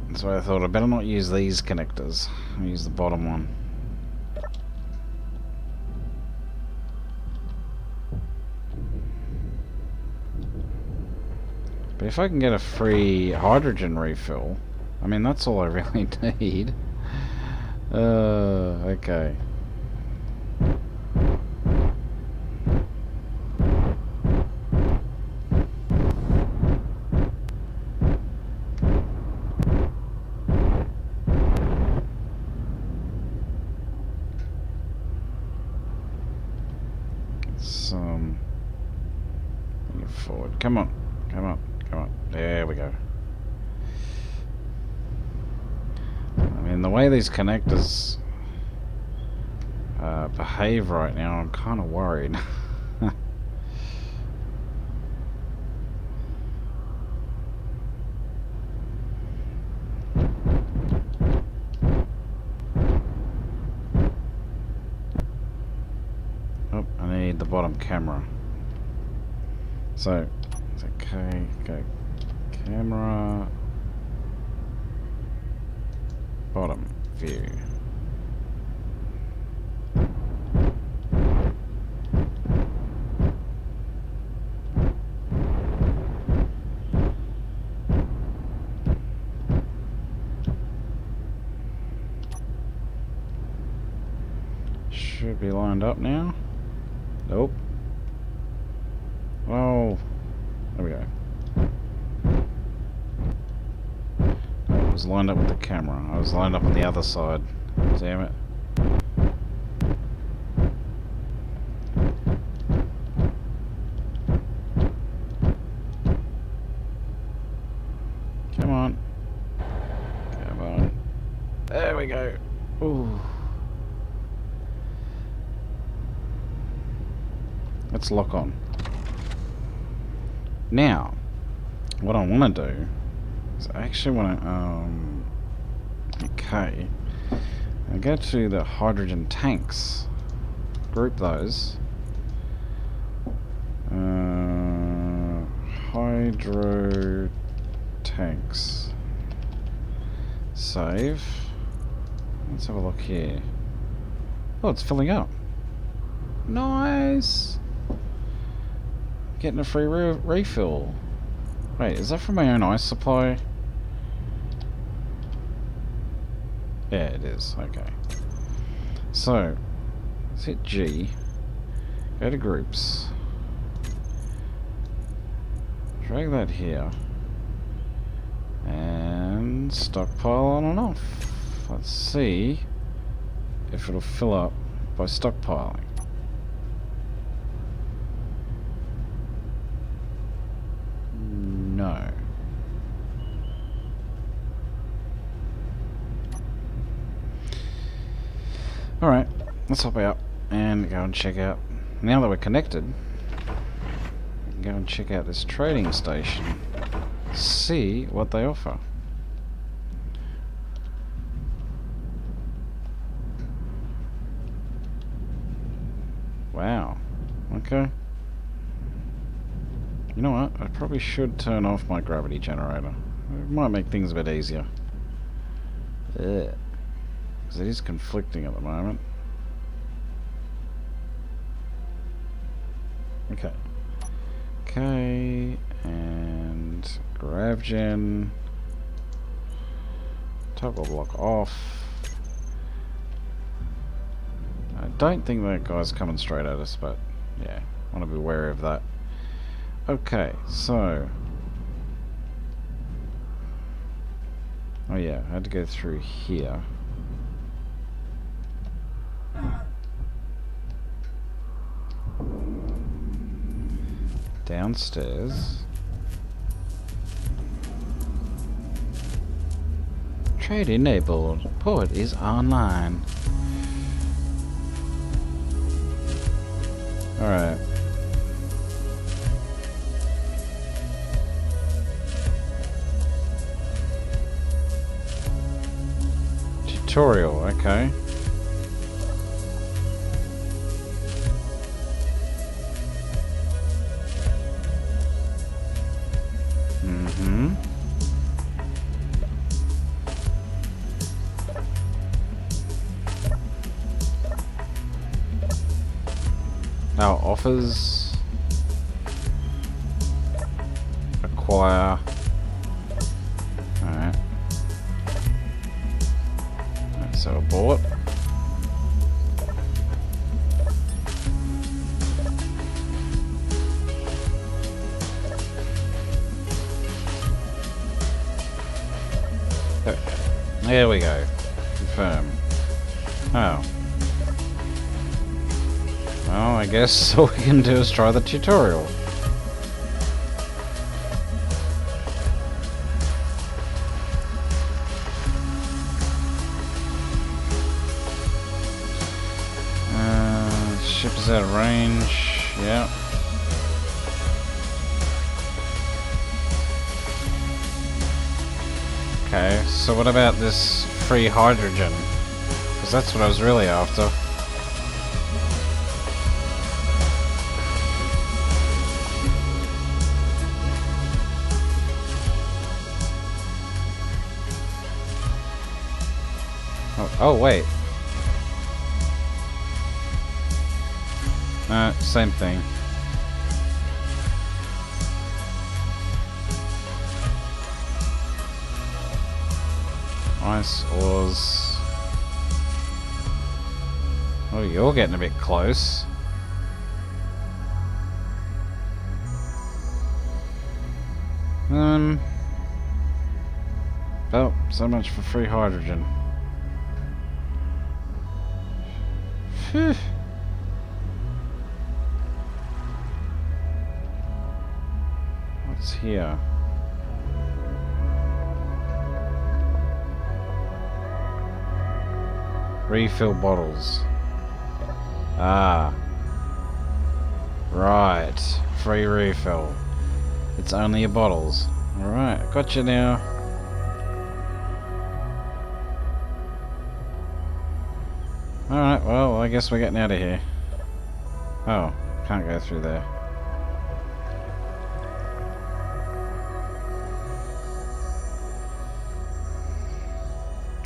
That's what I thought. I better not use these connectors. I'll use the bottom one. But if I can get a free hydrogen refill, I mean, that's all I really need. Okay. Bring it forward. Come on. Come on. Come on. There we go. I mean, the way these connectors behave right now, I'm kind of worried. Oh, I need the bottom camera. So, it's okay. Go camera. Bottom view. Should be lined up now. Nope. Oh, there we go. No, it was lined up with the camera. I was lined up on the other side. Damn it. Come on. Come on. There we go. Ooh. Let's lock on. Now, what I want to do is I actually want to, okay, I go to the hydrogen tanks, group those, hydro tanks, save, let's have a look here. Oh, it's filling up. Nice! Getting a free refill. Wait, is that from my own ice supply? Yeah, it is. Okay. So, let's hit G. Go to groups. Drag that here. And stockpile on and off. Let's see if it'll fill up by stockpiling. No. Alright, let's hop out and go and check out. Now that we're connected, we can go and check out this trading station. See what they offer. Wow. Okay. You know what? I probably should turn off my gravity generator. It might make things a bit easier. Ugh. Because it is conflicting at the moment. Okay. Okay, and GravGen. Toggle block off. I don't think that guy's coming straight at us, but yeah, want to be wary of that. Okay, so. Oh yeah, I had to go through here. Downstairs. Trade enabled. Port is online. Alright. Tutorial, okay. Mm-hmm. Now offers. Acquire. Alright. So abort. There we go. Confirm. Oh. Well, I guess all we can do is try the tutorial. Ship is out of range. Yeah. Okay, so what about this free hydrogen? Because that's what I was really after. Oh wait. Same thing. Ice ores. Oh, you're getting a bit close. Oh, so much for free hydrogen. Phew. What's here? Refill bottles. Ah. Right. Free refill. It's only your bottles. Alright, gotcha now. Alright, well, I guess we're getting out of here. Oh, can't go through there.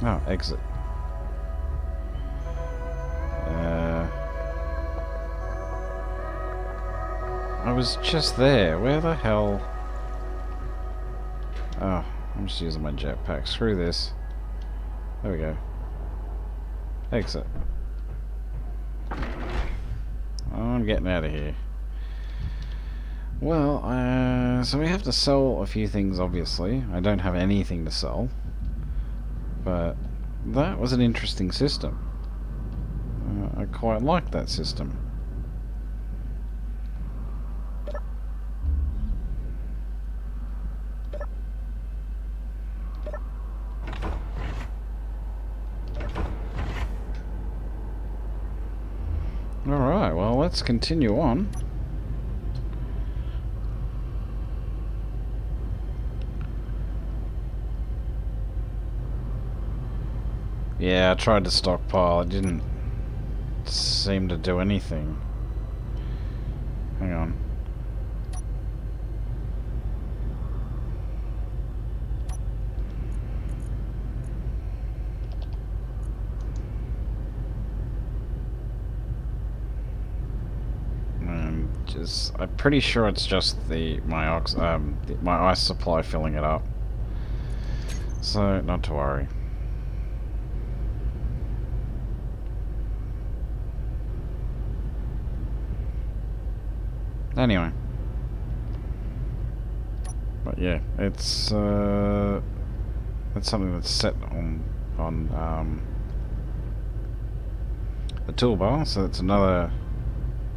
Oh, exit. I was just there. Where the hell? Oh, I'm just using my jetpack. Screw this. There we go. Exit. I'm getting out of here. Well, so we have to sell a few things, obviously. I don't have anything to sell. But that was an interesting system. I quite liked that system. Alright, well, let's continue on. Yeah, I tried to stockpile. It didn't seem to do anything. Hang on. I'm pretty sure it's just my ice supply filling it up. So not to worry. Anyway, but yeah, it's something that's set on the toolbar, so it's another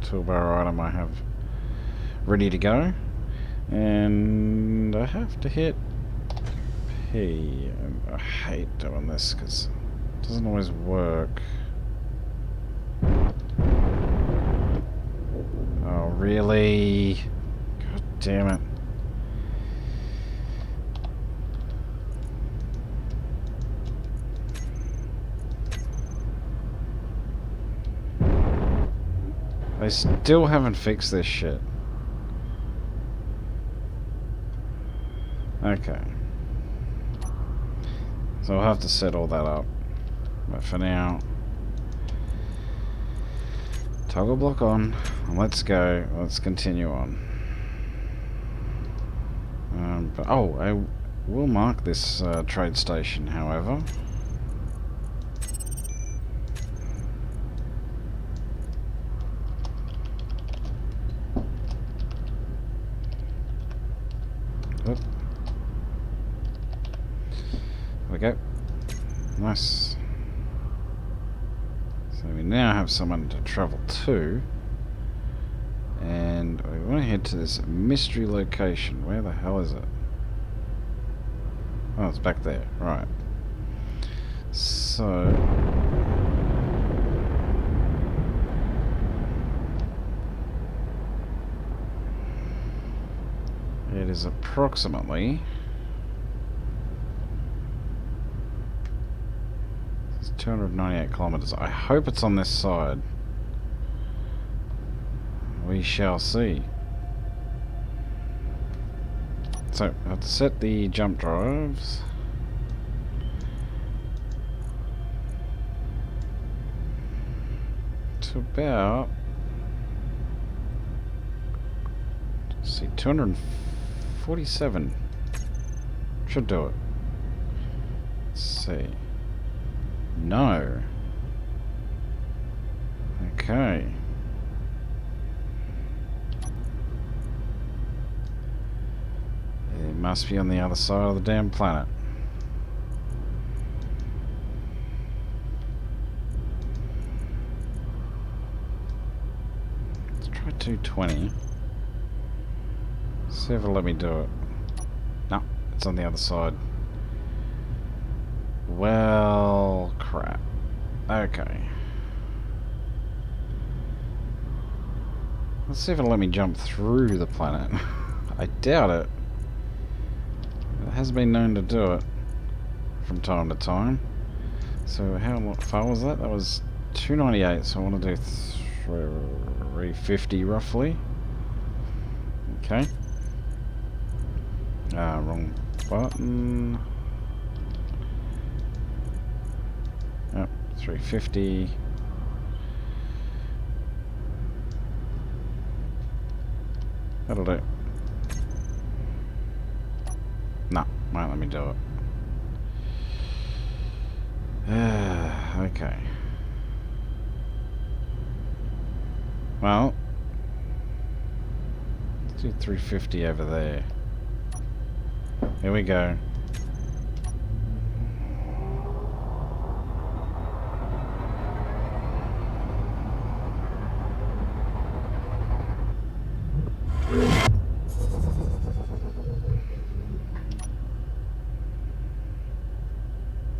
toolbar item I have ready to go, and I have to hit P. And I hate doing this because it doesn't always work. Oh, really? God damn it. They still haven't fixed this shit. Okay. So I'll have to set all that up. But for now, toggle block on. Let's go. Let's continue on. I will mark this trade station, however. Oop. There we go. Nice. So we now have someone to travel to. And we want to head to this mystery location. Where the hell is it? Oh, it's back there. Right. So... it is approximately... it's 298 kilometers. I hope it's on this side. We shall see. So, I have to set the jump drives. To about... let's see, 247. Should do it. Let's see. No. Okay. It must be on the other side of the damn planet. Let's try 220. See if it'll let me do it. No, it's on the other side. Well, crap. Okay. Let's see if it'll let me jump through the planet. I doubt it. It has been known to do it from time to time. So how far was that? That was 298, so I want to do 350 roughly. Okay. Wrong button. Yep, 350. That'll do. No, won't let me do it. Okay. Well, let's do 350 over there. Here we go.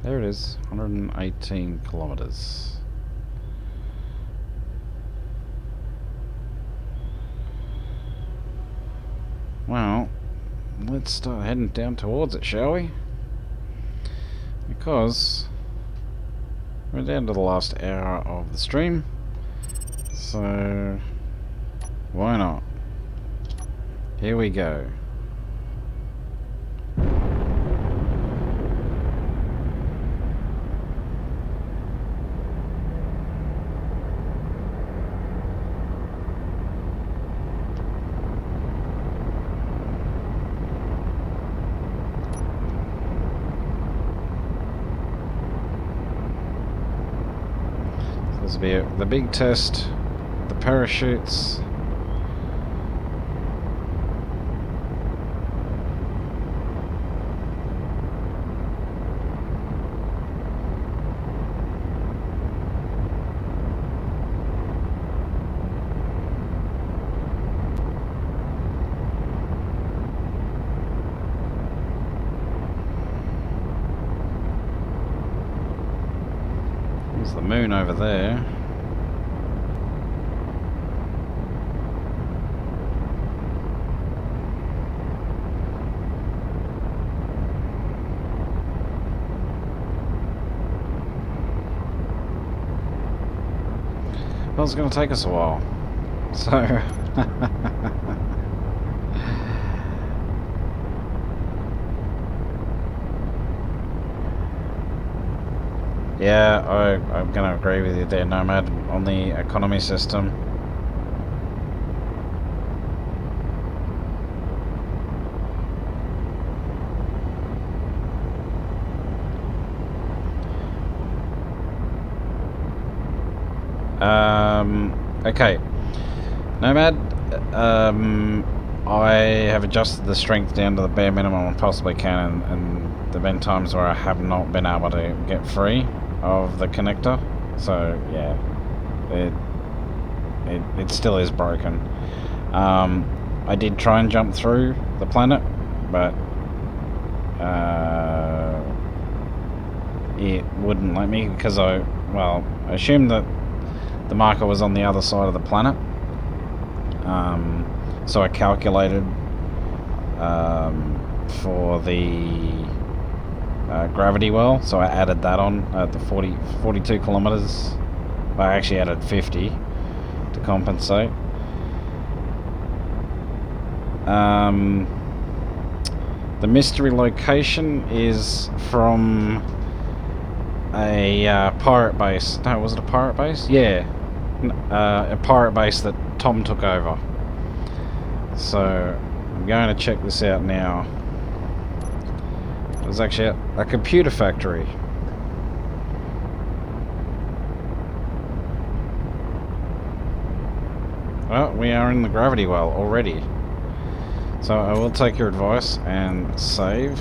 There it is, 118 kilometers. Well, let's start heading down towards it, shall we? Because we're down to the last hour of the stream, so why not? Here we go. This will be the big test. The parachutes. There's the moon over there. Well, it's going to take us a while. So... yeah, I'm going to agree with you there, Nomad, on the economy system. Okay. Nomad, I have adjusted the strength down to the bare minimum I possibly can, and there have been times where I have not been able to get free of the connector. So, yeah, it still is broken. I did try and jump through the planet, but it wouldn't let me because I assumed that the marker was on the other side of the planet. So I calculated for the gravity well, so I added that on at the 42 kilometers. I actually added 50 to compensate. The mystery location is from a pirate base. No, was it a pirate base? Yeah, a pirate base that Tom took over. So I'm going to check this out now. There's actually a computer factory. Well, we are in the gravity well already. So I will take your advice and save.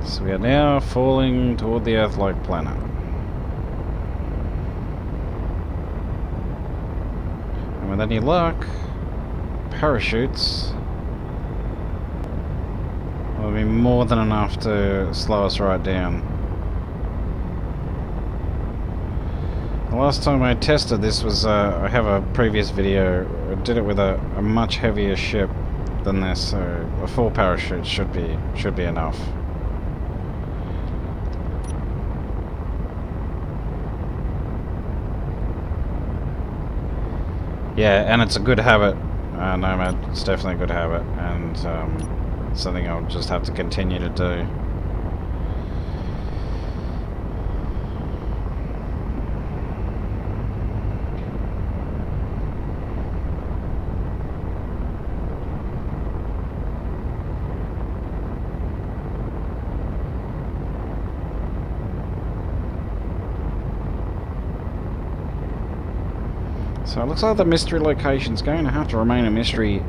So we are now falling toward the Earth-like planet. And with any luck, parachutes will be more than enough to slow us right down. The last time I tested this was, I have a previous video, I did it with a much heavier ship than this, so a full parachute should be enough. Yeah, and it's a good habit, Nomad. It's definitely a good habit, and something I'll just have to continue to do. So it looks like the mystery location's going to have to remain a mystery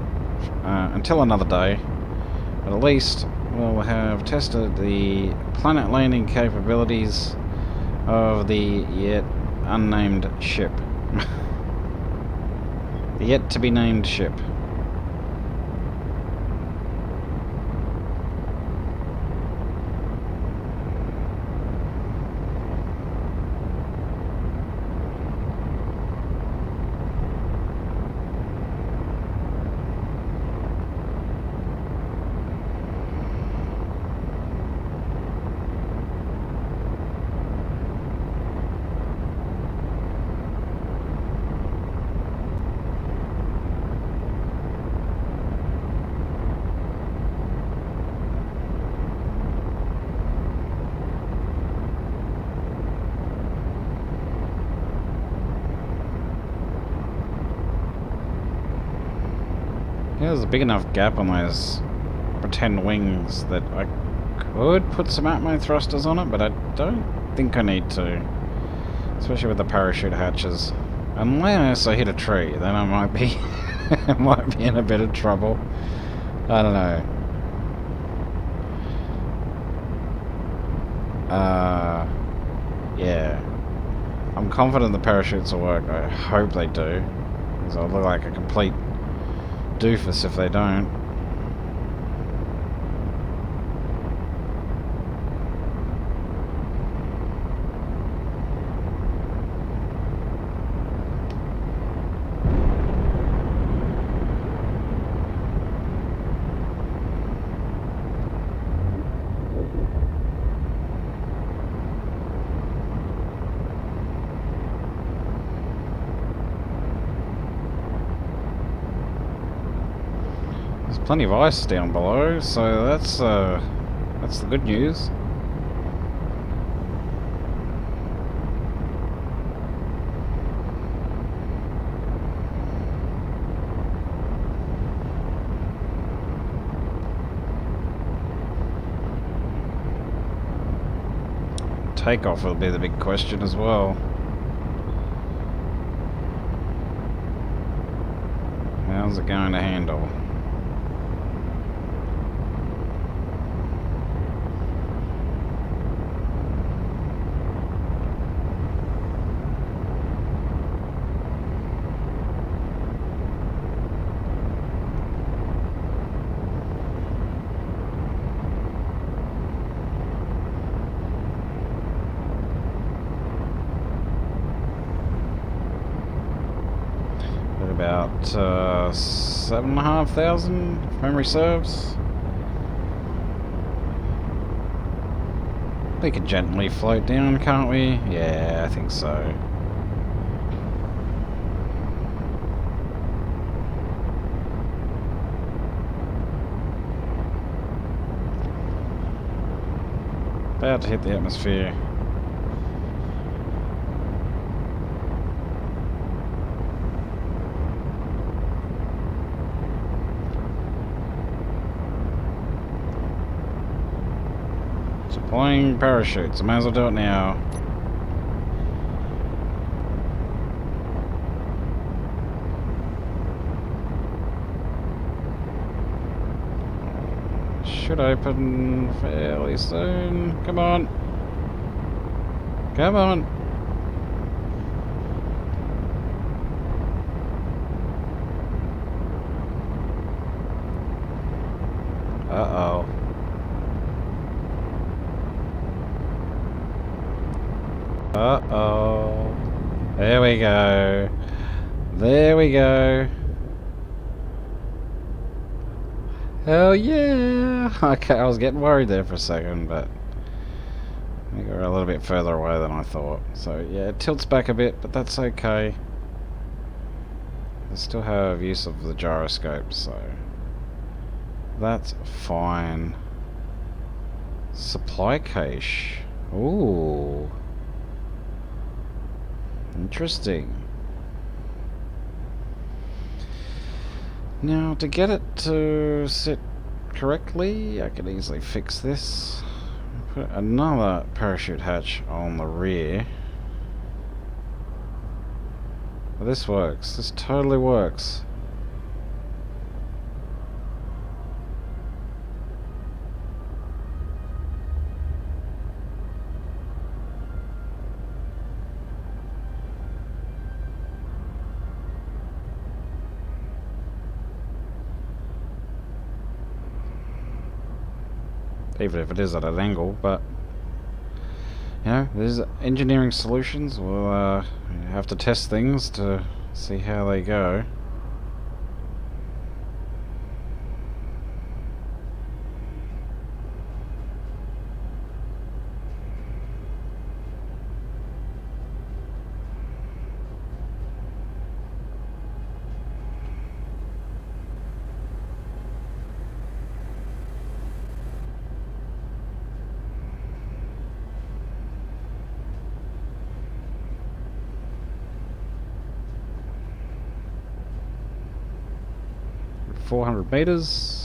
until another day. But at least we'll have tested the planet landing capabilities of the yet unnamed ship. The yet to be named ship. there's a big enough gap on those pretend wings that I could put some atmo thrusters on it, but I don't think I need to. Especially with the parachute hatches. Unless I hit a tree, then I might be might be in a bit of trouble. I don't know. Yeah. I'm confident the parachutes will work. I hope they do. Because I'll look like a complete doofus if they don't. There's plenty of ice down below, so that's the good news. Takeoff will be the big question as well. How's it going to handle? About 7,500, if memory serves. We can gently float down, can't we? Yeah, I think so. About to hit the atmosphere. Deploying parachutes. I might as well do it now. Should open fairly soon. Come on. Come on. Uh-oh. Uh-oh. There we go. There we go. Hell yeah! Okay, I was getting worried there for a second, but I think we're a little bit further away than I thought. So yeah, it tilts back a bit, but that's okay. I still have use of the gyroscope, so that's fine. Supply cache. Ooh. Interesting. Now, to get it to sit correctly, I can easily fix this. Put another parachute hatch on the rear. Well, this works. This totally works. Even if it is at an angle, but you know, there's engineering solutions. We'll have to test things to see how they go. 400 meters.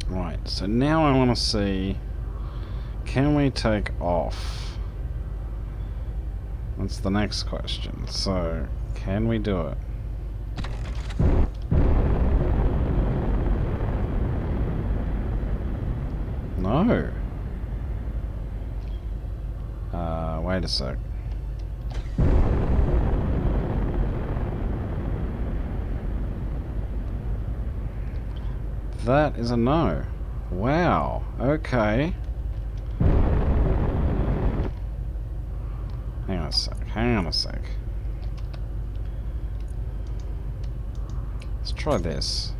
Right, so now I want to see, can we take off? That's the next question. So, can we do it? No. Wait a sec. That is a no. Wow. Okay. Hang on a sec. Hang on a sec. Let's try this.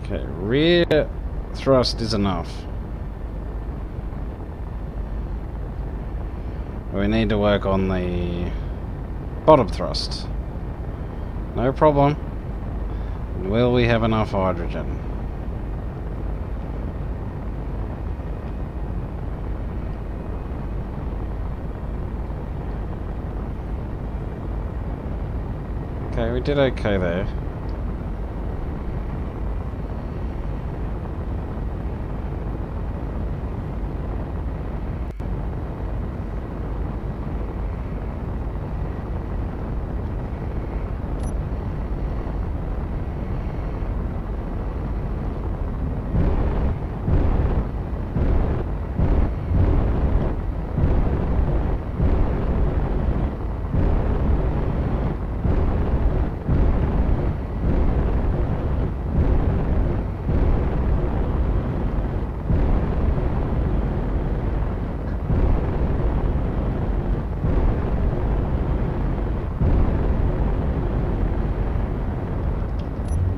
Okay, rear thrust is enough. We need to work on the bottom thrust. No problem. Will we have enough hydrogen? Okay, we did okay there.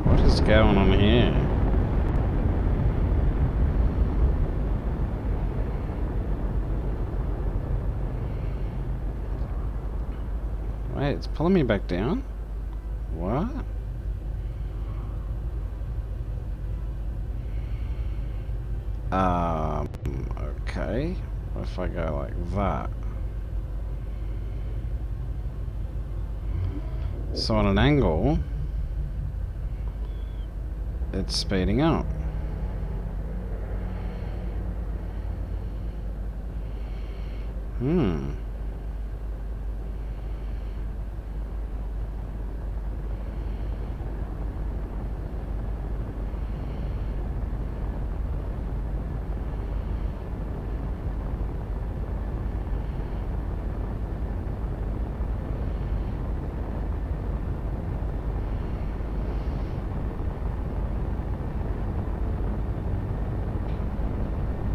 What's going on here? Wait, it's pulling me back down? What? Okay. What if I go like that? So on an angle, it's speeding up.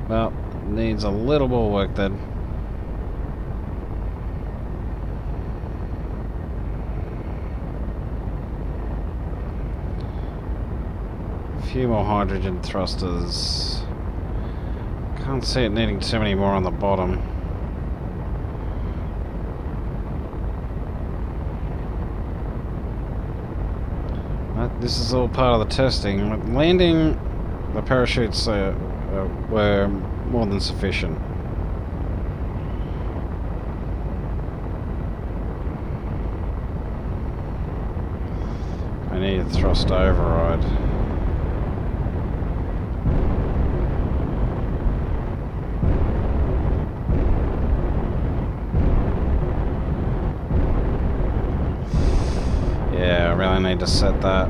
Well, needs a little more work then. A few more hydrogen thrusters. Can't see it needing too many more on the bottom. But this is all part of the testing. With landing, the parachutes were more than sufficient. I need a thrust override. I need to set that.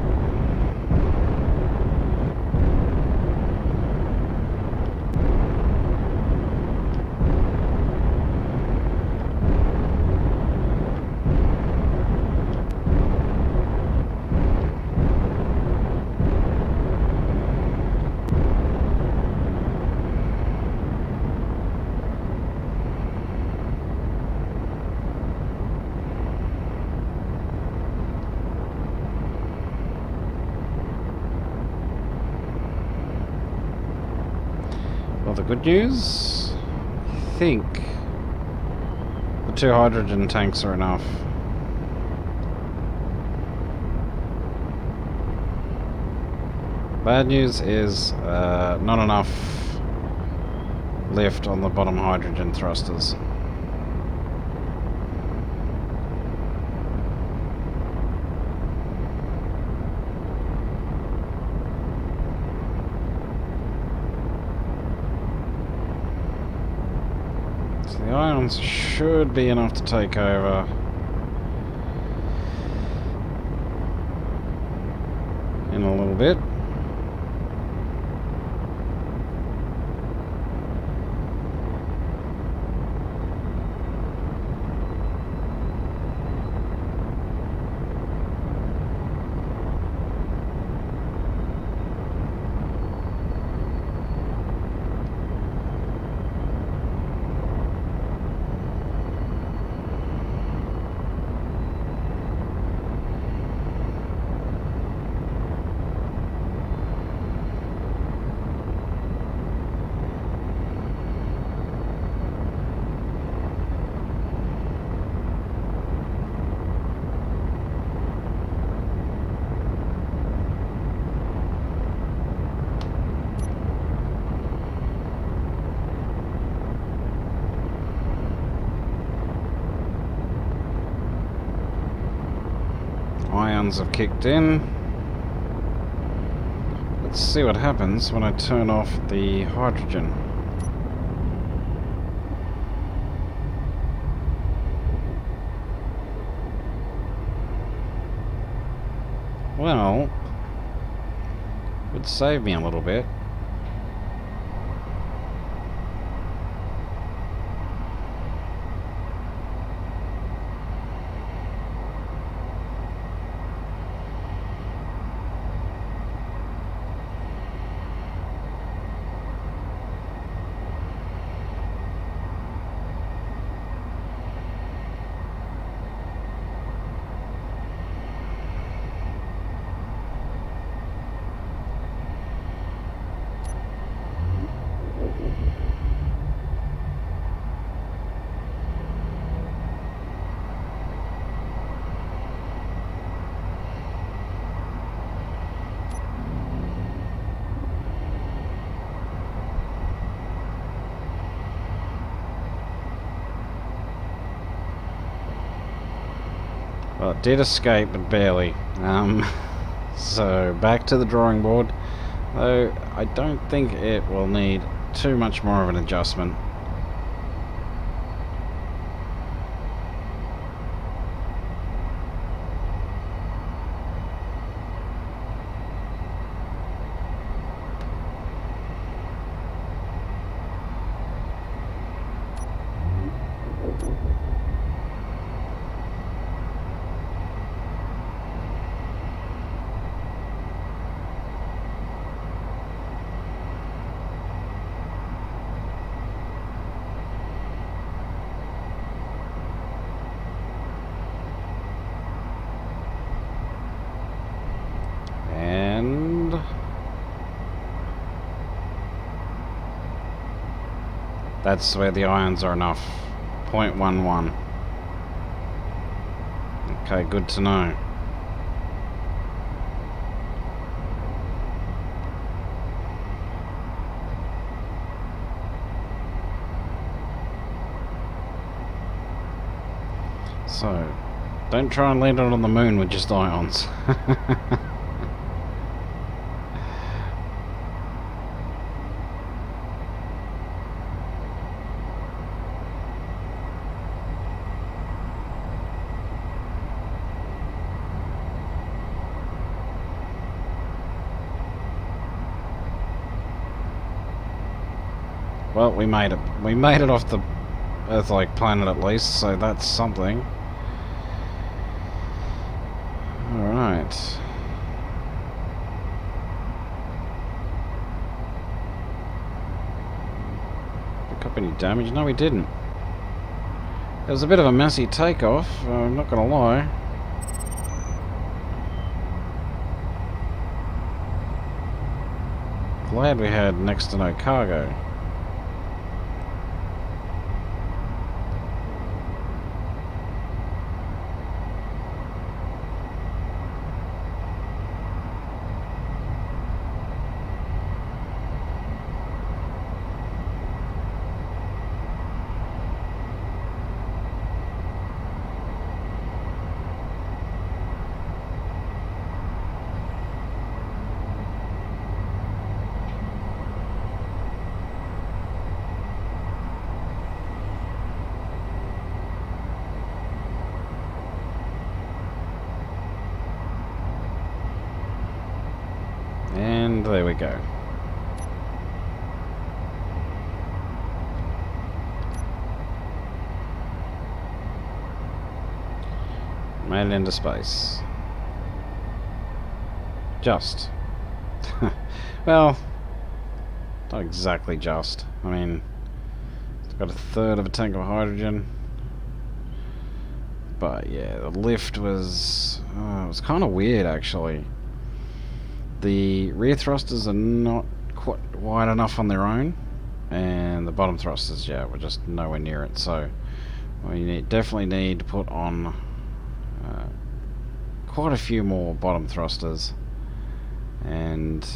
Well, the good news, I think the 2 hydrogen tanks are enough. Bad news is not enough lift on the bottom hydrogen thrusters. The ions should be enough to take over. In a little bit. Ions have kicked in. Let's see what happens when I turn off the hydrogen. Well, it would save me a little bit. Well, it did escape, but barely. So back to the drawing board. Though I don't think it will need too much more of an adjustment. That's where the ions are enough. 0.11. Okay, good to know. So, don't try and land it on the moon with just ions. Well, we made it. We made it off the Earth-like planet at least, so that's something. Alright. Pick up any damage? No, we didn't. It was a bit of a messy takeoff, I'm not gonna lie. Glad we had next to no cargo. And there we go. Made it into space. Just. Well, not exactly just. I mean, it's got a third of a tank of hydrogen. But yeah, the lift was... it was kind of weird, actually. The rear thrusters are not quite wide enough on their own, and the bottom thrusters, yeah, were just nowhere near it. So we definitely need to put on quite a few more bottom thrusters and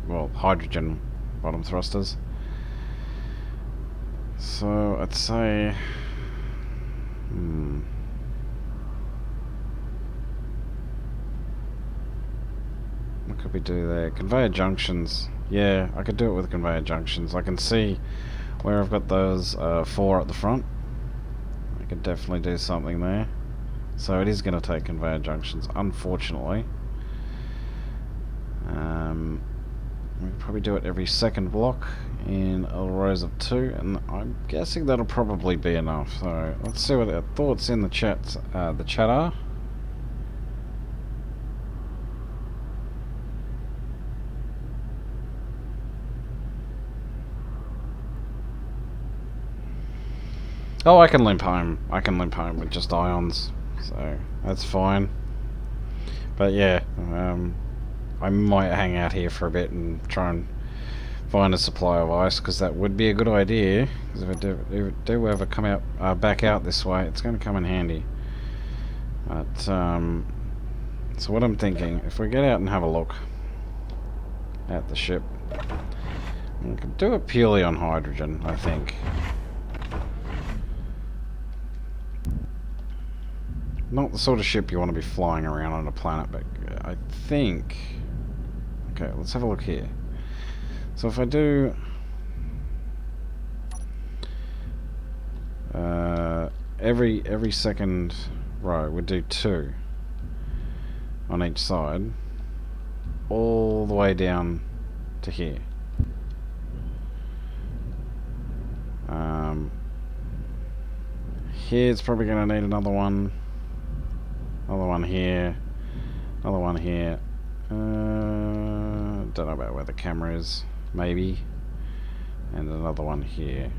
well, hydrogen bottom thrusters. So I'd say what could we do there? Conveyor junctions. Yeah, I could do it with conveyor junctions. I can see where I've got those 4 at the front. I could definitely do something there. So it is going to take conveyor junctions, unfortunately. We can probably do it every second block in rows of 2, and I'm guessing that'll probably be enough. So let's see what our thoughts in the chat are. Oh, I can limp home. I can limp home with just ions, so that's fine. But yeah, I might hang out here for a bit and try and find a supply of ice, because that would be a good idea. Because if I do ever come out back out this way, it's going to come in handy. But so what I'm thinking, if we get out and have a look at the ship, we can do it purely on hydrogen, I think. Not the sort of ship you want to be flying around on a planet, but I think... Okay, let's have a look here. So if I do... every second row, we'd do 2 on each side, all the way down to here. Here it's probably going to need another one. Another one here. Another one here. Don't know about where the camera is. Maybe. And another one here.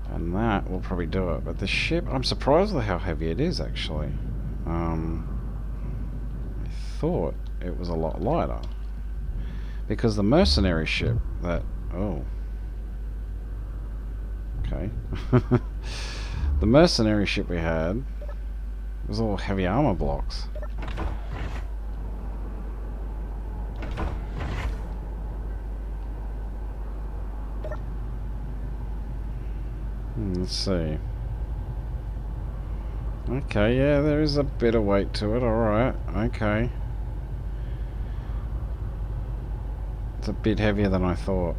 And that will probably do it. But the ship, I'm surprised with how heavy it is, actually. I thought it was a lot lighter. Because the mercenary ship that... Oh. Okay. The mercenary ship we had was all heavy armor blocks. Let's see. Okay, yeah, there is a bit of weight to it, alright, okay. It's a bit heavier than I thought.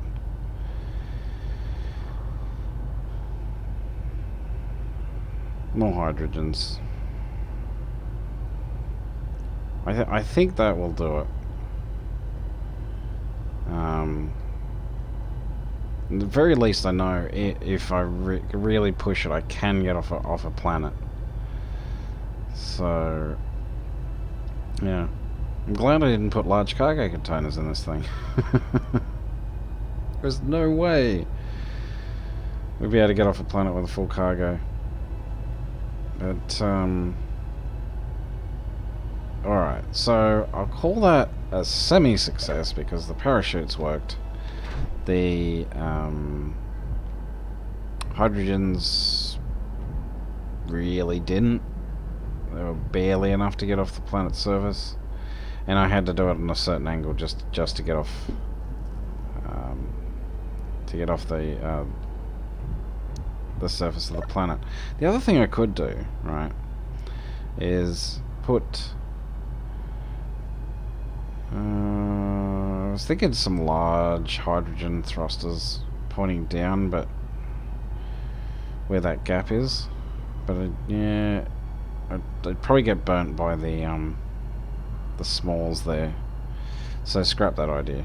More hydrogens. I think that will do it. At the very least, I know if I really push it, I can get off a planet. So, yeah. I'm glad I didn't put large cargo containers in this thing. There's no way we'd be able to get off a planet with a full cargo. But, alright, so I'll call that a semi-success because the parachutes worked. The, hydrogens really didn't. They were barely enough to get off the planet's surface. And I had to do it on a certain angle just to get off the surface of the planet. The other thing I could do, right, is put I was thinking some large hydrogen thrusters pointing down, but where that gap is. But yeah, I'd probably get burnt by the smalls there. So scrap that idea.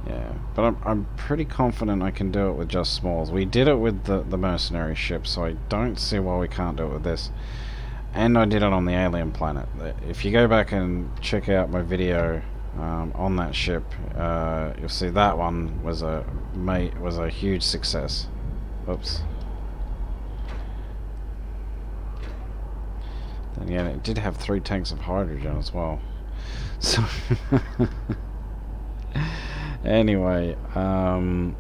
Yeah, but I'm pretty confident I can do it with just smalls. We did it with the mercenary ship, so I don't see why we can't do it with this. And I did it on the alien planet. If you go back and check out my video on that ship, you'll see that one was a huge success. Oops. And yeah, it did have 3 tanks of hydrogen as well. So anyway, okay,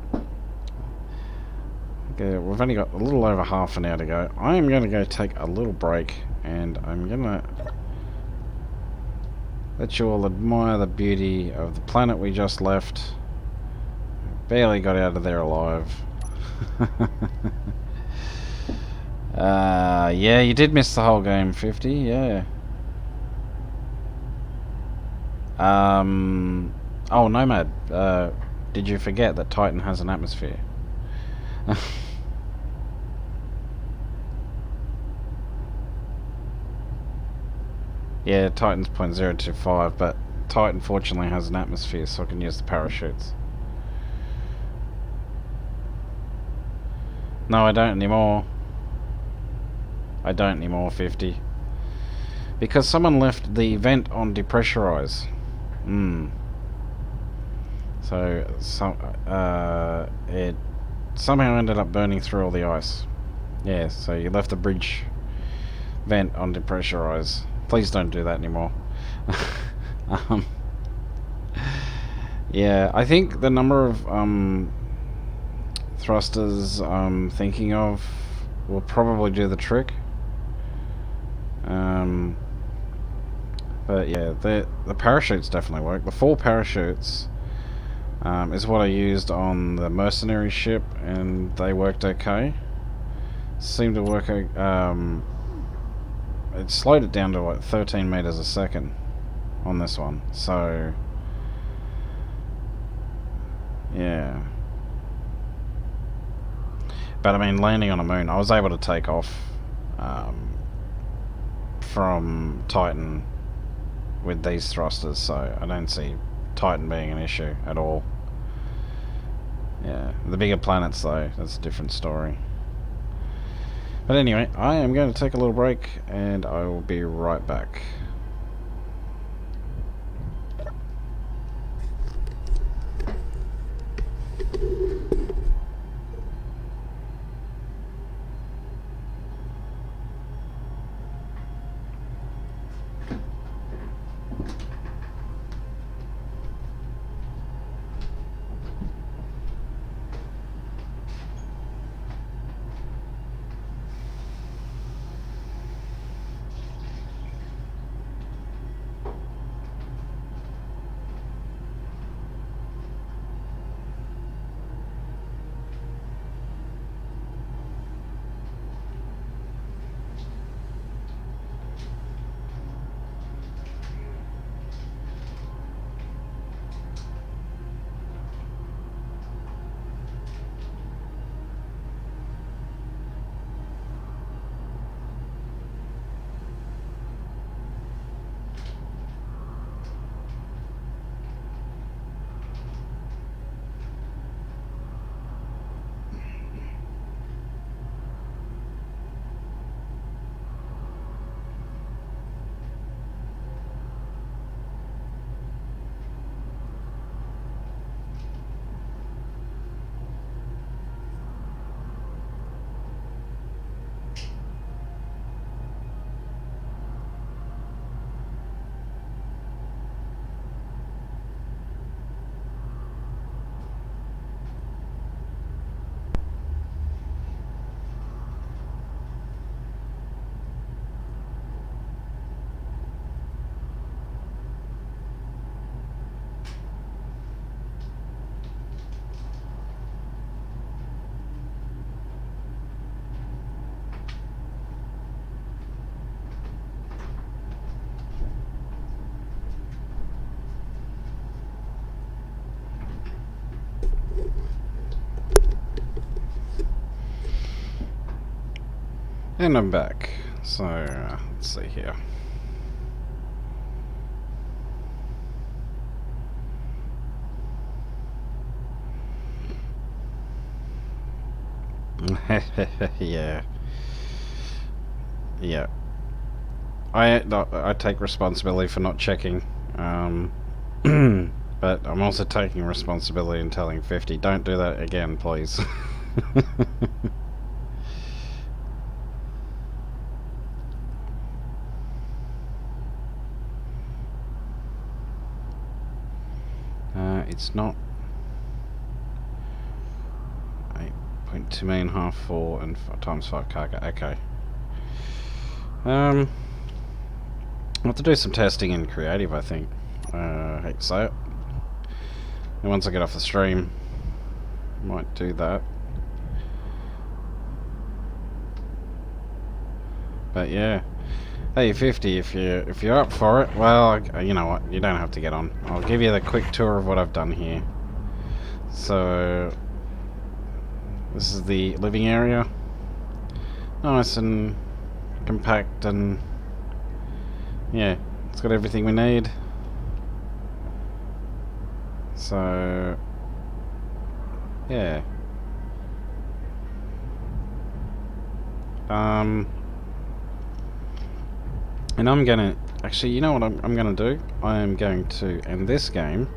we've only got a little over half an hour to go. I am going to go take a little break, and I'm going to let you all admire the beauty of the planet we just left. Barely got out of there alive. Yeah, you did miss the whole game, 50, yeah. Oh, Nomad, did you forget that Titan has an atmosphere? Yeah, Titan's 0.025, but Titan fortunately has an atmosphere, so I can use the parachutes. No, I don't anymore. I don't anymore, 50. Because someone left the vent on depressurize. So, it somehow ended up burning through all the ice. Yeah, so you left the bridge vent on depressurize. Please don't do that anymore. Yeah, I think the number of thrusters I'm thinking of will probably do the trick. But yeah, the parachutes definitely work. The 4 parachutes is what I used on the mercenary ship, and they worked okay. Seemed to work. It slowed it down to like 13 meters a second on this one. So yeah. But I mean, landing on a moon, I was able to take off from Titan with these thrusters, so I don't see Titan being an issue at all. Yeah, the bigger planets though, that's a different story. But anyway, I am going to take a little break, and I will be right back. And I'm back. So, let's see here. Yeah. Yeah. I take responsibility for not checking. But I'm also taking responsibility in telling 50, don't do that again, please. It's not 8.2 million, half 4 and times 5 cargo. Okay. I'll have to do some testing in creative, I think. I hate to say it. And once I get off the stream, might do that. But yeah. Hey 50, if you're up for it, well, you know what, you don't have to get on. I'll give you the quick tour of what I've done here. So, this is the living area. Nice and compact, and yeah, it's got everything we need. So, yeah. And I'm gonna... Actually, you know what I'm gonna do? I am going to end this game.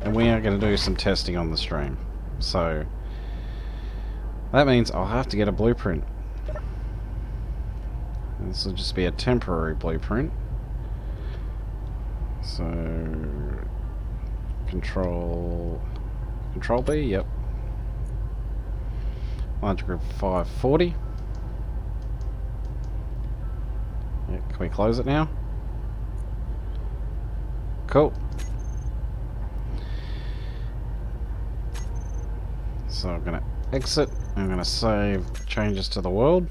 And we are gonna do some testing on the stream. So... that means I'll have to get a blueprint. This will just be a temporary blueprint. So... Control B, yep. Large group 540. Yeah, can we close it now? Cool. So I'm gonna exit. I'm gonna save changes to the world.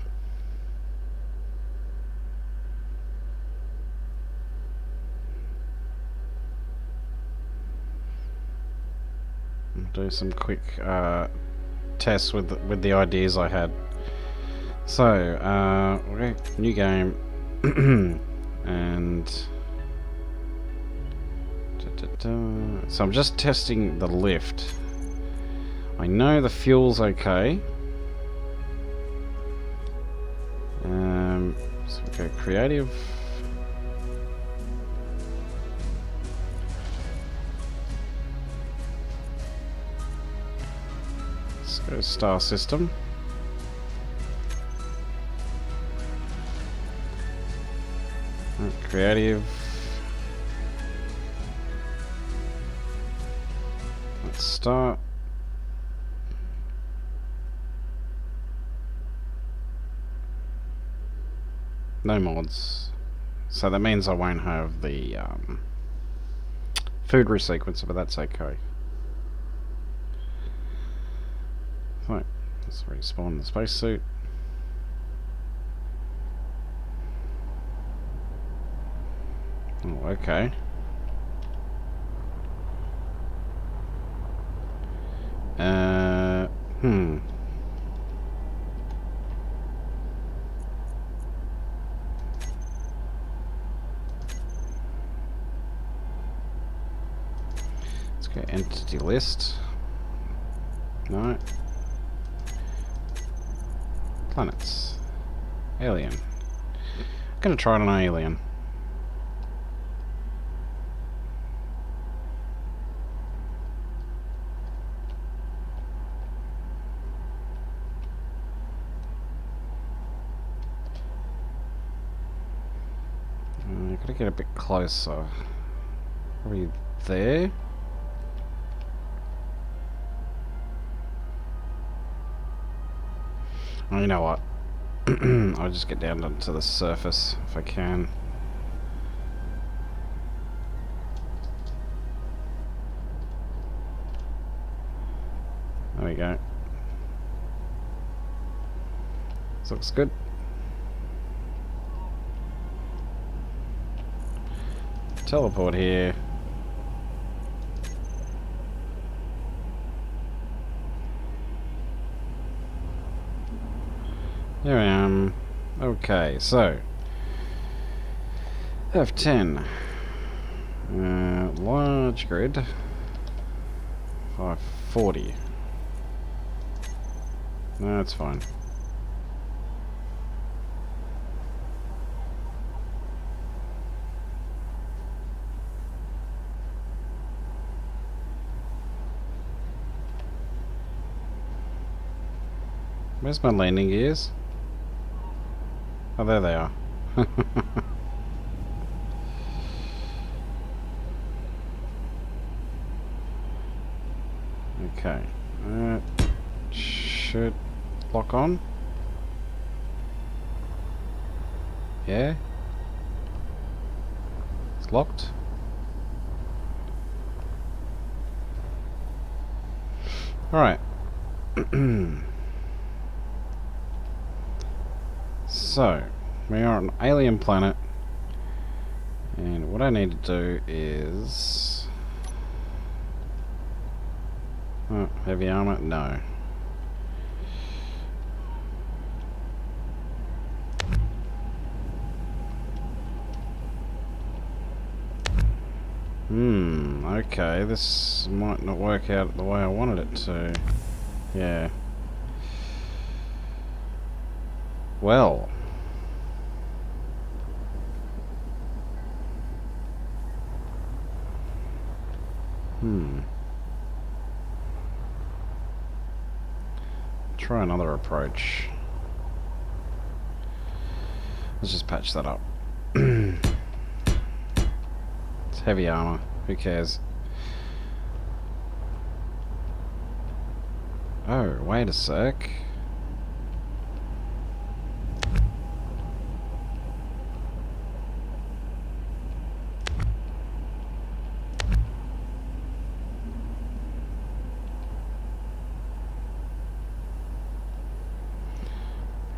Do some quick tests with the ideas I had. So, okay, new game, and so I'm just testing the lift. I know the fuel's okay. So we go creative. Let's go star system. Creative. Let's start. No mods. So that means I won't have the food resequencer, but that's okay. Right, let's respawn the spacesuit. Oh, okay. Let's go entity list. No. Planets. Alien. I'm gonna try it on an alien. Gotta get a bit closer. Are we there? Oh, you know what? I'll just get down to the surface if I can. There we go. This looks good. Teleport here. Here I am. Okay, so F10. Large grid. 540. No, that's fine. Where's my landing gears? Oh, there they are. Okay. Should lock on. Yeah. It's locked. Alright. So, we are on an alien planet. And what I need to do is... Oh, heavy armor? No. Okay, this might not work out the way I wanted it to. Yeah. Well. Try another approach. Let's just patch that up. It's heavy armor. Who cares? Oh, wait a sec.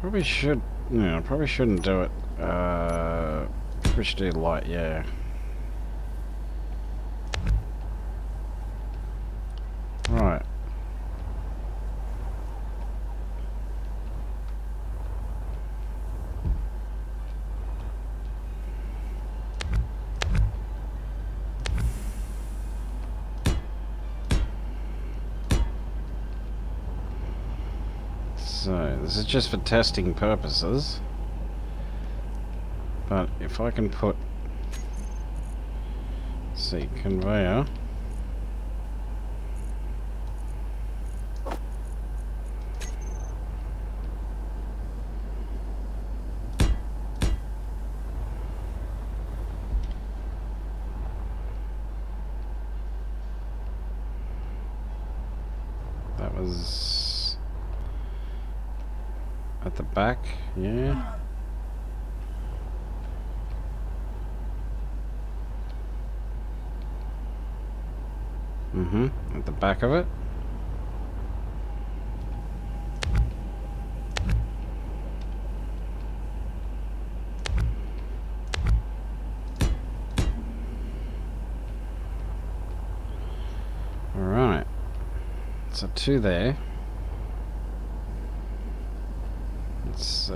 Probably should... No, probably shouldn't do it. Probably should do light, yeah. Right. So, this is just for testing purposes. But if I can put... see, conveyor... That was... at the back, yeah. At the back of it. Alright. So 2 there. Let's see.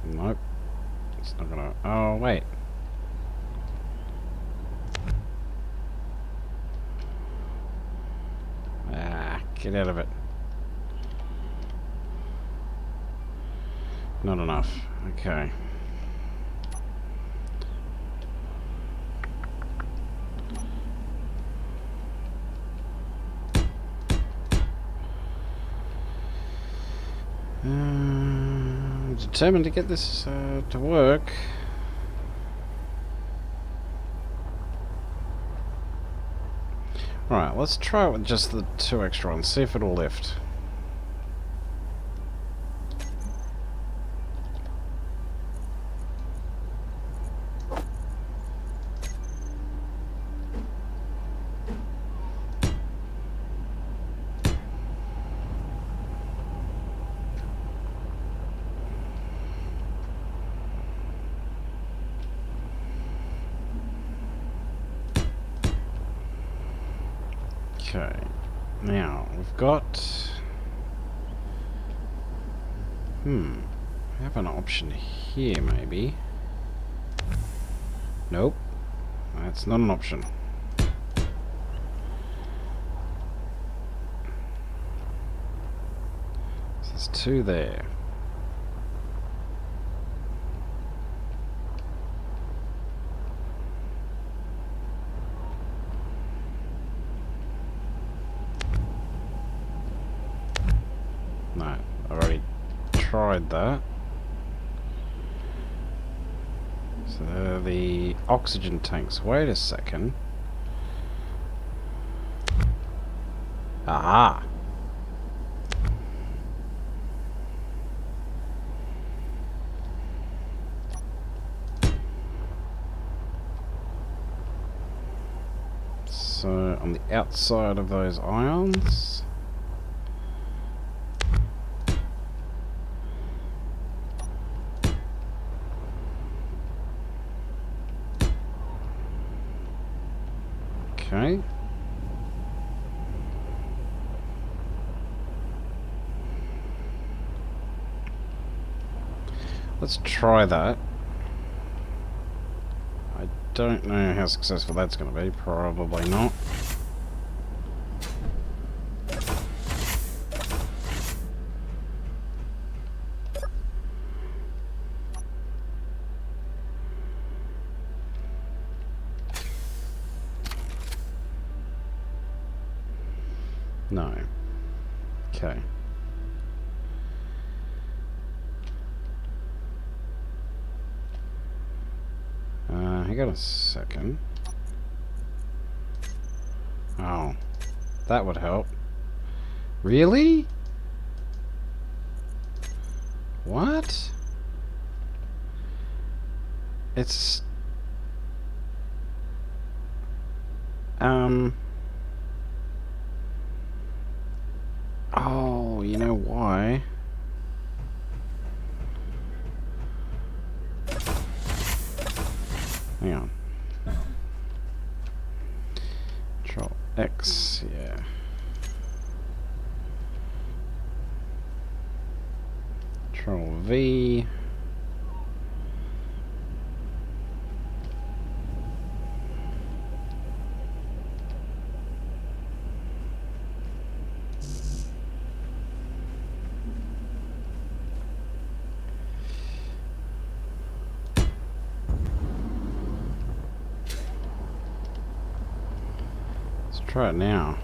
Nope. It's not gonna... Oh, wait. Ah, get out of it. Not enough. Okay. Determined to get this to work. Alright, let's try it with just the 2 extra ones, see if it'll lift. Okay. Now, we've got... I have an option here, maybe. Nope. That's not an option. So there's two there. No, I've already tried that. So they're the oxygen tanks. Wait a second. Aha! So on the outside of those ions. Okay. Let's try that. I don't know how successful that's going to be. Probably not. No. Okay. Hang on a second. Oh, that would help. Really? What? It's... Oh, you know why? Hang on. Control X, yeah. Control V. Let's try it now.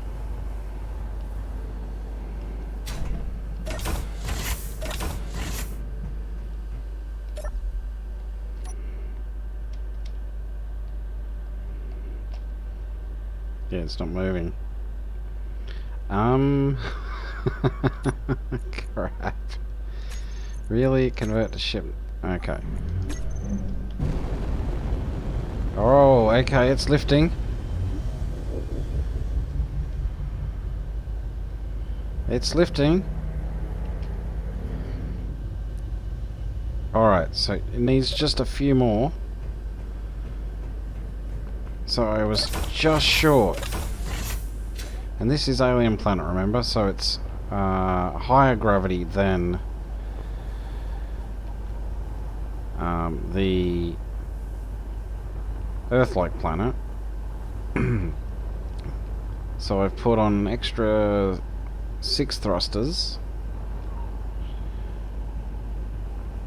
Yeah, it's not moving. Crap. Really? Convert to ship. Okay. Oh, okay, it's lifting. It's lifting. Alright, so it needs just a few more. So I was just short. And this is alien planet, remember? So it's higher gravity than the Earth-like planet. So I've put on an extra 6 thrusters.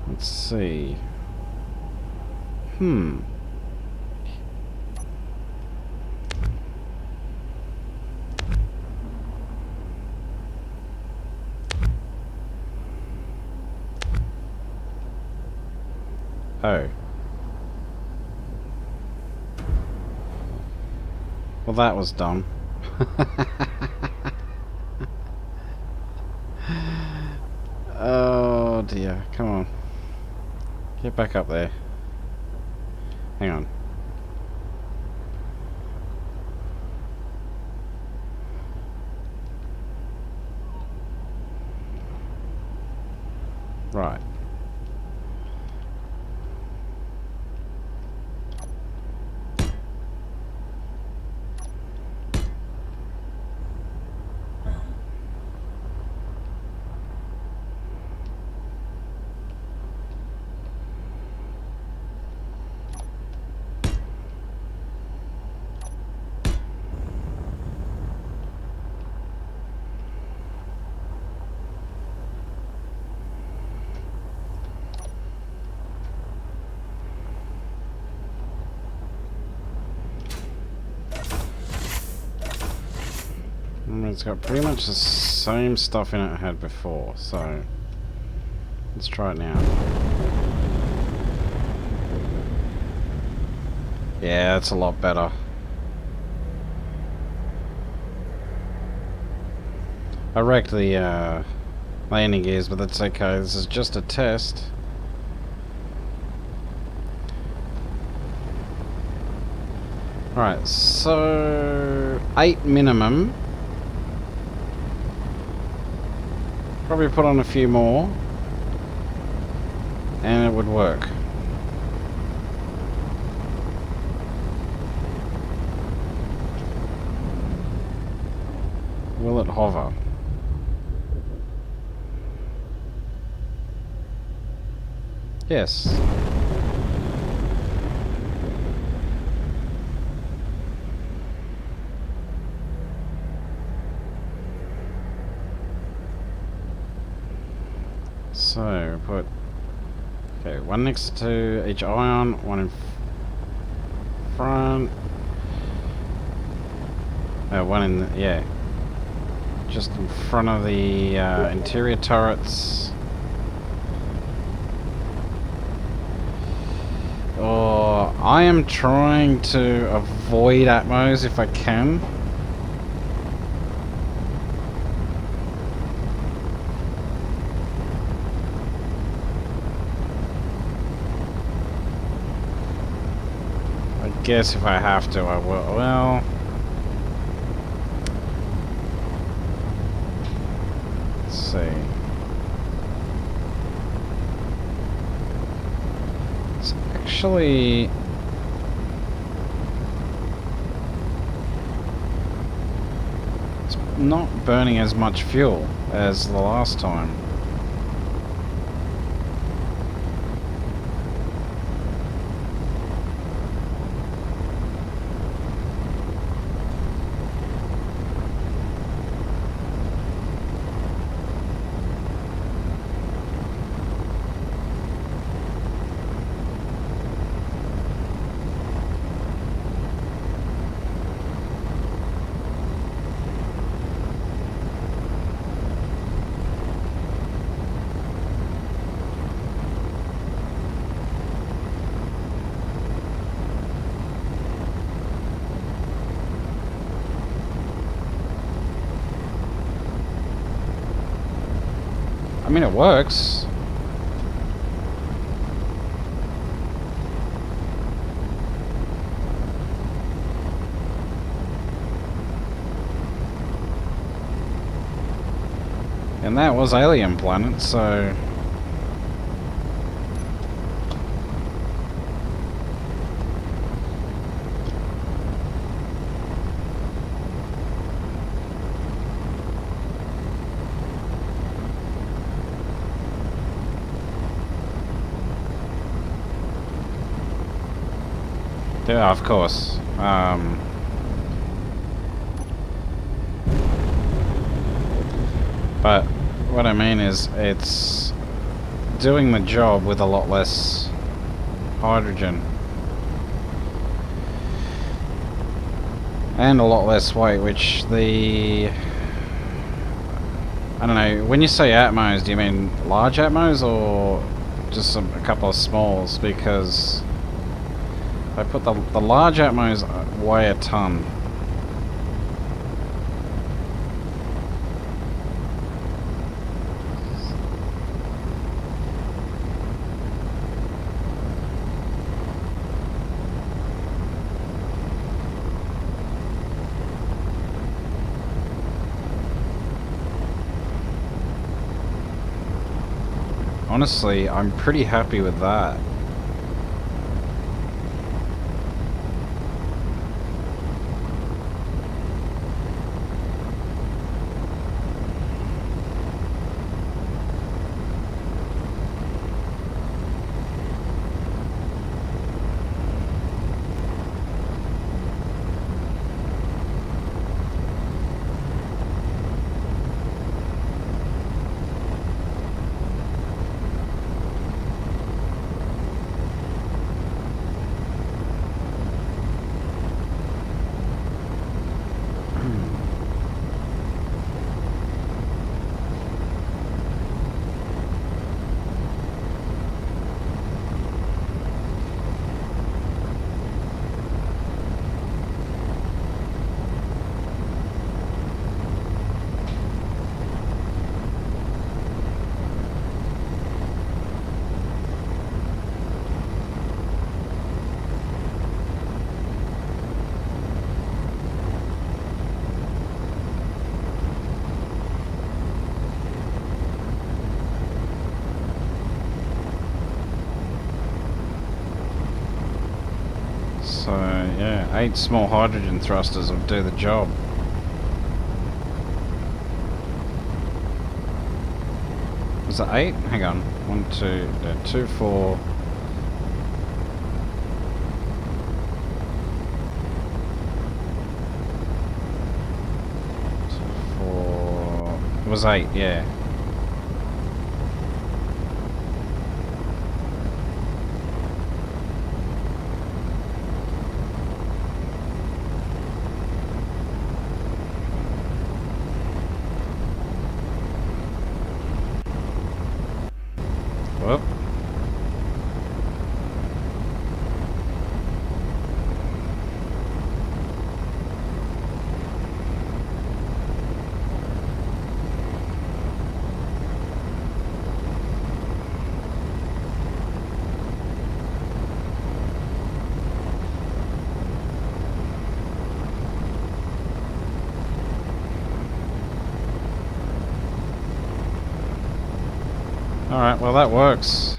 Let's see. Oh. Well, that was dumb. Oh dear, come on. Get back up there. Hang on. Right. mean, it's got pretty much the same stuff in it had before, so let's try it now. Yeah, it's a lot better. I wrecked the landing gears, but that's okay. This is just a test. Right, so 8 minimum. Probably put on a few more, and it would work. Will it hover? Yes. So, put... Okay, one next to each ion, one in front... one in the... yeah. Just in front of the interior turrets. Oh, I am trying to avoid atmos if I can. I guess if I have to, I will. Well, let's see. It's actually... it's not burning as much fuel as the last time. I mean, it works. And that was Alien Planet, so... yeah, of course. But what I mean is, it's doing the job with a lot less hydrogen. And a lot less weight, which the... I don't know, when you say atmos, do you mean large atmos or just a couple of smalls? Because I put the large atmos weigh a ton. Honestly, I'm pretty happy with that. So yeah, 8 small hydrogen thrusters will do the job. Was it 8? Hang on. 1, 2, 2, 4. It was 8, yeah. Well. Alright, well that works.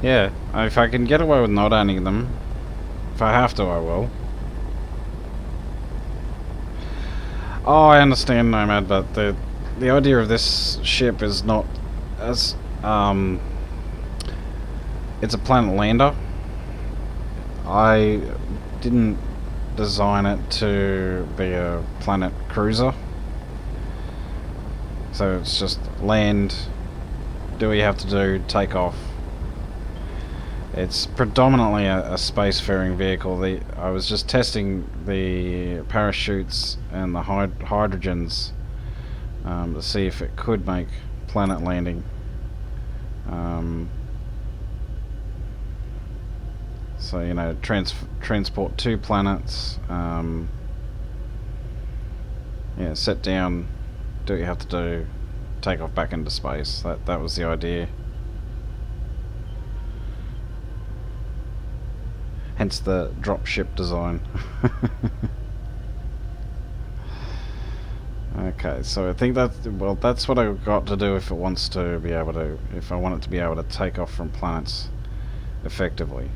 Yeah, if I can get away with not owning them, if I have to, I will. Oh, I understand, Nomad, but the idea of this ship is not as it's a planet lander. I didn't design it to be a planet cruiser, so it's just land. Do what you have to do, take off. It's predominantly a spacefaring vehicle. I was just testing the parachutes and the hydrogens to see if it could make planet landing. So, you know, transport 2 planets. Yeah, set down, do what you have to do, take off back into space. That was the idea. Hence the dropship design. Okay, so I think that's what I've got to do if it wants to be able to, if I want it to be able to take off from planets effectively.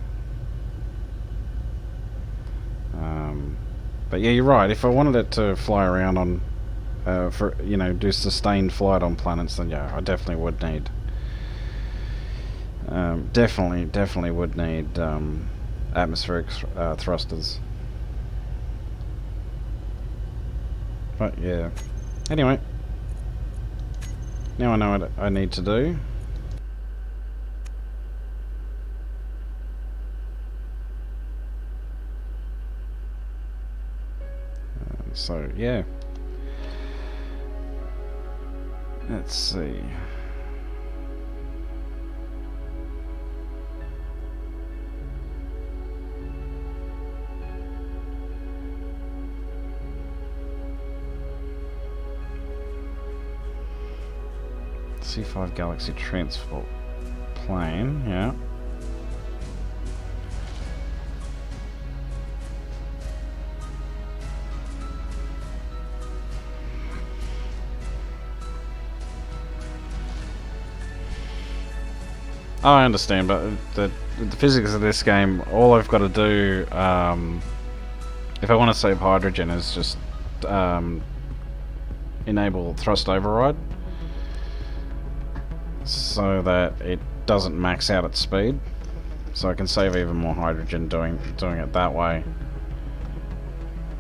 But yeah, you're right. If I wanted it to fly around on, for, you know, do sustained flight on planets, then yeah, I definitely would need. Definitely would need atmospheric thrusters. But yeah. Anyway, now I know what I need to do. So yeah. Let's see. C5 Galaxy transport plane, yeah. Oh, I understand, but the physics of this game, all I've got to do, if I want to save hydrogen, is just enable thrust override, so that it doesn't max out at speed, so I can save even more hydrogen doing it that way.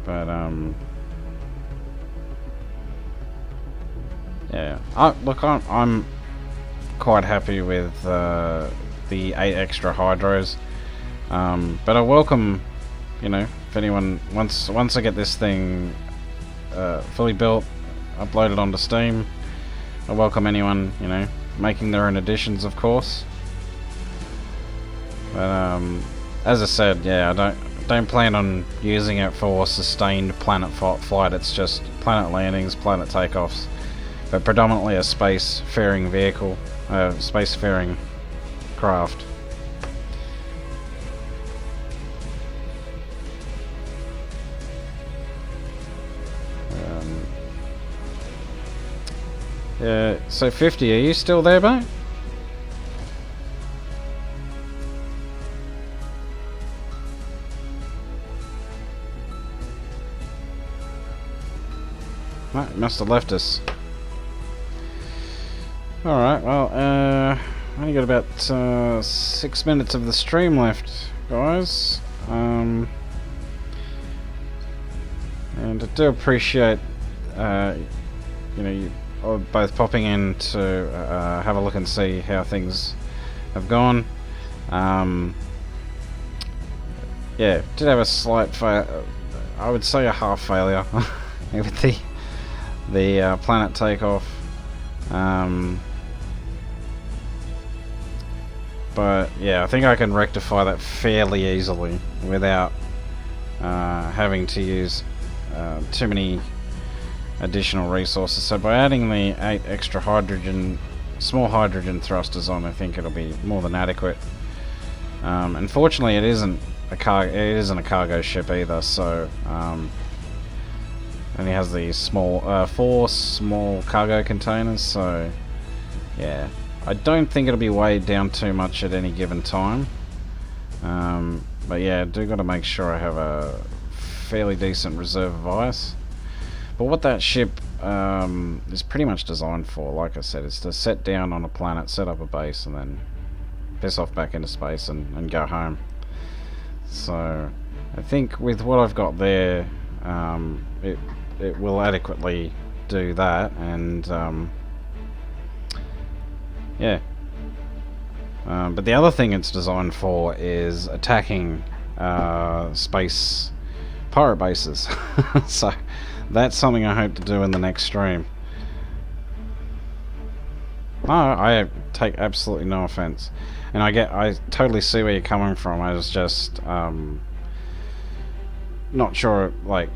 But yeah, look, I'm quite happy with the 8 extra hydros, but I welcome, you know, if anyone once I get this thing fully built, uploaded onto Steam, I welcome anyone, you know, making their own additions, of course. But as I said, yeah, I don't plan on using it for sustained planet flight. It's just planet landings, planet takeoffs. If but predominantly a space-faring vehicle, space-faring craft. Yeah, so 50, are you still there, mate? No, he must have left us. Alright, well, only got about 6 minutes of the stream left, guys. And I do appreciate, you know, you both popping in to have a look and see how things have gone. Yeah, did have a slight I would say a half failure with the planet takeoff. But yeah, I think I can rectify that fairly easily without having to use too many additional resources. So by adding the 8 extra small hydrogen thrusters on, I think it'll be more than adequate. Unfortunately, it isn't a cargo ship either, so only has these 4 small cargo containers. So yeah, I don't think it'll be weighed down too much at any given time. But yeah, I do got to make sure I have a fairly decent reserve of ice. But what that ship is pretty much designed for, like I said, is to set down on a planet, set up a base, and then piss off back into space and go home. So I think with what I've got there, it will adequately do that, and yeah. But the other thing it's designed for is attacking space pirate bases. So that's something I hope to do in the next stream. No, I take absolutely no offense, and I totally see where you're coming from. I was just not sure. Like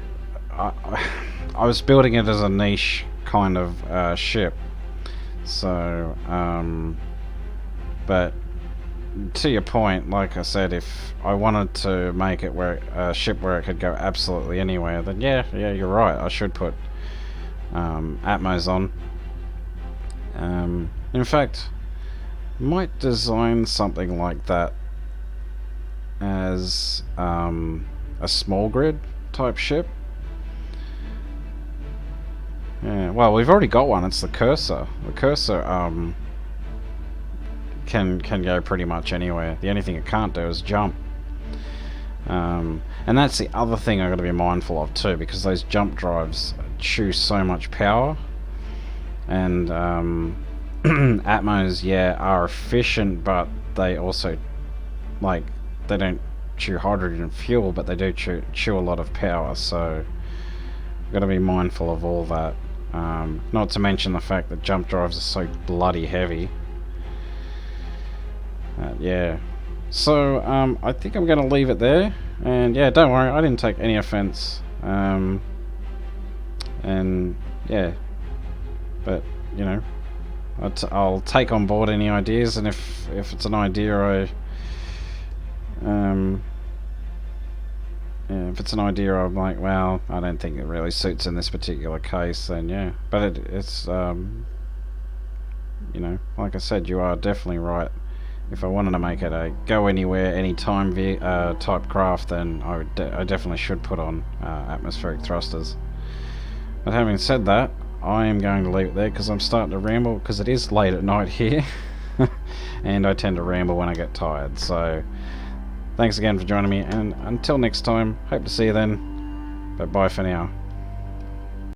I was building it as a niche kind of ship. So but to your point, like I said, if I wanted to make it a ship where it could go absolutely anywhere, then yeah, you're right. I should put Atmos on. In fact, might design something like that as a small grid type ship. Yeah, well, we've already got one. It's the Cursor. The Cursor can go pretty much anywhere. The only thing it can't do is jump. And that's the other thing I've got to be mindful of too, because those jump drives chew so much power. And Atmos, yeah, are efficient, but they also, like, they don't chew hydrogen fuel, but they do chew a lot of power. So I've got to be mindful of all that. Not to mention the fact that jump drives are so bloody heavy. Yeah, so I think I'm going to leave it there, and yeah, don't worry, I didn't take any offense, and yeah, but you know, I'll take on board any ideas, and if it's an idea yeah, if it's an idea I'm like, well, I don't think it really suits in this particular case, then yeah, but it's you know, like I said, you are definitely right. If I wanted to make it a go anywhere, anytime type craft, then I definitely should put on atmospheric thrusters. But having said that, I am going to leave it there because I'm starting to ramble, because it is late at night here, and I tend to ramble when I get tired. So thanks again for joining me, and until next time, hope to see you then, but bye for now.